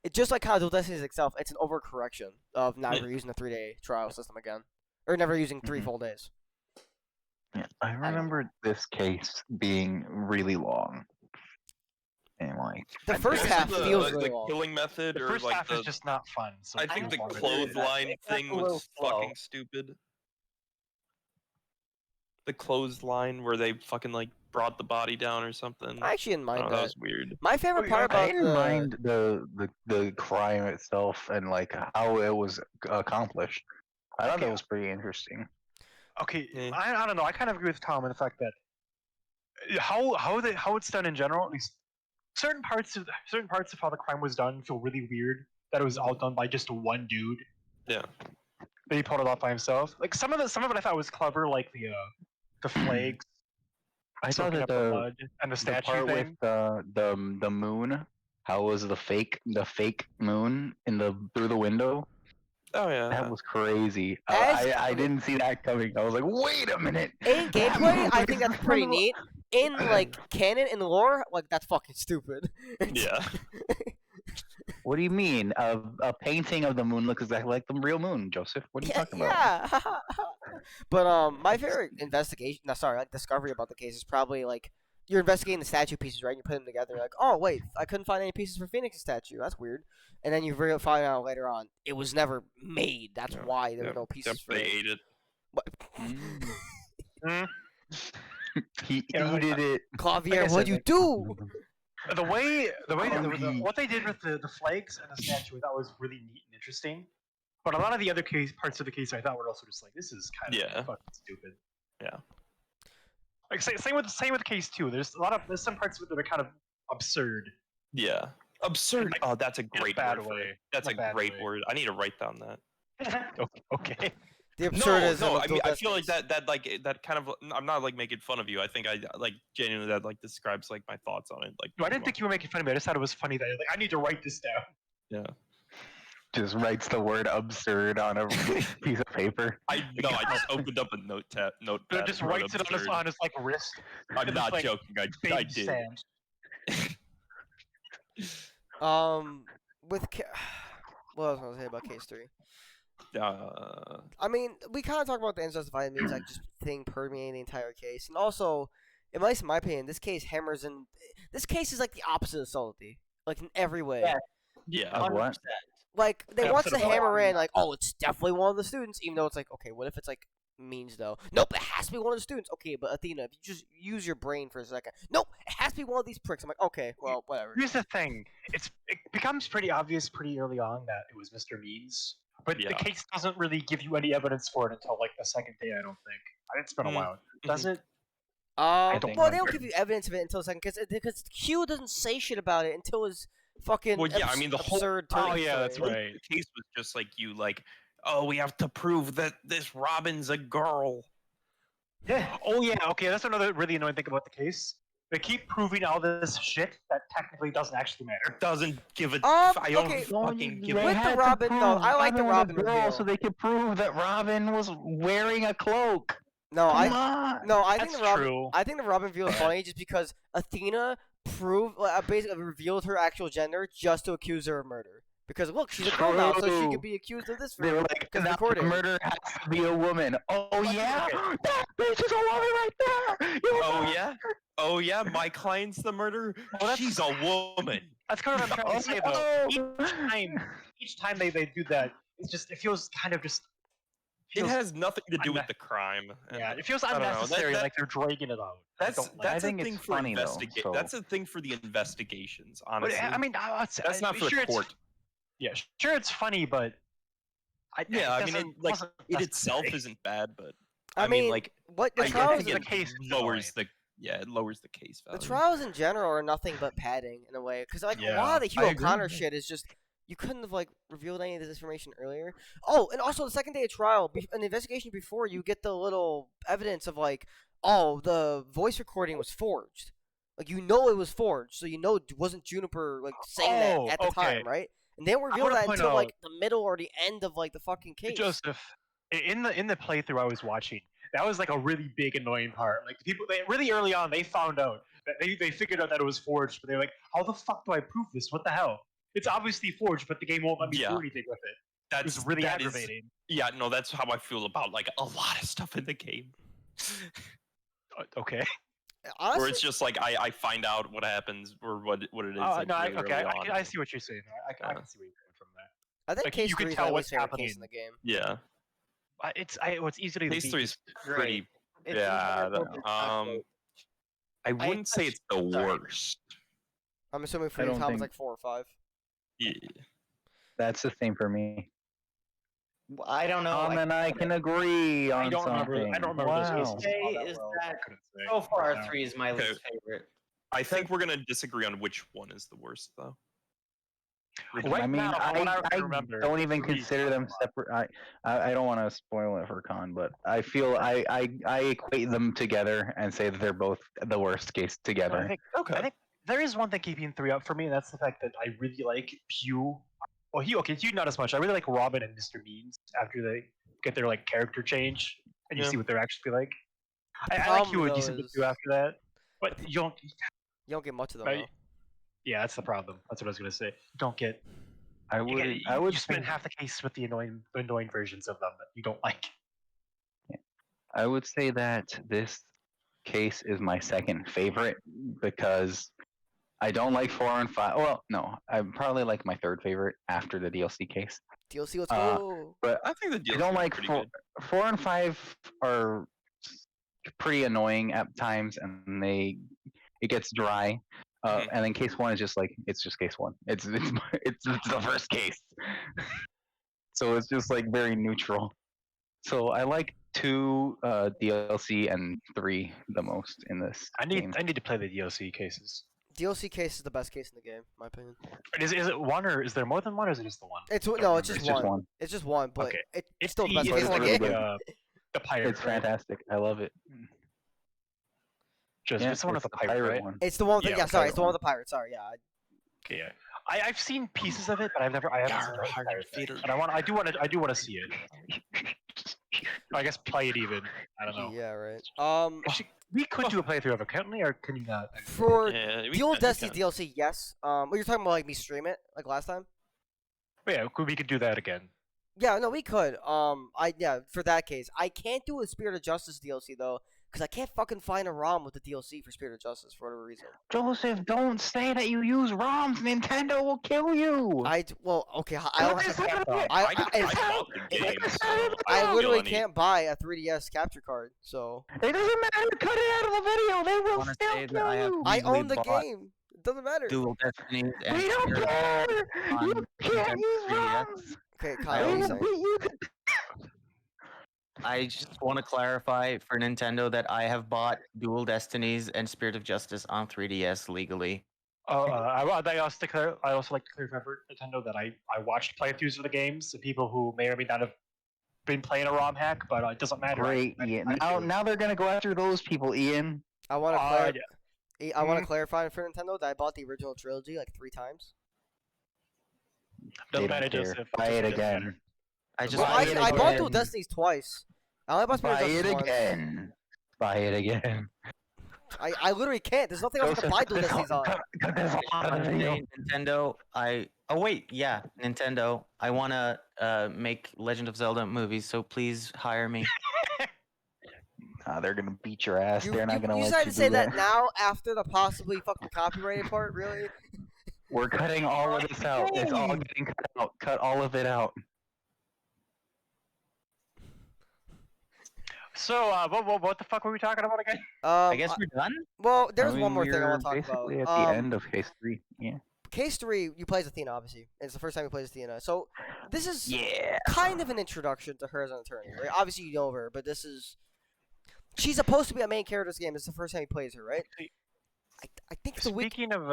it's just like how Dual Destinies itself. It's an overcorrection of never using the 3 day trial system again, or never using 3 Mhm. full days. Yeah, I remember this case being really long, and like The I first think half the, feels the really long. killing method The or first like half is just not fun. So I it's think the not fun. clothesline It's thing a little was slow. fucking stupid. The clothesline where they fucking like brought the body down or something. I actually didn't I mind don't know, that that. was weird. My favorite Oh, part yeah, I about didn't mind the crime itself and like how it was accomplished. I thought Okay. that was pretty interesting. Okay, Yeah. I don't know. I kind of agree with Tom in the fact that how it's done in general, at least certain parts of how the crime was done feel really weird. That it was all done by just one dude. Yeah. That he pulled it off by himself. Like some of it I thought was clever, like the flags, I thought soaking that up the blood, and the the statue part thing. with the moon, how was the fake moon in the through the window? Oh yeah. That was crazy. As- I didn't see that coming. I was like, wait a minute. in That gameplay, moon I is think in that's front pretty of- neat. In like canon and lore, like that's fucking stupid. Yeah. What do you mean? A painting of the moon looks exactly like the real moon, Joseph. What are you talking about? Yeah. But my favorite investigation, no, sorry, like discovery about the case is probably like you're investigating the statue pieces, right? And you put them together, like, oh wait, I couldn't find any pieces for Phoenix's statue. That's weird. And then you find out later on it was never made. That's Yeah. why there Yeah. were no pieces for They it. ate it. What? Mm. He You know, eated it. Clavier, Like I what'd said, you like- do? The way Oh, what they did with the flags and the statue, that was really neat and interesting. But a lot of the other parts of the case, I thought were also just like, this is kind of Yeah. fucking stupid. Yeah. Like same with case 2. There's some parts of it that are kind of absurd. Yeah. Absurd. Like, Oh, that's a in a great bad word for way. it. That's In a a bad great way. word. I need to write down that. Okay. The No, absurdism no. of I Dual mean, I feel like Destinies. that like that kind of. I'm not like making fun of you. I think I like genuinely that like describes like my thoughts on it. Like. No, I pretty didn't think you were making fun of me. I just thought it was funny that like I need to write this down. well. Just writes the word absurd on a piece of paper. I know. I just opened up a notepad. But it just writes it on his like wrist. I'm and not it's, like, joking. I baby did. sand. With what else was I gonna say about case 3? Uh, I mean, we kind of talk about the unjustified means like just thing permeating the entire case, and also, at least in my opinion, this case hammers in. This case is like the opposite of subtlety, like in every way. Yeah. yeah. Of what? 100%. Like they Yeah, want opposite to of hammer subtlety. in, like, oh, it's definitely one of the students, even though it's like, okay, what if it's like means though? Nope, it has to be one of the students. Okay, but Athena, if you just use your brain for a second, nope, it has to be one of these pricks. I'm like, okay, well, whatever. Here's the thing: it becomes pretty obvious pretty early on that it was Mr. Means, but the Yeah. case doesn't really give you any evidence for it until like the second day. I don't think. It's been a Mm. while. Does it? Well, don't they don't remember. give you evidence of it until a second because Q doesn't say shit about it until his fucking Well, yeah, I mean, the whole- absurd Oh turning yeah, that's point. right. The case was just like you, like, oh, we have to prove that this Robin's a girl. Yeah. Oh yeah. Okay, that's another really annoying thing about the case. They keep proving all this shit that technically doesn't actually matter. Doesn't give a. I don't okay, fucking give With a. the had to Robin, though, prove I like the was a Robin girl reveal. so they could prove that Robin was wearing a cloak. No, Come on. no, I think That's the Robin. true. I think the Robin reveal is funny just because Athena basically revealed her actual gender just to accuse her of murder. Because look, she's a girl now, so she True. could be accused of this They for were like, because now recorded. murder has to be a woman. Oh yeah, okay. that bitch is a woman right there. You Oh mother- yeah. Oh yeah. My client's the murderer. Well, that's- She's a woman. That's kind of what I'm trying to say though. Oh, Each time they do that, it feels kind of just. It feels- has nothing to do with unne- the crime. Yeah, and it feels I don't know, unnecessary. that- Like they're dragging it out. That's I don't like that's I a think thing it's for funny, though, so- That's a thing for the investigations. But, Honestly, I mean, that's not for sure the it's- court. Yeah, sure, it's funny, but. Yeah, I mean, doesn't- like wasn't it itself necessary. isn't bad, but I mean, like what the I trials think the it case is lowers the it lowers the case The value. trials in general are nothing but padding in a way, because like a Yeah, lot of the Hugh I agree, O'Connor yeah. shit is just you couldn't have like revealed any of this information earlier. Oh, and also the second day of trial, in the investigation before, you get the little evidence of like, oh, the voice recording was forged. Like it was forged, so it wasn't Juniper like saying Oh, that at the okay. time, right? And they don't reveal wanna that point until like out- the middle or the end of like the fucking case. Joseph, in the playthrough I was watching, that was like a really big annoying part. Like really early on, they found out that they figured out that it was forged, but they're like, how the fuck do I prove this? What the hell? It's obviously forged, but the game won't let me Yeah. do anything with it. That's It's really that is- aggravating. yeah, no, that's how I feel about like a lot of stuff in the game. Okay. Honestly, Or it's just like I find out what happens or what it is. Like, No, really okay, early on. I see what you're saying. I can Yeah. see where you're coming from there. I think like, case you can 3 is tell my what's least favorite case in happening. the game. Yeah, What's easily the case 3 is pretty. It's Yeah, enjoyable, but not great. I wouldn't say it's the sorry. worst. I'm assuming for I you, don't Tom was think- like 4 or 5. Yeah. That's the same for me. I don't know. Tom and I can agree on I don't something. remember. I don't remember wow. those cases. Say all that is well. that I couldn't say. so far No. 3 is my Okay. least favorite. I think we're gonna disagree on which one is the worst, though. Right I mean, now, from what I I remember, don't even 3 is consider not them a lot. separate. I don't want to spoil it for Con, but I feel I equate them together and say that they're both the worst case No, together. I think there is one thing keeping 3 up for me, and that's the fact that I really like Hugh. Well, Hugh not as much. I really like Robin and Mr. Means after they get their like character change, and you Yeah. see what they're actually like. I like problem, Hugh a though, decent bit is- too after that, but you don't. You don't get much of them. Right. though. Yeah, that's the problem. That's what I was gonna say. You don't get. I You, would get, I would you spend say, half the case with the annoying versions of them that you don't like. I would say that this case is my second favorite because I don't like 4 and 5. Well, no, I probably like my third favorite after the DLC case. DLC, let's Uh, go. But I think the deal. I don't like pretty 4. good. 4 and 5 are pretty annoying at times, and it gets dry. Mhm. And then case 1 is just like it's just case 1. It's the first case, so it's just like very neutral. So I like 2 DLC and 3 the most in this I need game. to play the DLC cases. DLC case is the best case in the game, in my opinion. Is it one or is there more than one or is it just the one? It's Don't no, it's remember. just one. It's just one, but Okay. it's still the best it's case in the really game. good. The pirate. It's right? fantastic. I love it. Just Yeah, it's the one with it's the pirate, right? one. It's the one with the, Yeah, yeah, the sorry, pirate it's the one one. with the pirate. Sorry, yeah. Okay, yeah. I've seen pieces of it, but I haven't seen the pirate thing. And I do want to see it. I guess play it even. I don't know. Yeah, right. Actually, we could do a playthrough of it, couldn't we? Or can you not? For Yeah, we Dual can- we Destiny can. DLC, yes. What you're talking about, like me stream it, like last time? But yeah, we could do that again. Yeah, no, we could. For that case, I can't do a Spirit of Justice DLC though, because I can't fucking find a ROM with the DLC for Spirit of Justice for whatever reason. Joseph, don't say that you use ROMs. Nintendo will kill you. Okay, I don't have to. Capcom. I bought the game, so I don't literally feel any- can't buy a 3DS capture card, so It doesn't matter. Cut it out of the video. They will wanna still say that kill I have you. I legally own the bought game. It doesn't matter. Dual Destinies and We don't Spirit care. on You can't Nintendo use 3DS. ROMs. Okay, I Kyle, what are you own saying? You I just want to clarify for Nintendo that I have bought Dual Destinies and Spirit of Justice on 3DS legally. I also like to clarify for Nintendo that I watched playthroughs of the games. The people who may or may not have been playing a ROM hack, but it doesn't matter. Great, Ian. Now they're gonna go after those people, Ian. I want to Yeah. I want to clarify for Nintendo that I bought the original trilogy like 3 times. Doesn't They matter, don't care. Joseph. Buy it Doesn't matter. again. I just Well, Buy I it bought again. Dual Destinies twice. I only bought Spear of Buy Justice it once. again. Buy it again. I literally can't. There's nothing else to buy Dual Destinies on. There's a lot of video. Nintendo. Oh wait, yeah, Nintendo. I wanna make Legend of Zelda movies, so please hire me. They're gonna beat your ass. They're not gonna you let decided you to say do that now after the possibly fucking copyrighted part, really? We're cutting all of this out. It's all getting cut out. Cut all of it out. So, what the fuck were we talking about again? I guess we're done. Well, there's I mean, one more thing I we're want to talk basically about. at the end of case 3. Yeah. Case 3, you play as Athena, obviously. It's the first time you play as Athena. So, this is Yeah. kind of an introduction to her as an attorney, right? Obviously, you know her, but this is... She's supposed to be a main character of this game. It's the first time he plays her, right? I think the week... Speaking of,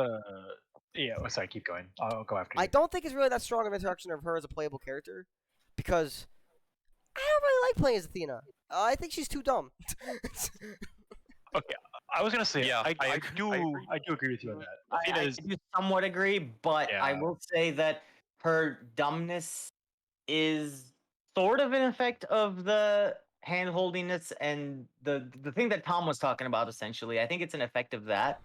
yeah, sorry, keep going. I'll go after you. I don't think it's really that strong of an introduction of her as a playable character, because I don't really like playing as Athena. I think she's too dumb. Okay, I was gonna say, Yeah, I do agree. agree with you on that. I Athena's- do somewhat agree, but I Yeah. will say that her dumbness is sort of an effect of the hand-holdiness and the thing that Tom was talking about, essentially. I think it's an effect of that,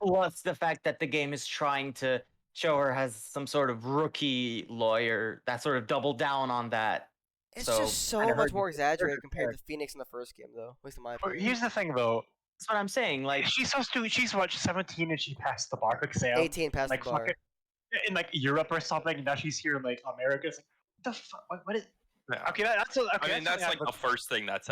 plus the fact that the game is trying to show her as some sort of rookie lawyer that sort of doubled down on that. It's So, just so kinda much hurt more the exaggerated character compared to Phoenix in the first game, though. At least in my But opinion. here's the thing, though. That's what I'm saying. Like, She's supposed to. She's what, 17, and she passed the bar exam. 18 past like the bar. fucking in like Europe or something. And now she's here in like America. It's like, what the fuck? What is? Yeah. Okay, that's okay. I mean, that's like something the first thing that's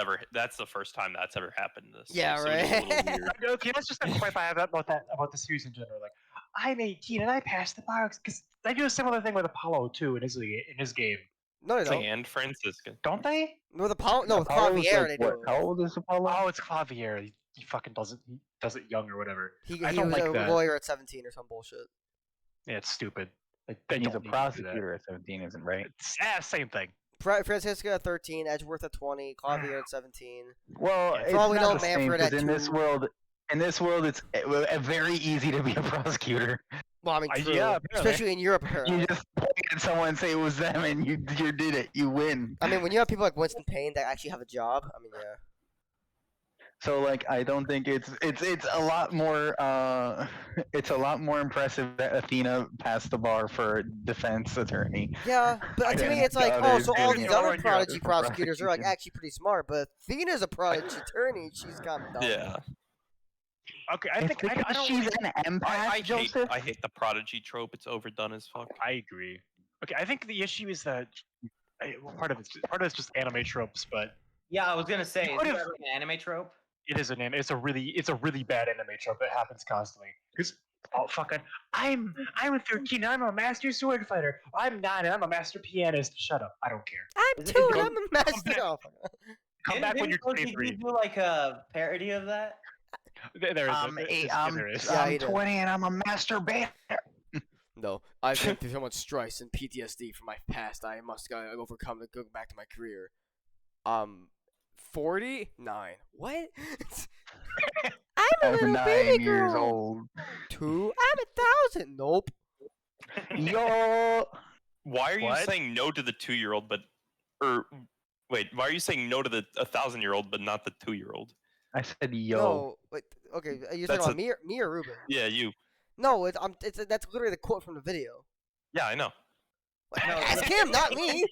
the first time that's ever happened in this. Yeah, so it's a little right. weird. Okay, that's just a point I have about the series in general. Like, I'm 18 and I passed the bar because they do a similar thing with Apollo too in his game, No, they don't. And Franciscan. don't they? With Apollo, no, with Apollo's Clavier, like, they do. what, how old is Apollo? Oh, it's Clavier. He fucking does it young or whatever. He I don't was like a that. lawyer at 17 or some bullshit. Yeah, it's stupid. Like, they He's don't a need to do that. prosecutor at 17, isn't right? Same thing. Francisca at 13, Edgeworth at 20, Clavier at 17. Well, Yeah. it's For all we not know, the same, Manfred 'cause at in this 2. world, it's very easy to be a prosecutor. Well, I mean, true. Yeah, apparently. Especially in Europe, apparently. You just point at someone and say it was them, and you did it. You win. I mean, when you have people like Winston Payne that actually have a job, I mean, yeah. So like, I don't think it's a lot more it's a lot more impressive that Athena passed the bar for defense attorney. Yeah, but to me, Yeah, it's like, the oh, others so all doing these it. other Or in Europe, prodigy for prosecutors are like prosecution. actually pretty smart, but Athena's a prodigy attorney. She's kind of dumb. Yeah. Okay, I It's think I because don't. she's an empath, Joseph. I hate the prodigy trope. It's overdone as fuck. I agree. Okay, I think the issue is that well, part of it's just anime tropes, but yeah, I was gonna say, You is could've- that like an anime trope? it is it's a really bad anime trope that happens constantly. Because I'm 13 and I'm a master sword fighter. I'm 9 and I'm a master pianist. Shut up, I don't care. I'm Is it too, good? I'm a master. back. Oh, Come back when you're Didn't OTG 23. do like a parody of that? There is. I'm there is. Yeah, he I'm did. 20 and I'm a master band. No, I've been through so much stress and PTSD from my past. I must overcome to go back to my career. 49. What? I'm a I'm little 9 baby years girl. old. 2. I'm 1,000. Nope. Yo. Why are you What? saying no to the 2-year-old, or wait? Why are you saying no to the 1,000-year-old, but not the 2-year-old? I said yo. No. Wait. Okay. You're That's talking about me or Ruben? Yeah, you. No. That's literally the quote from the video. Yeah, I know. No, Ask him, not me.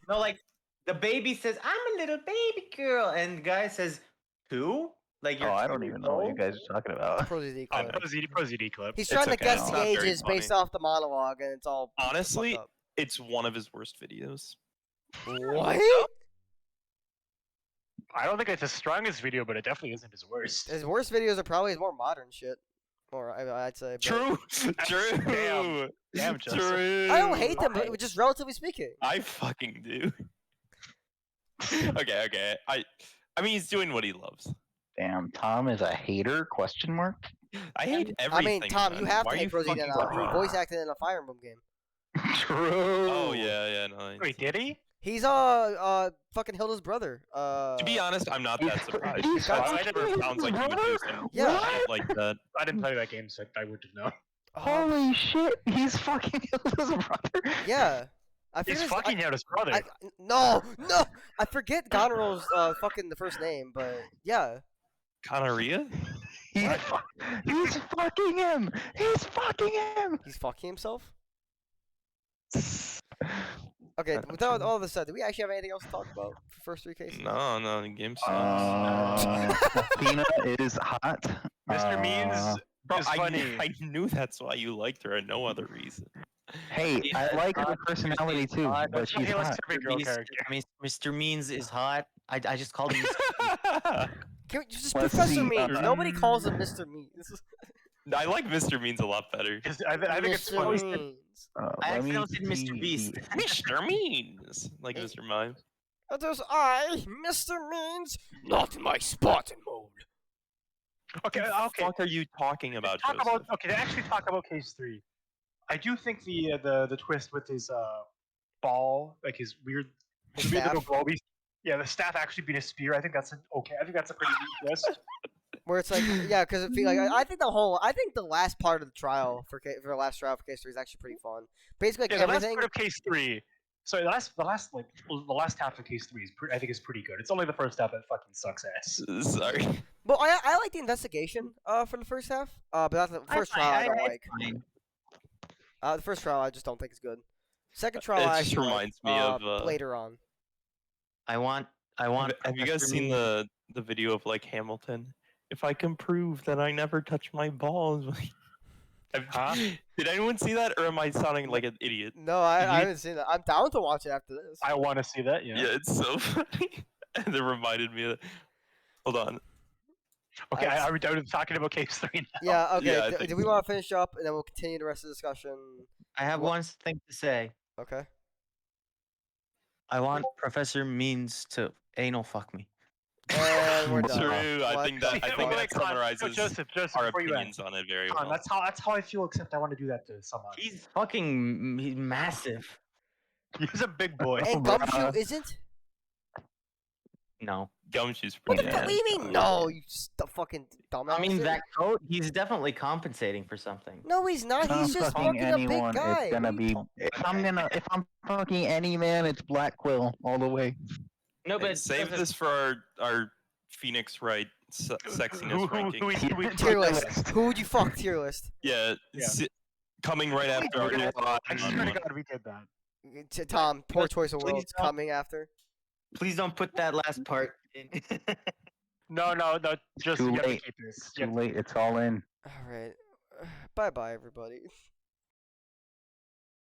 No, like the baby says, "I'm a little baby girl," and the guy says, "Who?" Like Oh, you're I 2 don't years even know what you old? guys are talking about. Prosody Oh, clip. ProZD clip. He's It's trying to okay, guess it's the not very ages based funny. off the monologue, and it's all Honestly, fucked up. it's one of his worst videos. What? I don't think it's his strongest video, but it definitely isn't his worst. His worst videos are probably his more modern shit. Or I'd say. but- True. True. Damn, Joseph. True. I don't hate them, but just relatively speaking. I fucking do. Okay. I mean, he's doing what he loves. Damn, Tom is a hater? Question mark. I hate I everything. mean, Tom, you man. have Why to are hate you Prosody fucking now. He talking- voice acted in a Fire Emblem game. True. Oh yeah, no. Wait, did he? He's fucking Hilda's brother. To be honest, I'm not that surprised. he's That fucking never sounds like he would do something Yeah. shit like that. I didn't play that game, so I wouldn't have known. Oh, Holy shit, he's fucking Hilda's brother. yeah. I He's forget his, fucking out his brother. no. I forget Goneril's fucking the first name, but yeah. Gonorrhea? He's, he's fucking him. He's fucking him. He's fucking himself. Okay, That's without true. all of a sudden, do we actually have anything else to talk about for first 3 cases? No, the game sucks. Athena is hot. Mr. Means Bro, is funny. I knew that's why you liked her and no other reason. Hey, I like her personality too, hot. but she's He likes hot. every girl Beast- character. I mean, Mr. Means is hot. I just called him. Mr. Can we just Let's Professor see, Means? Nobody calls him Mr. Means. I like Mr. Means a lot better. I think it's Mr. funny. Means. I Let me accidentally said Mr. see. Beast. Mr. Means! Like Hey. Mr. Mime. It is I, Mr. Means, not in my Spartan mode. Okay, What okay. the fuck are you talking about, Talk Joseph? about okay. To actually talk about case 3, I do think the twist with his ball, like his weird little Staff? globy. Yeah, the staff actually being a spear. I think that's okay. I think that's a pretty neat twist. Where it's like, yeah, because it feel like I think the last part of the trial for the last trial for case 3 is actually pretty fun. Basically, like Yeah, the last everything. part of case 3. Sorry, the last half of case 3 I think is pretty good. It's only the first half that fucking sucks ass. Sorry. Well, I like the investigation for the first half. But that's the first trial I don't like. The first trial I just don't think is good. Second trial It I just actually reminds like, me of, later on. I want. Have you guys Professor seen Means- the video of like Hamilton? If I can prove that I never touch my balls. Huh? Did anyone see that, or am I sounding like an idiot? No, I haven't seen that. I'm down to watch it after this. I want to see that. Yeah. Yeah, it's so funny. And it reminded me of. Hold on. Okay, I- are we done with talking about case 3 now? Yeah, okay. Yeah, I think do we so. want to finish up and then we'll continue the rest of the discussion? I have one thing to say. Okay. I want Professor Means to anal fuck me. And we're done. True. I What think the that Wait, that Con, summarizes Joseph, our before you opinions on it very Con, well. that's how I feel. Except I want to do that to someone. He's fucking he's massive. He's a big boy. And bruh. Gumshoe isn't? No. Gumshoe's What pretty. the fuck? What do you mean? No, you fucking dumbass. I mean that coat. He's definitely compensating for something. No, he's not. If I'm He's just fucking fucking a big anyone, guy. it's gonna What do you- be. If I'm fucking any man, it's Black Quill all the way. No, Hey, save this for our Phoenix Wright sexiness ranking. Tier list. Who would you fuck? Tier list. Yeah, Yeah. coming right after our new hot I swear to God, we did that. Tom, poor choice of Please words don't. coming after. Please don't put that last part in. No, just Too you have to late. keep this. Too late. It's all in. All right. Bye bye, everybody.